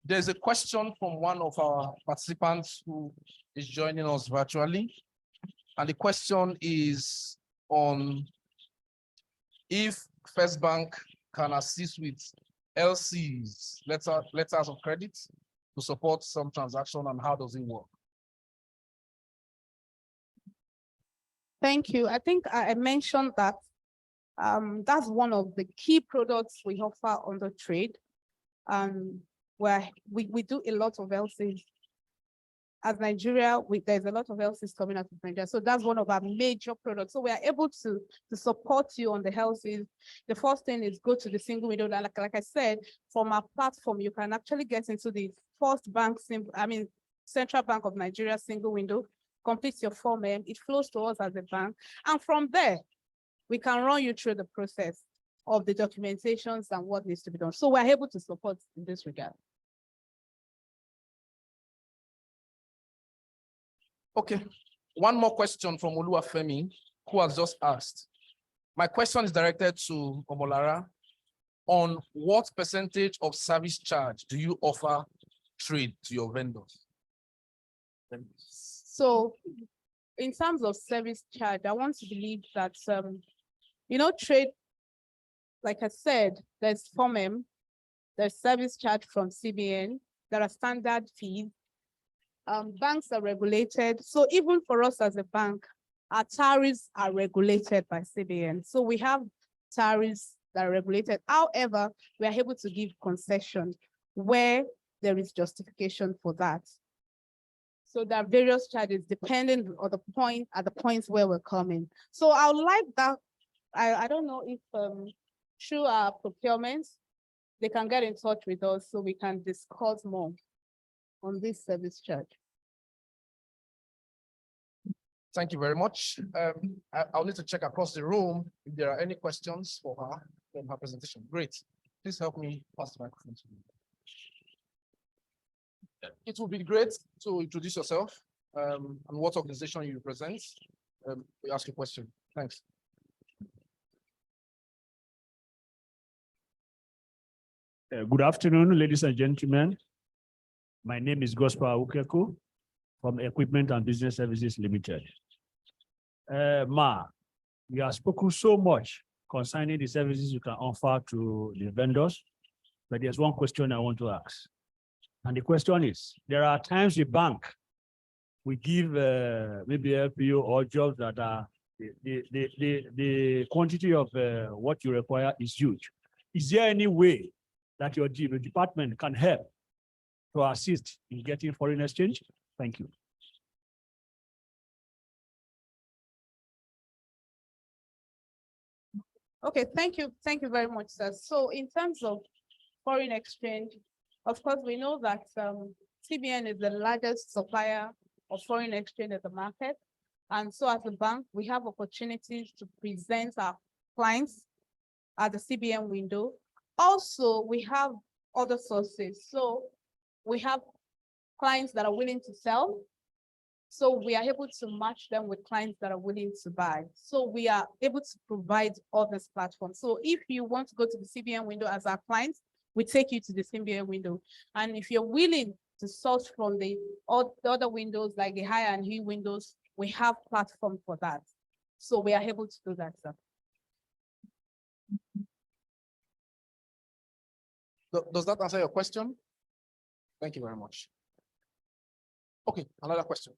There's a question from one of our participants who is joining us virtually. And the question is on if First Bank can assist with LCs, letters of credit, to support some transaction, and how does it work? Thank you. I think I mentioned that that's one of the key products we offer on the trade. Where we do a lot of LCs. As Nigeria, there's a lot of LCs coming out of Nigeria. So that's one of our major products. So we are able to support you on the LCs. The first thing is go to the single window. Like I said, from our platform, you can actually get into the first bank, Central Bank of Nigeria single window, complete your Form M, it flows to us as a bank. And from there, we can run you through the process of the documentations and what needs to be done. So we're able to support in this regard. Okay, one more question from Oluwafemi, who has just asked. My question is directed to Omolara. On what percentage of service charge do you offer trade to your vendors? So in terms of service charge, I want to believe that, trade, like I said, there's Form M, there's service charge from CBN, there are standard fees. Banks are regulated. So even for us as a bank, our tariffs are regulated by CBN. So we have tariffs that are regulated. However, we are able to give concessions where there is justification for that. So there are various charges depending on the points where we're coming. So I would like that. I don't know if through our procurement, they can get in touch with us so we can discuss more on this service charge. Thank you very much. I'll need to check across the room if there are any questions for her from her presentation. Great. Please help me pass the microphone to you. It would be great to introduce yourself and what organization you represent. We ask a question. Thanks. Good afternoon, ladies and gentlemen. My name is Gospel Ukeko from Equipment and Business Services Limited. You have spoken so much concerning the services you can offer to the vendors, but there's one question I want to ask. And the question is, there are times the bank, we give maybe LPO or jobs that are, the quantity of what you require is huge. Is there any way that your department can help to assist in getting foreign exchange? Thank you. Okay, thank you. Thank you very much, sir. So in terms of foreign exchange, of course, we know that CBN is the largest supplier of foreign exchange at the market. And so as a bank, we have opportunities to present our clients at the CBN window. Also, we have other sources. So we have clients that are willing to sell. So we are able to match them with clients that are willing to buy. So we are able to provide all these platforms. So if you want to go to the CBN window as our clients, we take you to the CBN window. And if you're willing to source from the other windows, like the higher and high windows, we have platform for that. So we are able to do that, sir. Does that answer your question? Thank you very much. Okay, another question.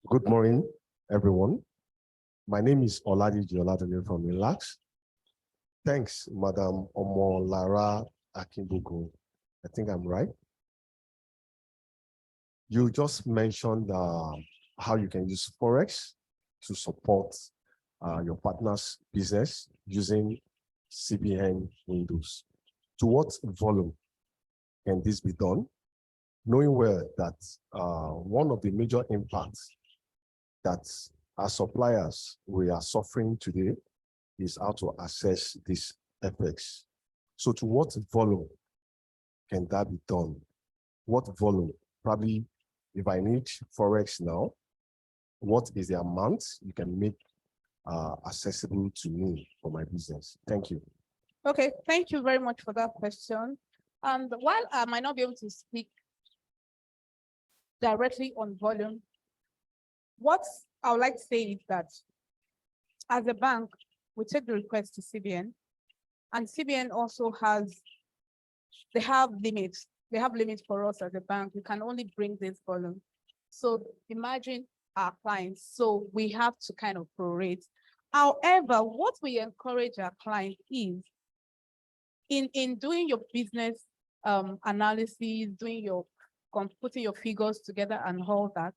Good morning, everyone. My name is Oladiji Oladele from Relax. Thanks, Madam Omolara Akinbugu. I think I'm right. You just mentioned how you can use Forex to support your partner's business using CBN windows. To what volume can this be done? Knowing well that one of the major impacts that our suppliers we are suffering today is how to access these FX. So to what volume can that be done? What volume? Probably if I need Forex now, what is the amount you can make accessible to me for my business? Thank you. Okay, thank you very much for that question. And while I might not be able to speak directly on volume. What I would like to say is that as a bank, we take the request to CBN, and CBN also they have limits. They have limits for us as a bank. We can only bring this volume. So imagine our clients. So we have to kind of prorate. However, what we encourage our clients is in doing your business analysis, putting your figures together and all that,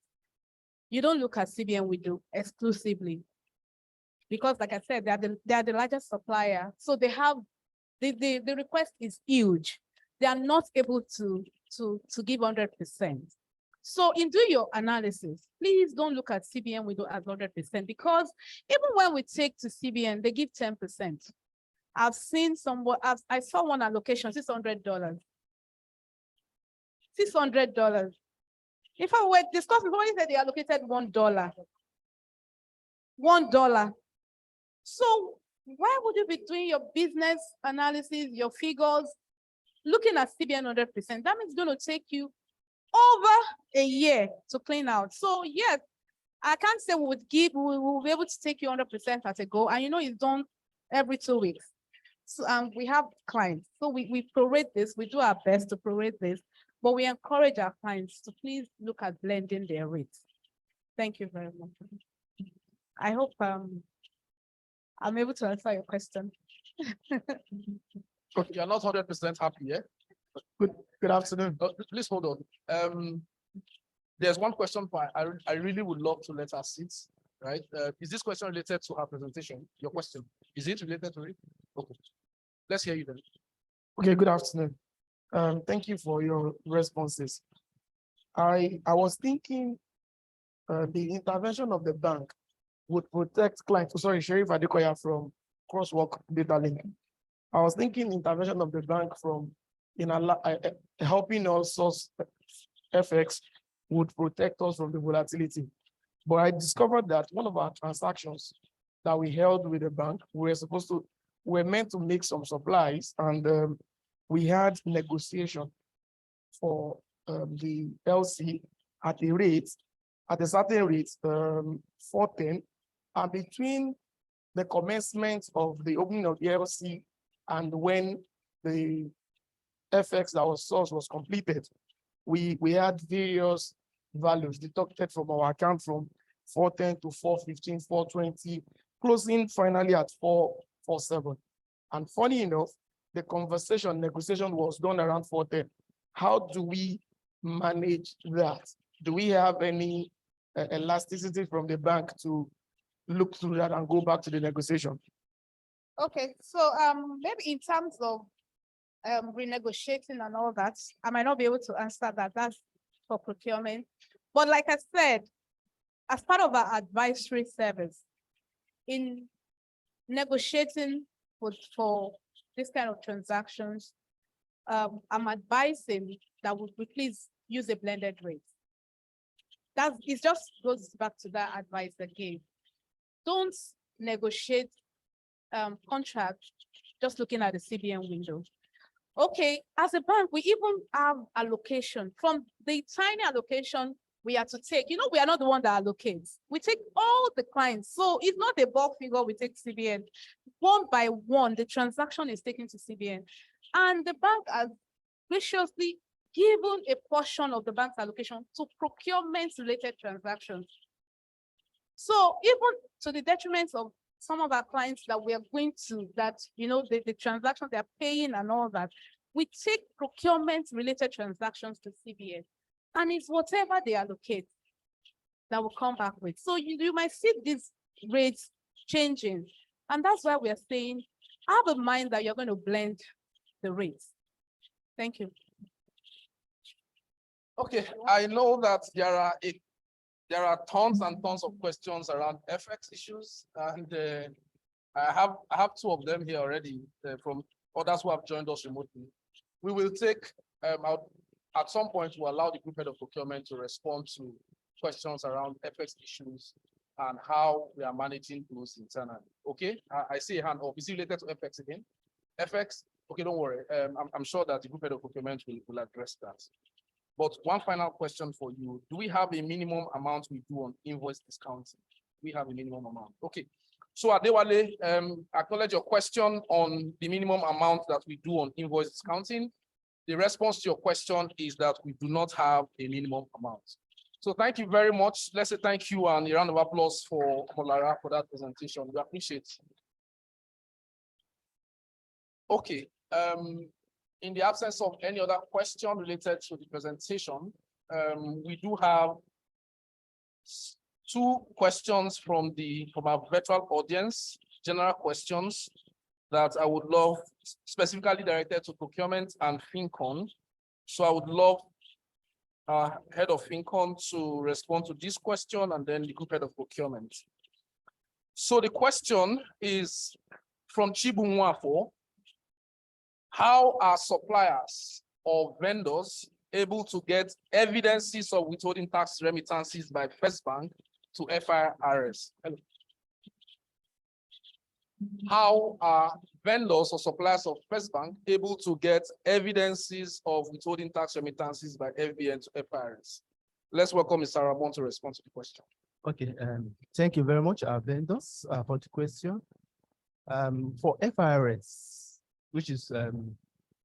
you don't look at CBN Wido exclusively. Because like I said, they are the largest supplier. So they have, the request is huge. They are not able to give 100%. So in doing your analysis, please don't look at CBN Wido as 100%, because even when we take to CBN, they give 10%. I've seen I saw one allocation, $600. $600. If I were discussing, somebody said they allocated $1. $1. So why would you be doing your business analysis, your figures, looking at CBN 100%? That means it's going to take you over a year to clean out. So yes, I can't say we will be able to take you 100% at a go. And it's done every 2 weeks. So we have clients. So we prorate this. We do our best to prorate this, but we encourage our clients to please look at blending their rates. Thank you very much. I hope I'm able to answer your question. Okay, you're not 100% happy, yeah? Good afternoon. Please hold on. There's one question I really would love to let her sit, right? Is this question related to her presentation? Your question, is it related to it? Okay, let's hear you then. Okay, good afternoon. Thank you for your responses. I was thinking the intervention of the bank would protect clients. Oh, sorry, Sheriff Adekoya from Crosswalk Data Link. I was thinking intervention of the bank from helping us source FX would protect us from the volatility. But I discovered that one of our transactions that we held with the bank, we were meant to make some supplies, and we had negotiation for the LC at a certain rate, 410, and between the commencement of the opening of the LC and when the FX that was sourced was completed, we had various values deducted from our account from 410 to 415, 420, closing finally at 447. And funny enough, the negotiation was done around 410. How do we manage that? Do we have any elasticity from the bank to look through that and go back to the negotiation? Okay, so maybe in terms of renegotiating and all that, I might not be able to answer that. That's for procurement. But like I said, as part of our advisory service, in negotiating for this kind of transactions, I'm advising that we please use a blended rate. It just goes back to that advice again. Don't negotiate contract just looking at the CBN window. Okay, as a bank, we even have allocation. From the tiny allocation we have to take, we are not the one that allocates. We take all the clients. So it's not a bulk figure we take CBN. One by one, the transaction is taken to CBN. And the bank has graciously given a portion of the bank's allocation to procurement-related transactions. So even to the detriment of some of our clients that we are going to, the transactions they're paying and all that, we take procurement-related transactions to CBN. And it's whatever they allocate that will come back with. So you might see these rates changing. And that's why we are saying, have a mind that you're going to blend the rates. Thank you. Okay, I know that there are tons and tons of questions around FX issues, and I have two of them here already from others who have joined us remotely. We will take at some point we'll allow the group head of procurement to respond to questions around FX issues and how we are managing those internally. Okay, I see a hand up. Is it related to FX again? FX? Okay, don't worry. I'm sure that the group head of procurement will address that. But one final question for you. Do we have a minimum amount we do on invoice discounting? We have a minimum amount. Okay. So Adewale, acknowledge your question on the minimum amount that we do on invoice discounting. The response to your question is that we do not have a minimum amount. So thank you very much. Let's say thank you and a round of applause for Lara for that presentation. We appreciate it. Okay. In the absence of any other question related to the presentation, we do have two questions from our virtual audience, general questions that I would love, specifically directed to procurement and FinCon. So I would love our head of FinCon to respond to this question and then the group head of procurement. So the question is from Chibu Mwafo. How are suppliers or vendors able to get evidences of withholding tax remittances by First Bank to FIRS? How are vendors or suppliers of First Bank able to get evidences of withholding tax remittances by FBN to FIRS? Let's welcome Mr. Ramon to respond to the question. Okay, thank you very much, our vendors, for the question. For FIRS, which is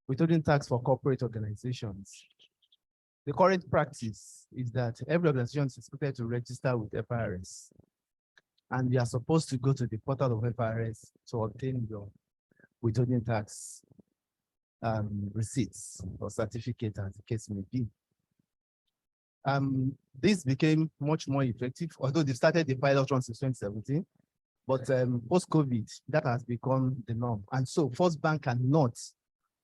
withholding tax for corporate organizations, the current practice is that every organization is expected to register with FIRS, and you are supposed to go to the portal of FIRS to obtain your withholding tax receipts or certificate, as the case may be. This became much more effective, although they started the pilot run since 2017, but post-COVID, that has become the norm. And so First Bank cannot,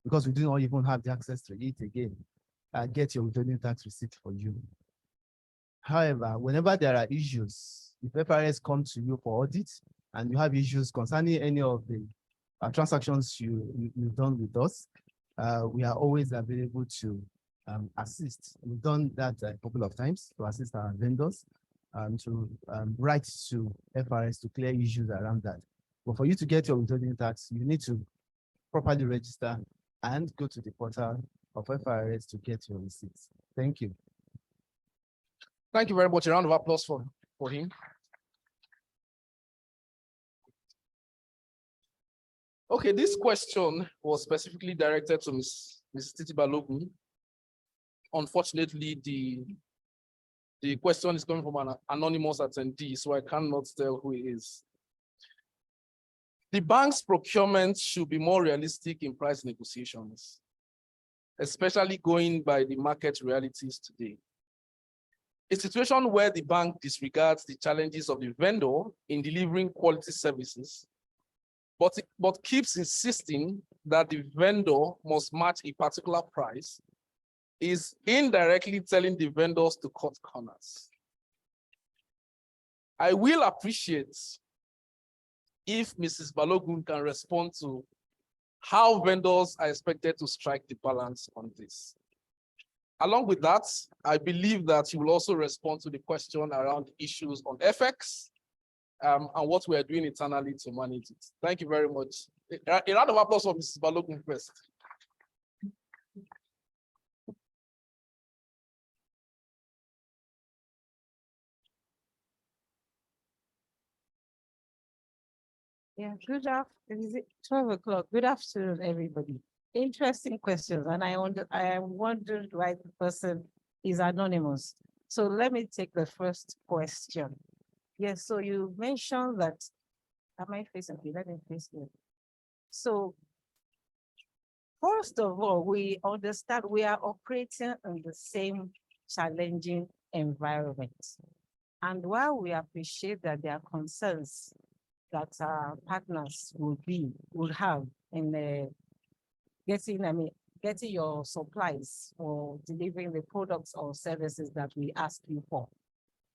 because we do not even have the access to it again, get your withholding tax receipt for you. However, whenever there are issues, if FIRS come to you for audit and you have issues concerning any of the transactions you've done with us, we are always available to assist. We've done that a couple of times to assist our vendors to write to FIRS to clear issues around that. But for you to get your withholding tax, you need to properly register and go to the portal of FIRS to get your receipts. Thank you. Thank you very much. A round of applause for him. Okay, this question was specifically directed to Ms. Titi Balogun. Unfortunately, the question is coming from an anonymous attendee, so I cannot tell who it is. The bank's procurement should be more realistic in price negotiations, especially going by the market realities today. A situation where the bank disregards the challenges of the vendor in delivering quality services, but keeps insisting that the vendor must match a particular price, is indirectly telling the vendors to cut corners. I will appreciate if Mrs. Balogun can respond to how vendors are expected to strike the balance on this. Along with that, I believe that you will also respond to the question around issues on FX and what we are doing internally to manage it. Thank you very much. A round of applause for Mrs. Balogun first. Yeah, good afternoon. Is it 12 o'clock? Good afternoon, everybody. Interesting questions, and I wondered why the person is anonymous. So let me take the first question. Yes, so you mentioned that, am I facing? Okay, let me face it. So first of all, we understand we are operating in the same challenging environment. And while we appreciate that there are concerns that our partners would have in getting your supplies or delivering the products or services that we ask you for.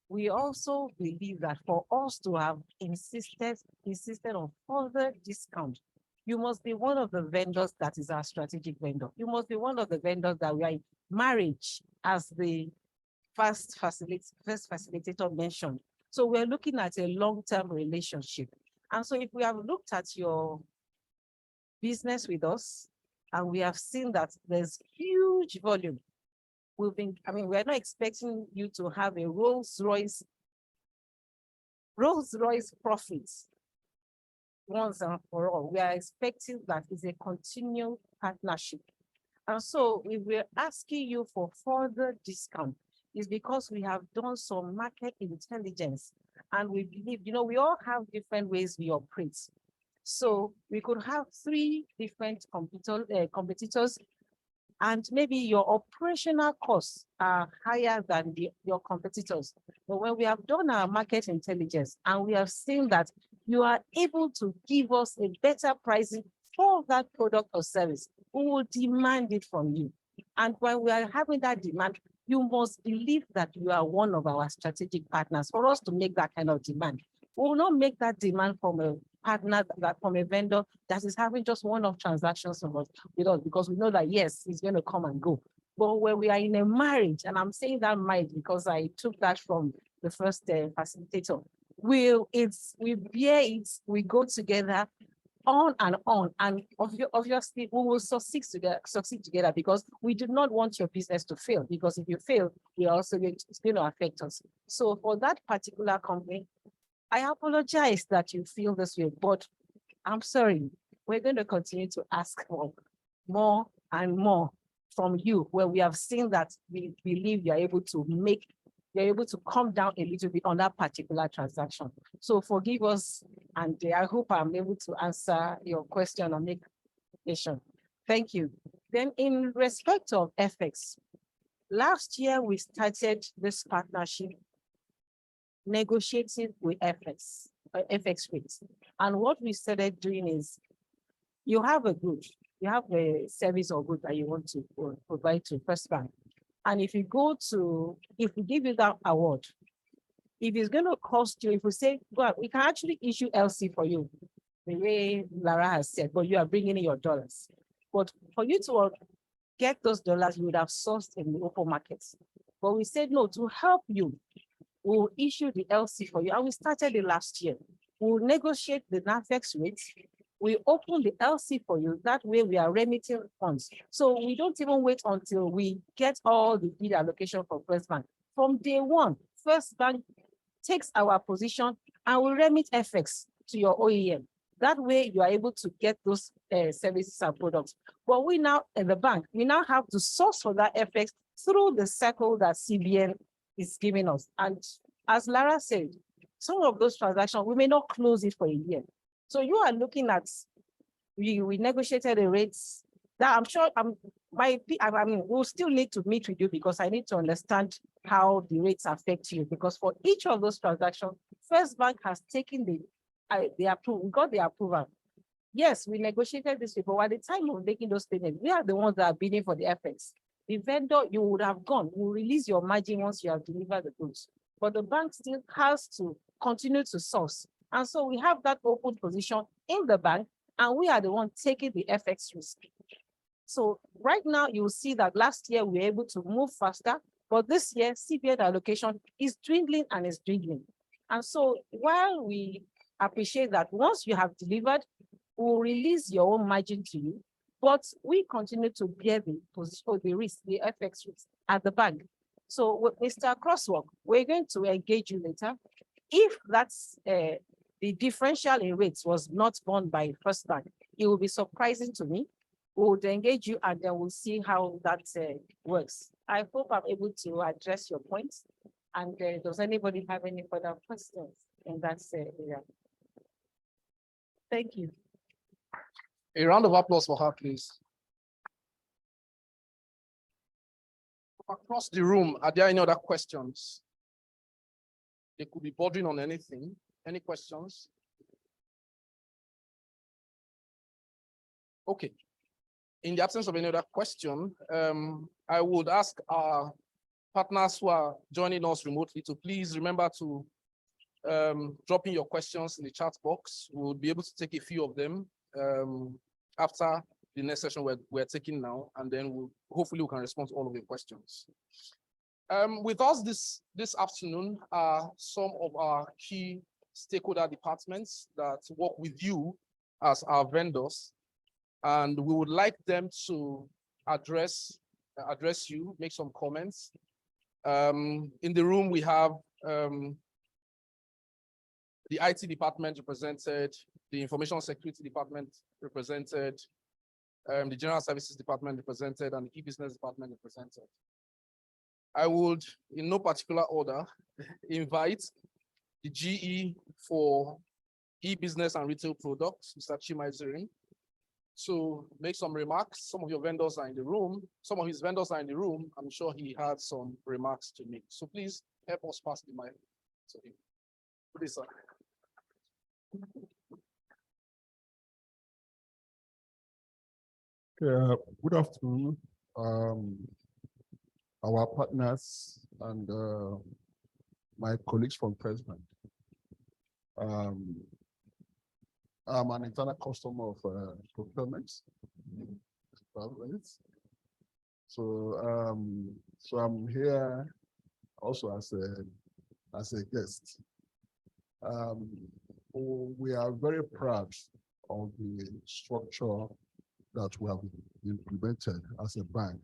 We also believe that for us to have insisted on further discount, you must be one of the vendors that is our strategic vendor. You must be one of the vendors that we are in marriage, as the first facilitator mentioned. So we're looking at a long-term relationship. And so if we have looked at your business with us, and we have seen that there's huge volume we're not expecting you to have a Rolls Royce profits once and for all. We are expecting that it's a continual partnership. And so if we're asking you for further discount, it's because we have done some market intelligence and we believe, we all have different ways we operate. So we could have 3 different competitors and maybe your operational costs are higher than your competitors. But when we have done our market intelligence and we have seen that you are able to give us a better pricing for that product or service, we will demand it from you. And when we are having that demand, you must believe that you are one of our strategic partners for us to make that kind of demand. We will not make that demand from a partner, from a vendor that is having just one-off transactions with us, because we know that, yes, he's going to come and go. But when we are in a marriage, and I'm saying that marriage because I took that from the first facilitator, we bear it, we go together on, and obviously we will succeed together because we do not want your business to fail, because if you fail, we are also it's going to affect us. So for that particular company, I apologize that you feel this way, but I'm sorry, we're going to continue to ask for more and more from you, where we have seen that we believe you're able to come down a little bit on that particular transaction. So forgive us, and I hope I'm able to answer your question or make question. Thank you. Then in respect of FX, last year we started this partnership negotiating with FX rates. And what we started doing is, you have a service or good that you want to provide to First Bank. And if we give you that award, if it's going to cost you, if we say, well, we can actually issue LC for you, the way Lara has said, but you are bringing in your dollars. But for you to get those dollars, you would have sourced in the open markets. But we said, no, to help you, we'll issue the LC for you. And we started it last year. We'll negotiate the NAFEX rates. We open the LC for you. That way we are remitting funds. So we don't even wait until we get all the bid allocation from First Bank. From day one, First Bank takes our position and will remit FX to your OEM. That way you are able to get those services and products. But we now, at the bank, we now have to source for that FX through the circle that CBN is giving us. And as Lara said, some of those transactions, we may not close it for a year. So you are looking at, we negotiated the rates that I'm sure we'll still need to meet with you, because I need to understand how the rates affect you, because for each of those transactions, First Bank has taken the approval, we got the approval. Yes, we negotiated this before. At the time of making those payments, we are the ones that are bidding for the FX. The vendor, you would have gone, will release your margin once you have delivered the goods. But the bank still has to continue to source. And so we have that open position in the bank, and we are the one taking the FX risk. So right now, you will see that last year we were able to move faster, but this year CBN allocation is dwindling and is dwindling. And so while we appreciate that once you have delivered, we'll release your own margin to you, but we continue to bear the position, the risk, the FX risk at the bank. So with Mr. Crosswalk, we're going to engage you later. If that's the differential in rates was not borne by First Bank, it will be surprising to me. We would engage you and then we'll see how that works. I hope I'm able to address your points. And does anybody have any further questions in that area? Thank you. A round of applause for her, please. Across the room, are there any other questions? They could be bordering on anything. Any questions? Okay. In the absence of any other question, I would ask our partners who are joining us remotely to please remember to drop in your questions in the chat box. We'll be able to take a few of them after the next session we're taking now, and then hopefully we can respond to all of your questions. With us this afternoon are some of our key stakeholder departments that work with you as our vendors, and we would like them to address address you, make some comments. In the room, we have the IT department represented, the information security department represented, the general services department represented, and the e-business department represented. I would, in no particular order, invite the GE for e-business and retail products, Mr. Chimaizirin, to make some remarks. Some of your vendors are in the room. Some of his vendors are in the room. I'm sure he had some remarks to make. So please help us pass the mic to him. Please, sir. Good afternoon, our partners and my colleagues from First Bank. I'm an internal customer of procurement. So I'm here also as a guest. We are very proud of the structure that we have implemented as a bank,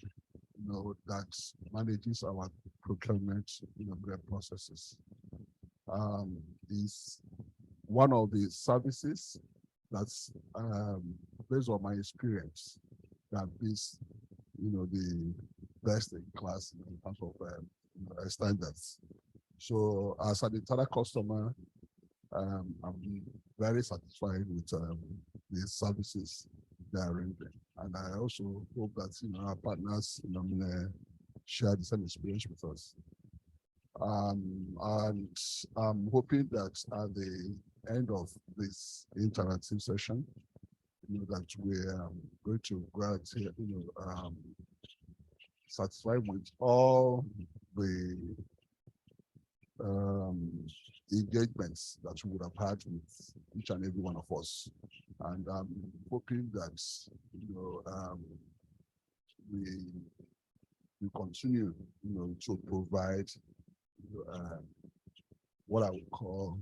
that manages our procurement, processes. Is one of the services that's based on my experience that is, the best in class in terms of standards. So as an internal customer, I'm very satisfied with the services they are rendering. And I also hope that our partners share the same experience with us. And I'm hoping that at the end of this interactive session, that we're going to grant, satisfied with all the engagements that we would have had with each and every one of us. And I'm hoping that, we continue, to provide what I would call,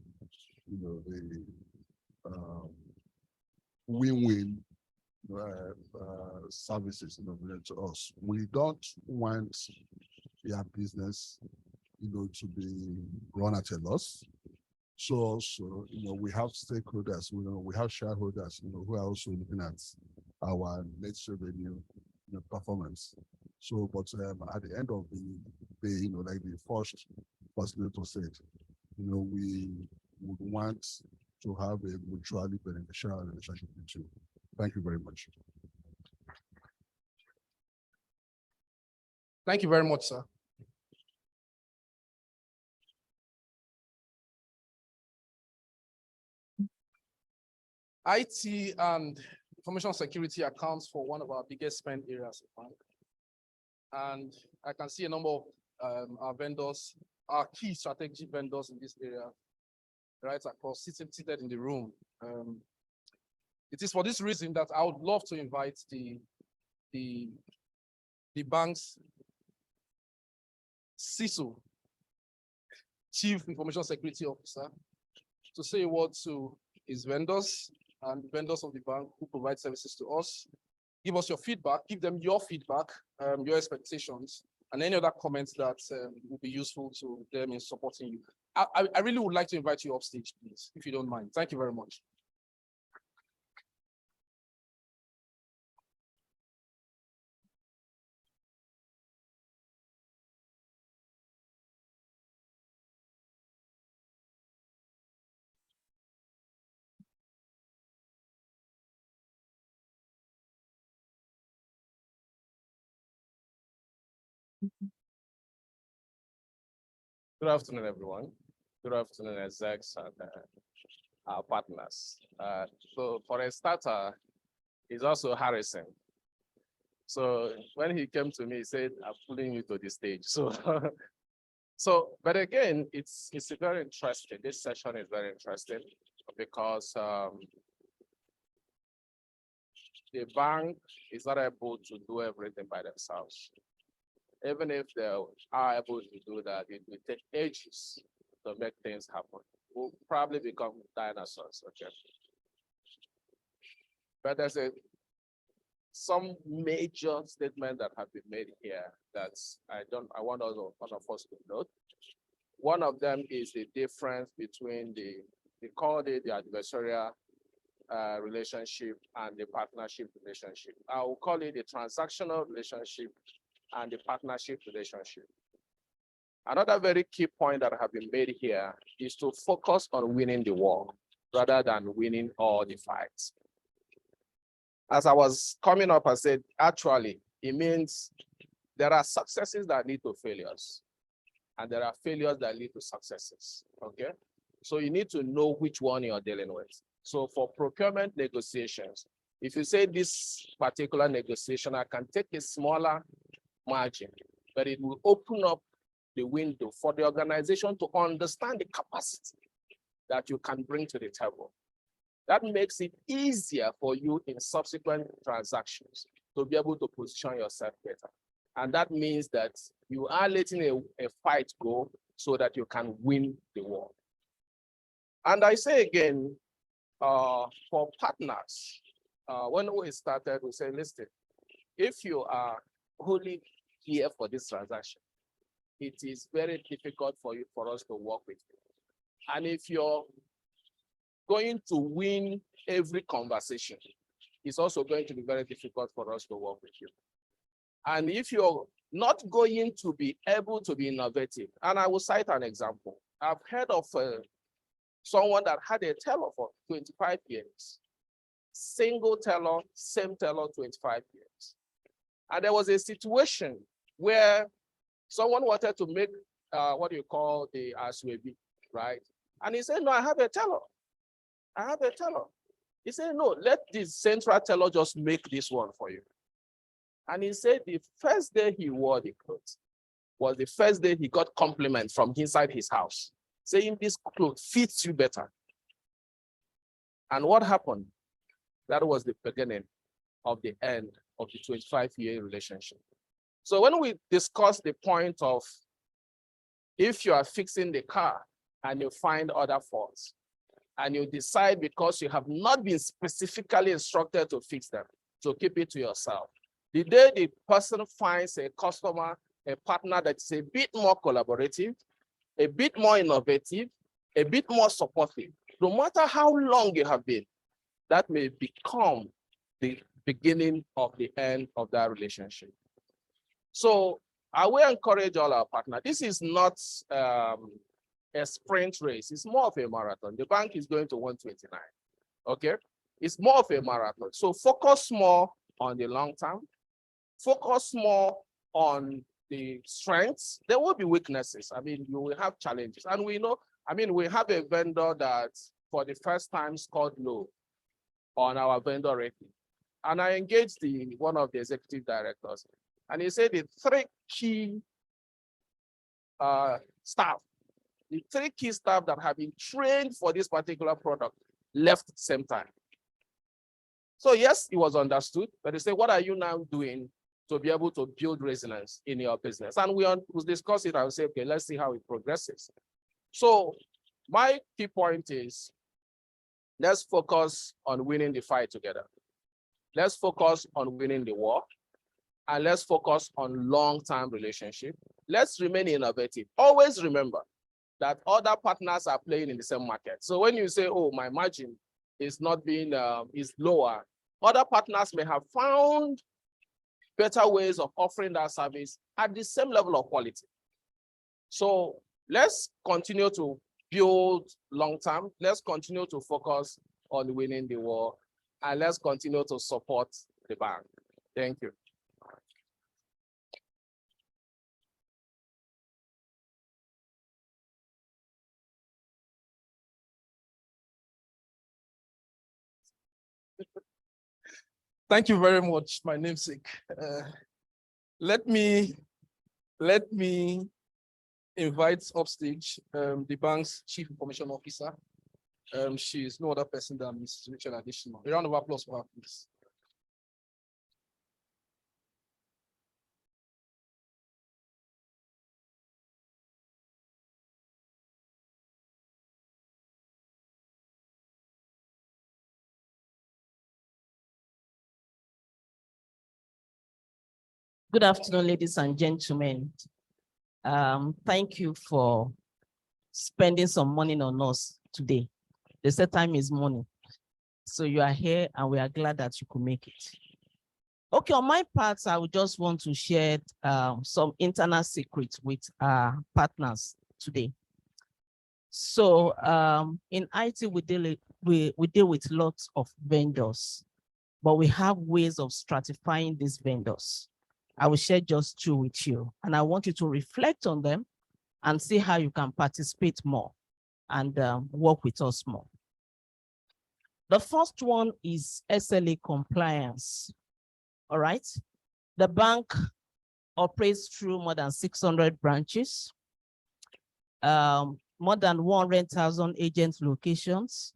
the win-win services, to us. We don't want their business, to be run at a loss. So also, we have stakeholders, we have shareholders, who are also looking at our net revenue performance. So, but at the end of the day, like the first facilitator said, we would want to have a mutually beneficial relationship with you. Thank you very much. Thank you very much, sir. IT and information security accounts for one of our biggest spend areas at bank. And I can see a number of our vendors, our key strategic vendors in this area, right across, seated in the room. It is for this reason that I would love to invite the bank's CISO, Chief Information Security Officer, to say a word to his vendors and vendors of the bank who provide services to us. Give us your feedback, give them your feedback, your expectations, and any other comments that will be useful to them in supporting you. I really would like to invite you upstage, please, if you don't mind. Thank you very much. Good afternoon, everyone. Good afternoon, execs and our partners. So for a starter, he's also Harrison. So when he came to me, he said, I'm pulling you to the stage. So, but again, it's very interesting. This session is very interesting because the bank is not able to do everything by themselves. Even if they are able to do that, it will take ages to make things happen. We'll probably become dinosaurs, okay? But there's a some major statements that have been made here that I want all of us to note. One of them is the difference between they call it the adversarial relationship and the partnership relationship. I will call it the transactional relationship and the partnership relationship. Another very key point that have been made here is to focus on winning the war rather than winning all the fights. As I was coming up, I said, actually, it means there are successes that lead to failures, and there are failures that lead to successes, okay? So you need to know which one you're dealing with. So for procurement negotiations, if you say this particular negotiation, I can take a smaller margin, but it will open up the window for the organization to understand the capacity that you can bring to the table. That makes it easier for you in subsequent transactions to be able to position yourself better. And that means that you are letting a fight go so that you can win the war. And I say again, for partners, when we started, we said, listen, if you are wholly here for this transaction, it is very difficult for us to work with you. And if you're going to win every conversation, it's also going to be very difficult for us to work with you. And if you're not going to be able to be innovative, and I will cite an example. I've heard of someone that had a teller for 25 years, single teller, same teller, 25 years. And there was a situation where someone wanted to make what you call the Aswebi, right? And he said, no, I have a teller. I have a teller. He said, no, let the central teller just make this one for you. And he said the first day he wore the clothes was the first day he got compliments from inside his house, saying this clothes fits you better. And what happened? That was the beginning of the end of the 25-year relationship. So when we discuss the point of if you are fixing the car and you find other faults, and you decide because you have not been specifically instructed to fix them, to keep it to yourself. The day the person finds a customer, a partner that's a bit more collaborative, a bit more innovative, a bit more supportive, no matter how long you have been, that may become the beginning of the end of that relationship. So I will encourage all our partners. This is not a sprint race. It's more of a marathon. The bank is going to 129, okay? It's more of a marathon. So focus more on the long term. Focus more on the strengths. There will be weaknesses. I mean, you will have challenges. And we know, I mean, we have a vendor that for the first time scored low on our vendor rating. And I engaged one of the executive directors, and he said the three key staff that have been trained for this particular product left at the same time. So yes, it was understood, but they say, what are you now doing to be able to build resilience in your business? And we discuss it and say, okay, let's see how it progresses. So my key point is, let's focus on winning the fight together. Let's focus on winning the war. And let's focus on long-term relationship. Let's remain innovative. Always remember that other partners are playing in the same market. So when you say, oh, my margin is not being, is lower, other partners may have found better ways of offering that service at the same level of quality. So let's continue to build long-term. Let's continue to focus on winning the war, and let's continue to support the bank. Thank you. Thank you very much, my namesake. Let me invite upstage the bank's Chief Information Officer. She is no other person than Mrs. Rachel Additional. A round of applause for her, please. Good afternoon, ladies and gentlemen. Thank you for spending some money on us today. They said time is money. So you are here and we are glad that you could make it. Okay, on my part, I would just want to share some internal secrets with our partners today. So in IT, we deal with lots of vendors, but we have ways of stratifying these vendors. I will share just two with you, and I want you to reflect on them and see how you can participate more and work with us more. The first one is SLA compliance. All right. The bank operates through more than 600 branches, more than 100,000 agent locations,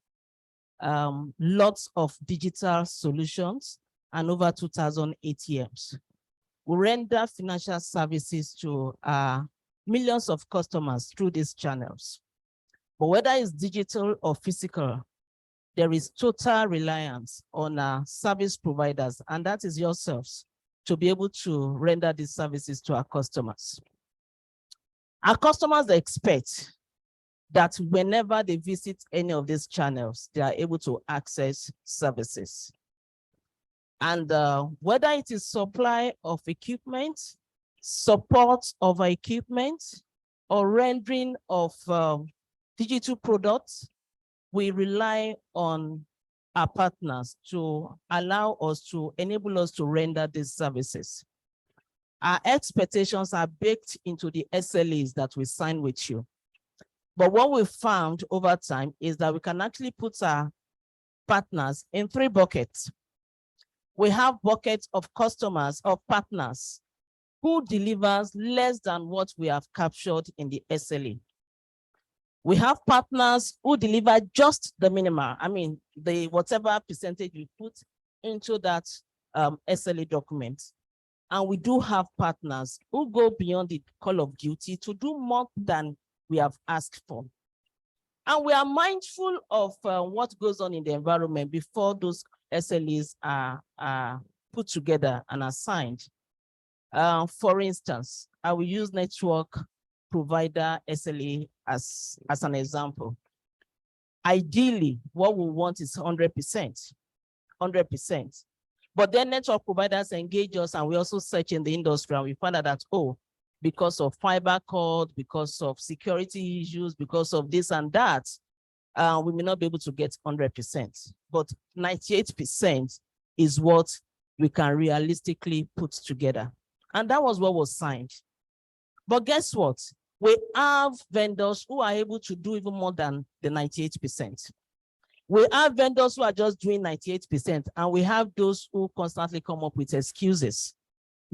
lots of digital solutions, and over 2,000 ATMs. We render financial services to millions of customers through these channels. But whether it's digital or physical, there is total reliance on our service providers, and that is yourselves, to be able to render these services to our customers. Our customers expect that whenever they visit any of these channels, they are able to access services. And whether it is supply of equipment, support of equipment, or rendering of digital products, we rely on our partners to allow us to enable us to render these services. Our expectations are baked into the SLAs that we sign with you. But what we found over time is that we can actually put our partners in 3 buckets. We have buckets of customers, of partners, who delivers less than what we have captured in the SLA. We have partners who deliver just the minimum. I mean, the whatever percentage we put into that SLA document. And we do have partners who go beyond the call of duty to do more than we have asked for. And we are mindful of what goes on in the environment before those SLAs are put together and assigned. For instance, I will use network provider SLA as an example. Ideally, what we want is 100%. But then network providers engage us, and we also search in the industry, and we find out that, oh, because of fiber cord, because of security issues, because of this and that, we may not be able to get 100%. But 98% is what we can realistically put together. And that was what was signed. But guess what? We have vendors who are able to do even more than the 98%. We have vendors who are just doing 98%, and we have those who constantly come up with excuses.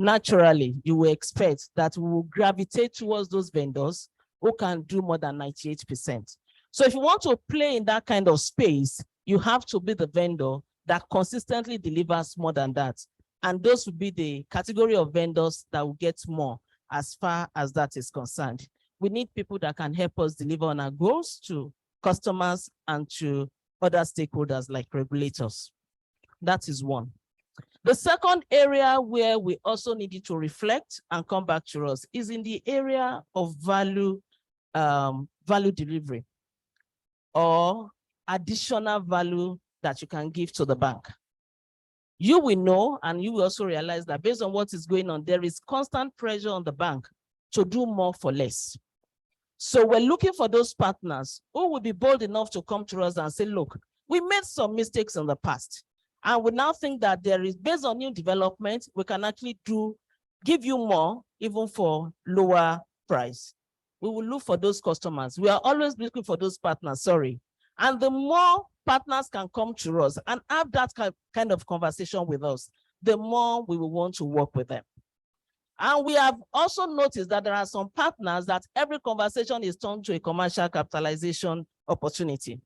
Naturally, you will expect that we will gravitate towards those vendors who can do more than 98%. So if you want to play in that kind of space, you have to be the vendor that consistently delivers more than that. And those will be the category of vendors that will get more as far as that is concerned. We need people that can help us deliver on our goals to customers and to other stakeholders like regulators. That is one. The second area where we also needed to reflect and come back to us is in the area of value delivery or additional value that you can give to the bank. You will know, and you will also realize that based on what is going on, there is constant pressure on the bank to do more for less. So we're looking for those partners who will be bold enough to come to us and say, look, we made some mistakes in the past. And we now think that there is, based on new development, we can actually give you more, even for lower price. We will look for those customers. We are always looking for those partners, sorry. And the more partners can come to us and have that kind of conversation with us, the more we will want to work with them. And we have also noticed that there are some partners that every conversation is turned to a commercial capitalization opportunity.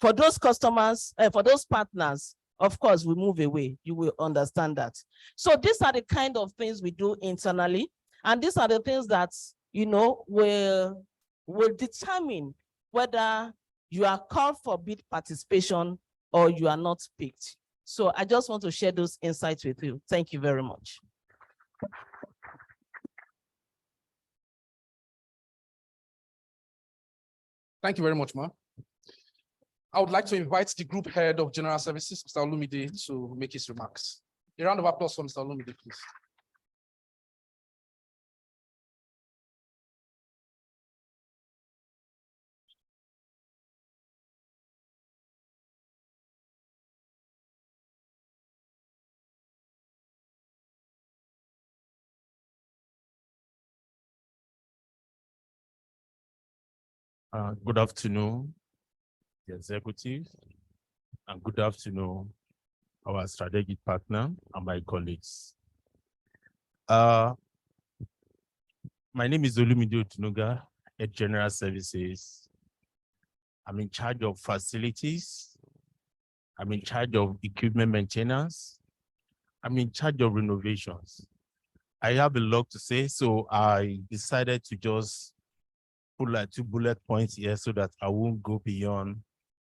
For those customers, for those partners, of course, we move away. You will understand that. So these are the kind of things we do internally. And these are the things that, you know, will determine whether you are called for bid participation or you are not picked. So I just want to share those insights with you. Thank you very much. Thank you very much, Ma. I would like to invite the Group Head of General Services, Mr. Olumide, to make his remarks. A round of applause for Mr. Olumide, please. Good afternoon, the executive, and good afternoon, our strategic partner and my colleagues. My name is Olumide Otunuga at General Services. I'm in charge of facilities. I'm in charge of equipment maintenance. I'm in charge of renovations. I have a lot to say, so I decided to just put like 2 bullet points here so that I won't go beyond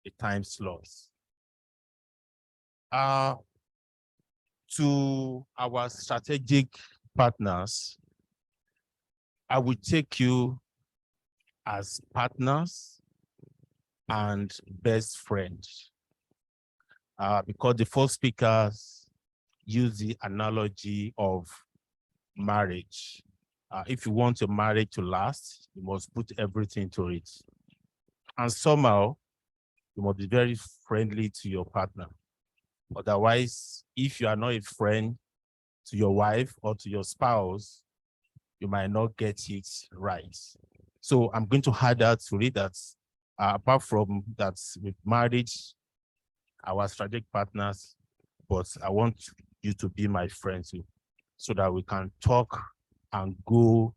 the time slots. To our strategic partners, I will take you as partners and best friends. Because the first speakers use the analogy of marriage. If you want your marriage to last, you must put everything to it. And somehow, you must be very friendly to your partner. Otherwise, if you are not a friend to your wife or to your spouse, you might not get it right. So I'm going to add that to it that apart from that with marriage, our strategic partners, but I want you to be my friends too, so that we can talk and go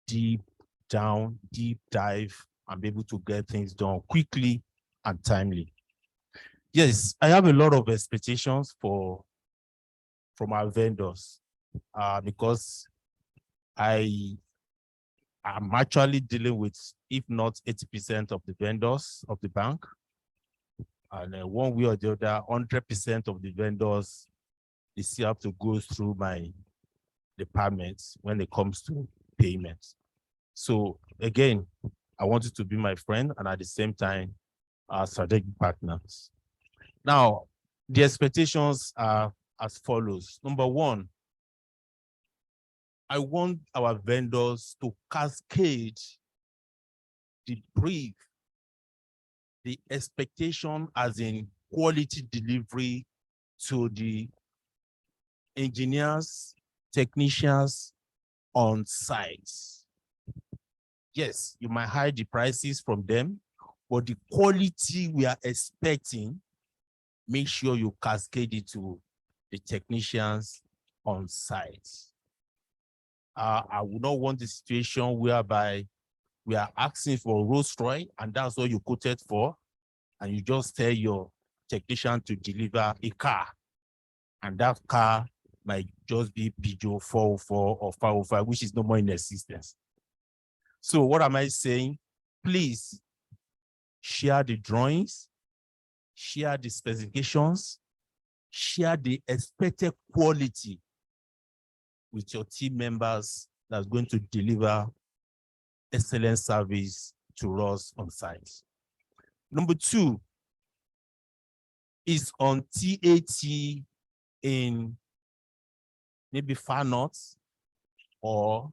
deep down, deep dive, and be able to get things done quickly and timely. Yes, I have a lot of expectations from our vendors because I am actually dealing with, if not 80% of the vendors of the bank. And one way or the other, 100% of the vendors, they still have to go through my departments when it comes to payments. So again, I want you to be my friend and at the same time, our strategic partners. Now, the expectations are as follows. Number one, I want our vendors to cascade the brief, the expectation as in quality delivery to the engineers, technicians on site. Yes, you might hide the prices from them, but the quality we are expecting, make sure you cascade it to the technicians on site. I would not want the situation whereby we are asking for Rolls-Royce and that's what you quoted for, and you just tell your technician to deliver a car, and that car might just be Peugeot 404 or 505, which is no more in existence. So what am I saying? Please share the drawings, share the specifications, share the expected quality with your team members that's going to deliver excellent service to us on site. Number two is on TAT in maybe far north or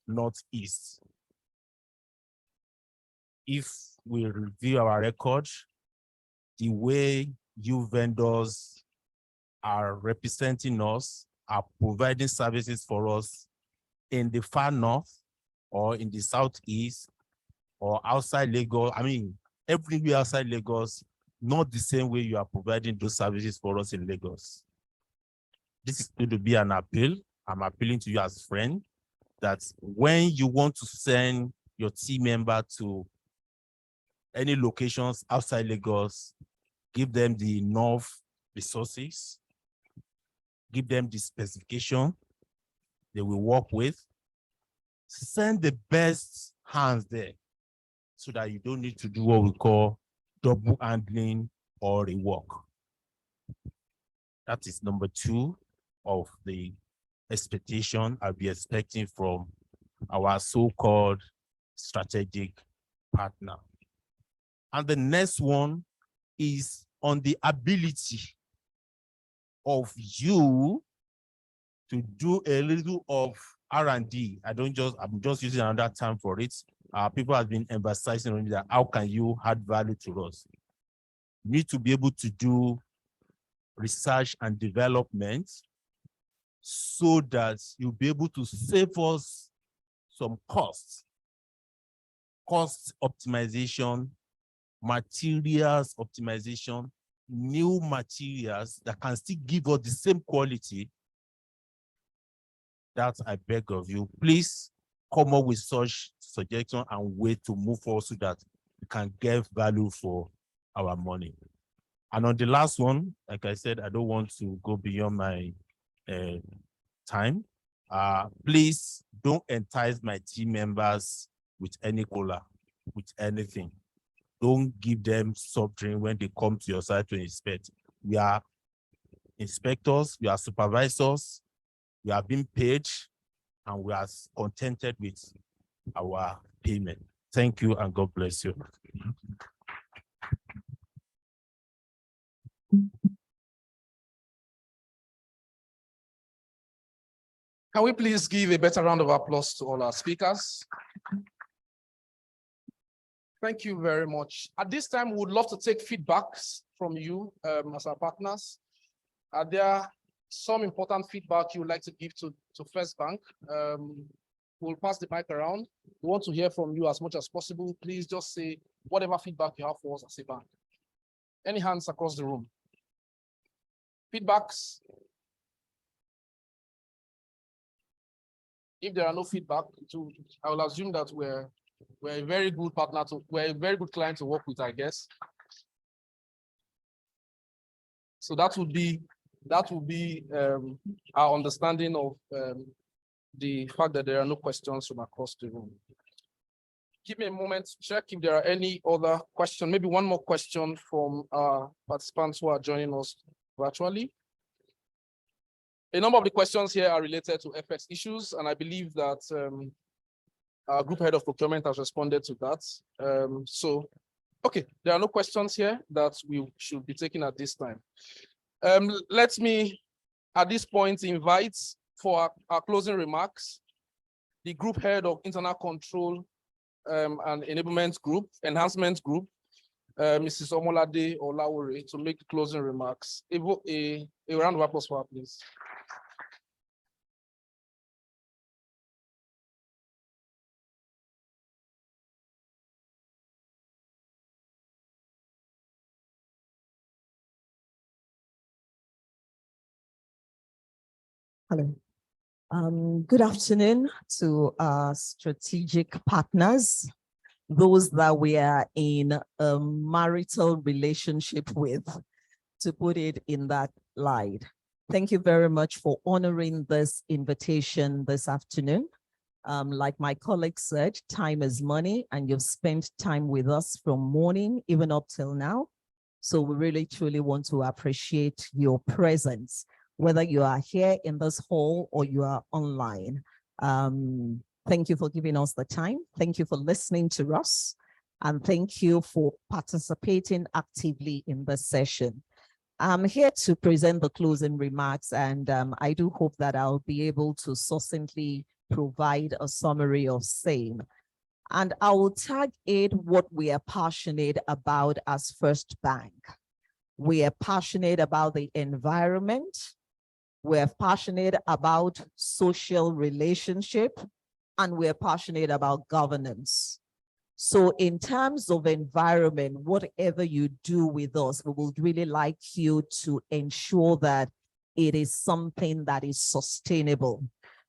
northeast. If we review our record, the way you vendors are representing us, are providing services for us in the far north or in the southeast or outside Lagos, I mean, everywhere outside Lagos, not the same way you are providing those services for us in Lagos. This is going to be an appeal. I'm appealing to you as a friend that when you want to send your team member to any locations outside Lagos, give them the enough resources, give them the specification they will work with, send the best hands there so that you don't need to do what we call double handling or rework. That is number two of the expectation I'll be expecting from our so-called strategic partner. And the next one is on the ability of you to do a little of R&D. I'm just using another term for it. People have been emphasizing on that. How can you add value to us? You need to be able to do research and development so that you'll be able to save us some cost optimization, materials optimization, new materials that can still give us the same quality. That I beg of you, please come up with such suggestion and way to move forward so that we can get value for our money. And on the last one, like I said, I don't want to go beyond my time. Please don't entice my team members with any cola, with anything. Don't give them soft drink when they come to your site to inspect. We are inspectors, we are supervisors, we are being paid, and we are contented with our payment. Thank you, and God bless you. Can we please give a better round of applause to all our speakers? Thank you very much. At this time, we would love to take feedbacks from you as our partners. Are there some important feedback you would like to give to First Bank? We'll pass the mic around. We want to hear from you as much as possible. Please just say whatever feedback you have for us as a bank. Any hands across the room? Feedbacks? If there are no feedback, I will assume that we're a very good partner we're a very good client to work with, I guess. So that would be our understanding of the fact that there are no questions from across the room. Give me a moment to check if there are any other questions. Maybe one more question from our participants who are joining us virtually. A number of the questions here are related to FX issues, and I believe that our group head of procurement has responded to that. Okay, there are no questions here that we should be taking at this time. Let me, at this point, invite for our closing remarks, the group head of internal control and enablement group, enhancement group, Mrs. Omolade Olawore, to make the closing remarks. A round of applause for her, please. Hello. Good afternoon to our strategic partners, those that we are in a marital relationship with, to put it in that light. Thank you very much for honoring this invitation this afternoon. Like my colleague said, time is money, and you've spent time with us from morning even up till now. So we really truly want to appreciate your presence, whether you are here in this hall or you are online. Thank you for giving us the time. Thank you for listening to us. And thank you for participating actively in this session. I'm here to present the closing remarks, and I do hope that I'll be able to succinctly provide a summary of same. And I will tag it what we are passionate about as First Bank. We are passionate about the environment. We're passionate about social relationship, and we're passionate about governance. So in terms of environment, whatever you do with us, we would really like you to ensure that it is something that is sustainable.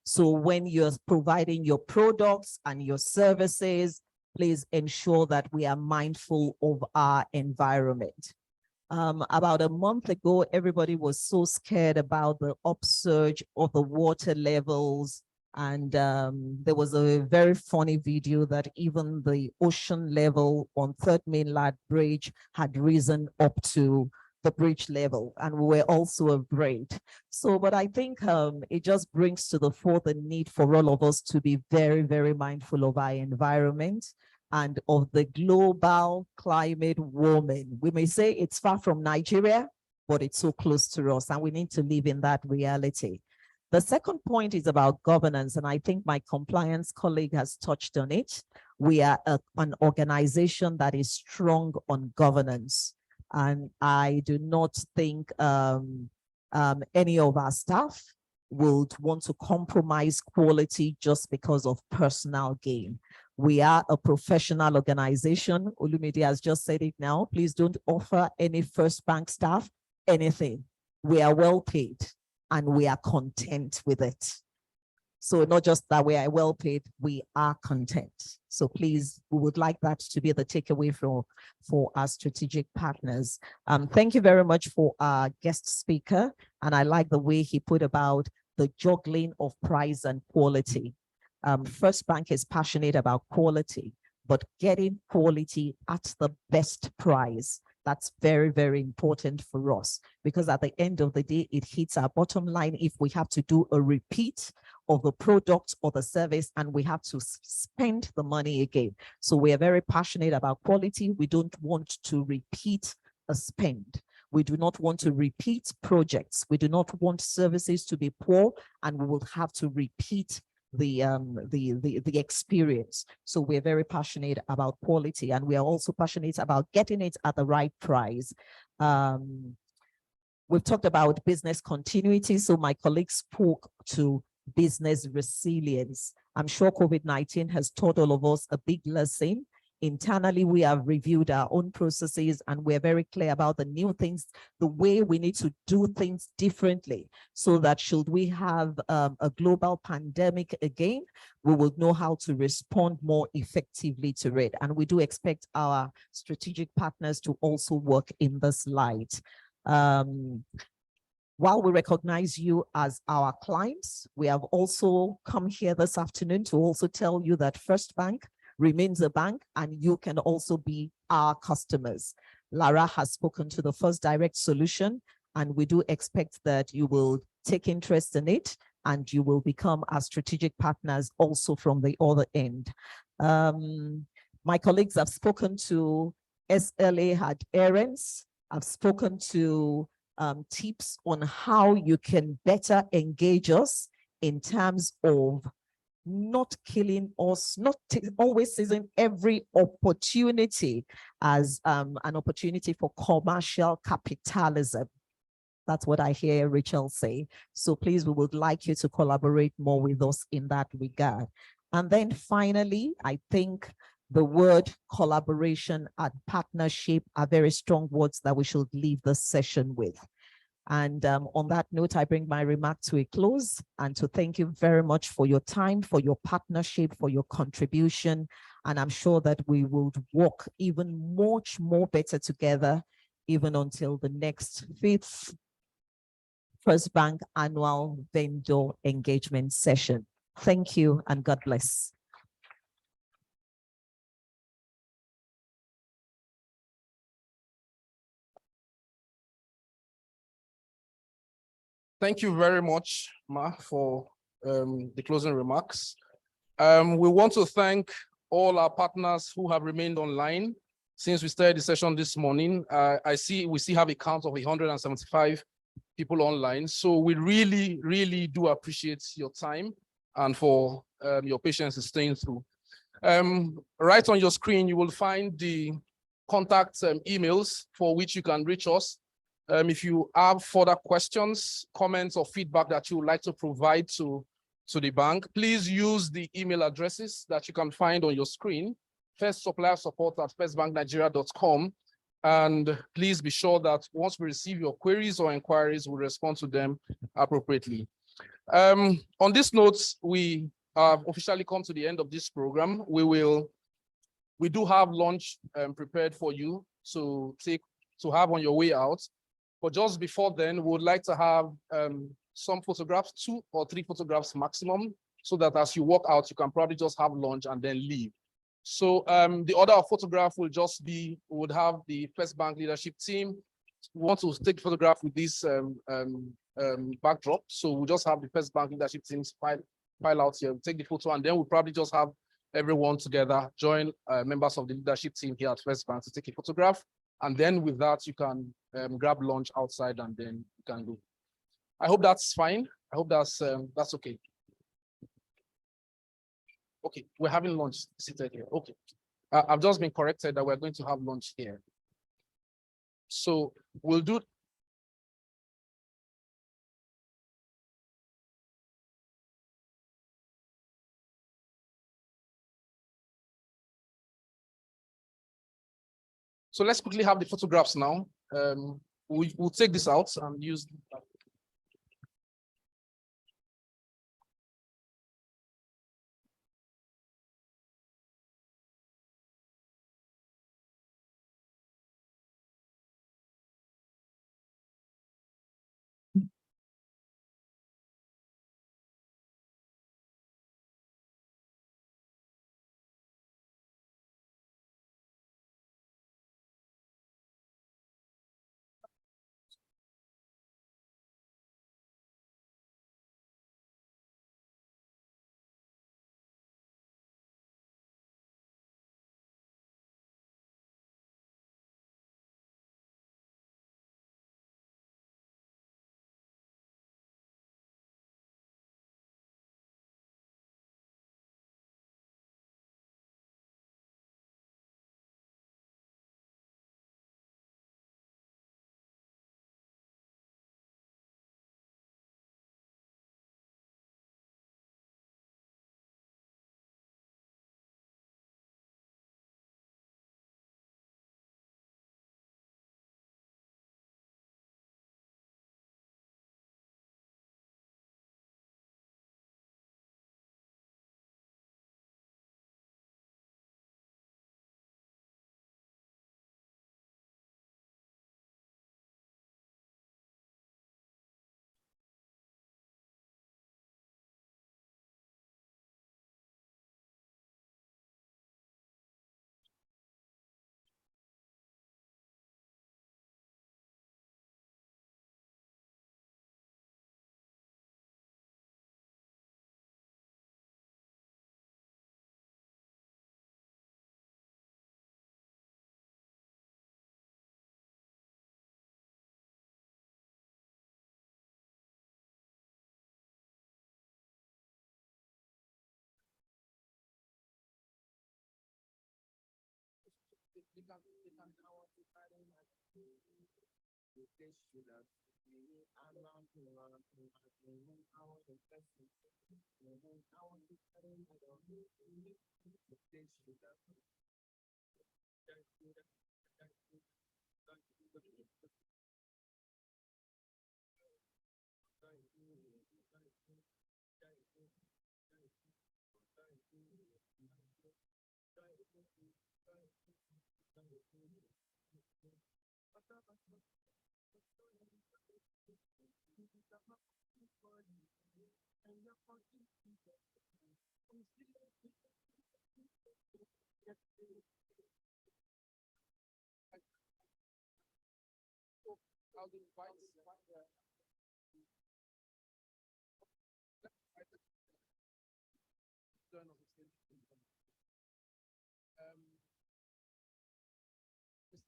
So when you're providing your products and your services, please ensure that we are mindful of our environment. About a month ago, everybody was so scared about the upsurge of the water levels. And there was a very funny video that even the ocean level on Third Mainland Bridge had risen up to the bridge level, and we were also afraid. So, but I think it just brings to the fore the need for all of us to be very, very mindful of our environment. and of the global climate warming. We may say it's far from Nigeria, but it's so close to us, and we need to live in that reality. The second point is about governance, and I think my compliance colleague has touched on it. We are an organization that is strong on governance, and I do not think any of our staff would want to compromise quality just because of personal gain. We are a professional organization. Olumide has just said it now. Please don't offer any First Bank staff anything. We are well paid and we are content with it. So not just that we are well paid, we are content. So please, we would like that to be the takeaway for our strategic partners. Thank you very much for our guest speaker. And I like the way he put about the juggling of price and quality. First Bank is passionate about quality, but getting quality at the best price. That's very, very important for us, because at the end of the day, it hits our bottom line if we have to do a repeat of the product or the service and we have to spend the money again. So we are very passionate about quality. We don't want to repeat a spend. We do not want to repeat projects. We do not want services to be poor and we will have to repeat the experience. So we're very passionate about quality, and we are also passionate about getting it at the right price. We've talked about business continuity. So my colleague spoke to business resilience. I'm sure COVID-19 has taught all of us a big lesson. Internally, we have reviewed our own processes and we're very clear about the new things, the way we need to do things differently, so that should we have a global pandemic again, we will know how to respond more effectively to it. And we do expect our strategic partners to also work in this light. While we recognize you as our clients, we have also come here this afternoon to also tell you that First Bank remains a bank and you can also be our customers. Lara has spoken to the First Direct solution, and we do expect that you will take interest in it and you will become our strategic partners also from the other end. My colleagues have spoken to SLA adherence. I've spoken to tips on how you can better engage us in terms of not killing us, not always seizing every opportunity as an opportunity for commercial capitalism. That's what I hear Rachel say. So please, we would like you to collaborate more with us in that regard. And then finally, I think the word collaboration and partnership are very strong words that we should leave this session with. And on that note, I bring my remark to a close, and to thank you very much for your time, for your partnership, for your contribution. And I'm sure that we will work even much more better together, even until the next 5th First Bank annual vendor engagement session. Thank you and God bless. Thank you very much, Ma, for the closing remarks. We want to thank all our partners who have remained online since we started the session this morning. I see we still have a count of 175 people online. So we really, really do appreciate your time and for your patience in staying through. Right on your screen, you will find the contact emails for which you can reach us. If you have further questions, comments, or feedback that you would like to provide to the bank, please use the email addresses that you can find on your screen, firstsuppliersupport@firstbanknigeria.com. And please be sure that once we receive your queries or inquiries, we'll respond to them appropriately. On this note, we have officially come to the end of this program. We do have lunch prepared for you to have on your way out. But just before then, we would like to have some photographs, 2 or 3 photographs maximum, so that as you walk out, you can probably just have lunch and then leave. So the order of photograph will just be, we would have the First Bank leadership team. We want to take a photograph with this backdrop. So we'll just have the First Bank leadership teams file out here, we'll take the photo, and then we'll probably just have everyone together, join members of the leadership team here at First Bank to take a photograph. And then with that, you can grab lunch outside and then you can go. I hope that's fine. I hope that's okay. Okay, we're having lunch seated here. Okay. I've just been corrected that we're going to have lunch here. So we'll do. So let's quickly have the photographs now. We'll take this out and use.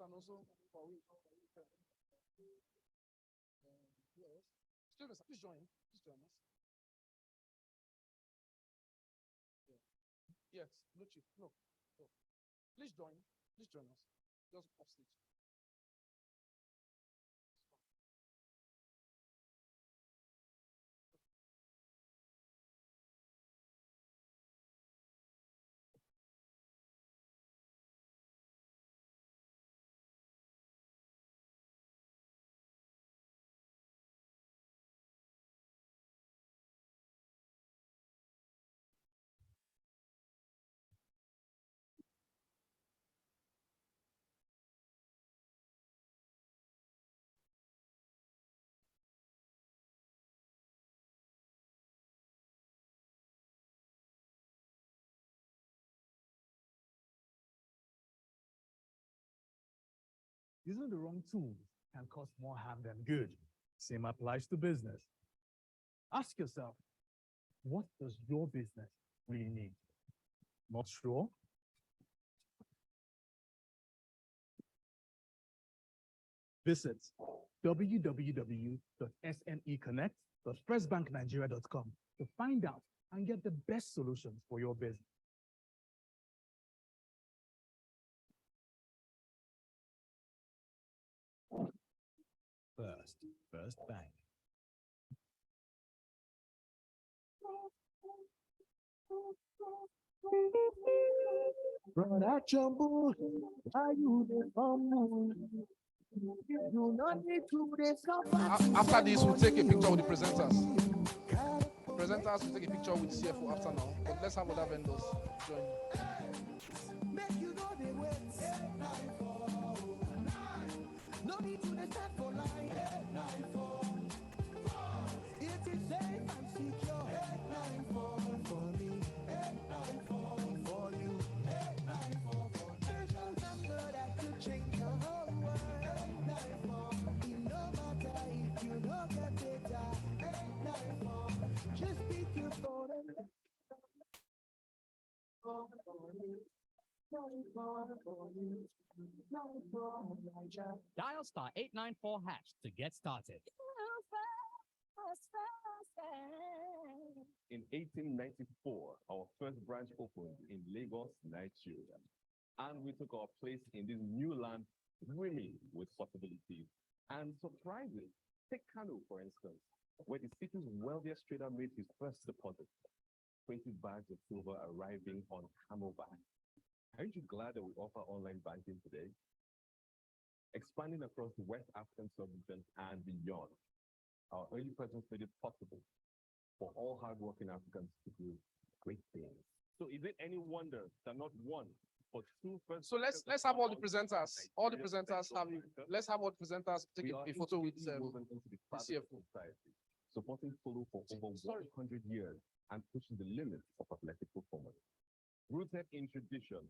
Mr. Noso, yes. Students, please join. Please join us. Yes, no chief. No. Please join. Please join us. Just off stage. Using the wrong tools can cause more harm than good. Same applies to business. Ask yourself, what does your business really need? Not sure? Visit www.smeconnect.firstbanknigeria.com to find out and get the best solutions for your business. First Bank. Brother Jumbo, are you the fumble? You not need to dey suffer. After this, we'll take a picture with the presenters. Presenters will take a picture with CFO after now, but let's have other vendors join. Make you know they wait. No need to dey stand for line. It is safe and secure. For me. For you. There's no number that could change your whole world. It no matter if you don't get data. Just pick your phone and Dial star 894# to get started. In 1894, our first branch opened in Lagos, Nigeria. And we took our place in this new land brimming with possibilities and surprises. Take Kano, for instance, where the city's wealthiest trader made his first deposit. 20 bags of silver arriving on camel back. Aren't you glad that we offer online banking today? Expanding across the West African sub-region and beyond, our early presence made it possible for all hardworking Africans to do great things. So is it any wonder that not one, but two first... So let's have all the presenters. All the presenters have it. Let's have all the presenters take a photo with the CFO. Supporting Polo for over 100 years and pushing the limits of athletic performance. Rooted in tradition,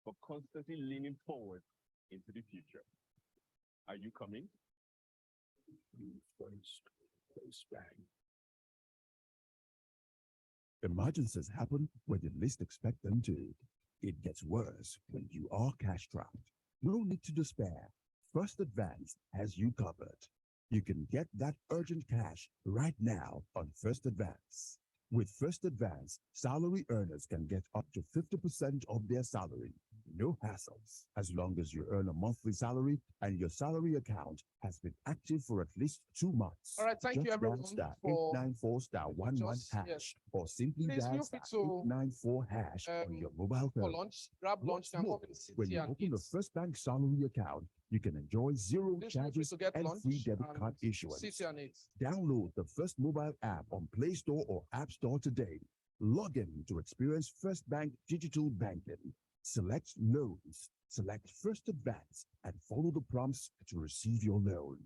but constantly leaning forward into the future. Are you coming? First Bank. Emergencies happen when you least expect them to. It gets worse when you are cash trapped. No need to despair. First Advance has you covered. You can get that urgent cash right now on First Advance. With First Advance, salary earners can get up to 50% of their salary. No hassles. As long as you earn a monthly salary and your salary account has been active for at least 2 months. All right, thank you Just everyone dial star for 894 star 11 hash yes. or simply Please dial feel star free to, 894 hash on your mobile for phone. lunch, grab lunch, What's and more, come and sit when you here and open eat. a First Bank salary account, you can enjoy zero Please feel free charges to get and lunch free debit and card issuance. sit here and eat. Download the First mobile app on Play Store or App Store today. Log in to experience First Bank digital banking. Select loans, select First Advance, and follow the prompts to receive your loan.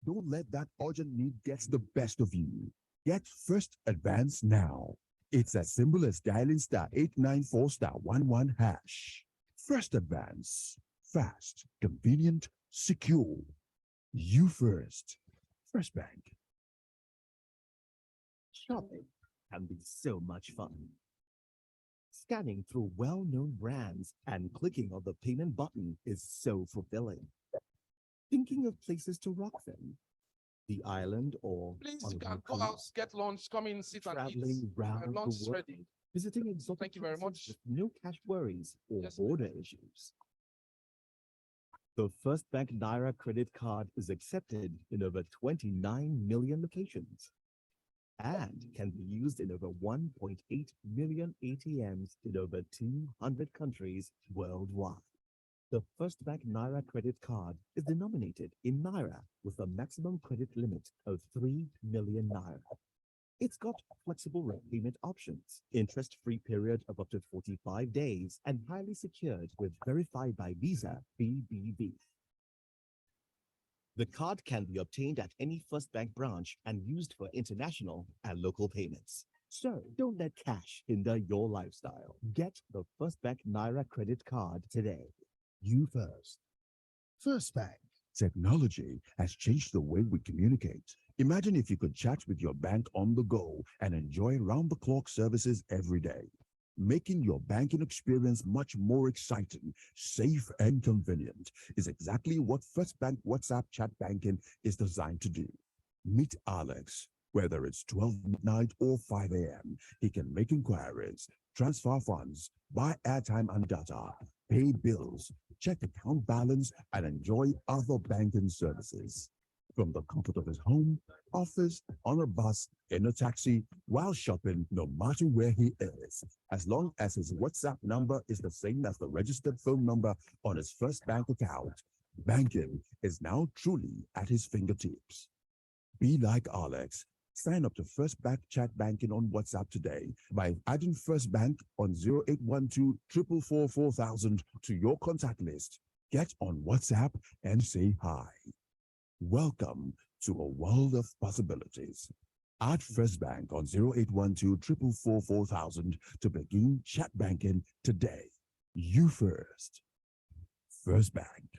Don't let that urgent need get the best of you. Get First Advance now. It's as simple as dialing star 894 star 11 hash. First Advance. Fast, convenient, secure. You first. First Bank. Shopping can be so much fun. Scanning through well-known brands and clicking on the payment button is so fulfilling. Thinking of places to rock them? The island or Please, on you a can go cruise? out, get lunch, come in, sit and eat. Traveling My round lunch is the world, ready. visiting exotic Thank you very places much. with no cash worries or Yes, border issues. The First Bank Naira credit card is accepted in over 29 million locations and can be used in over 1.8 million ATMs in over 200 countries worldwide. The First Bank Naira credit card is denominated in Naira with a maximum credit limit of 3 million Naira. It's got flexible repayment options, interest-free period of up to 45 days, and highly secured with Verified by Visa BBV. The card can be obtained at any First Bank branch and used for international and local payments. So don't let cash hinder your lifestyle. Get the First Bank Naira credit card today. You first. First Bank. Technology has changed the way we communicate. Imagine if you could chat with your bank on the go and enjoy round-the-clock services every day. making your banking experience much more exciting, safe, and convenient is exactly what First Bank WhatsApp chat banking is designed to do. Meet Alex. Whether it's 12 midnight or 5 a.m., he can make inquiries, transfer funds, buy airtime and data, pay bills, check account balance, and enjoy other banking services. From the comfort of his home, office, on a bus, in a taxi, while shopping, no matter where he is, as long as his WhatsApp number is the same as the registered phone number on his First Bank account, banking is now truly at his fingertips. Be like Alex. Sign up to First Bank Chat Banking on WhatsApp today by adding First Bank on 0812 444 4000 to your contact list. Get on WhatsApp and say hi. Welcome to a world of possibilities. Add First Bank on 0812 444 4000 to begin chat banking today. You first. First Bank.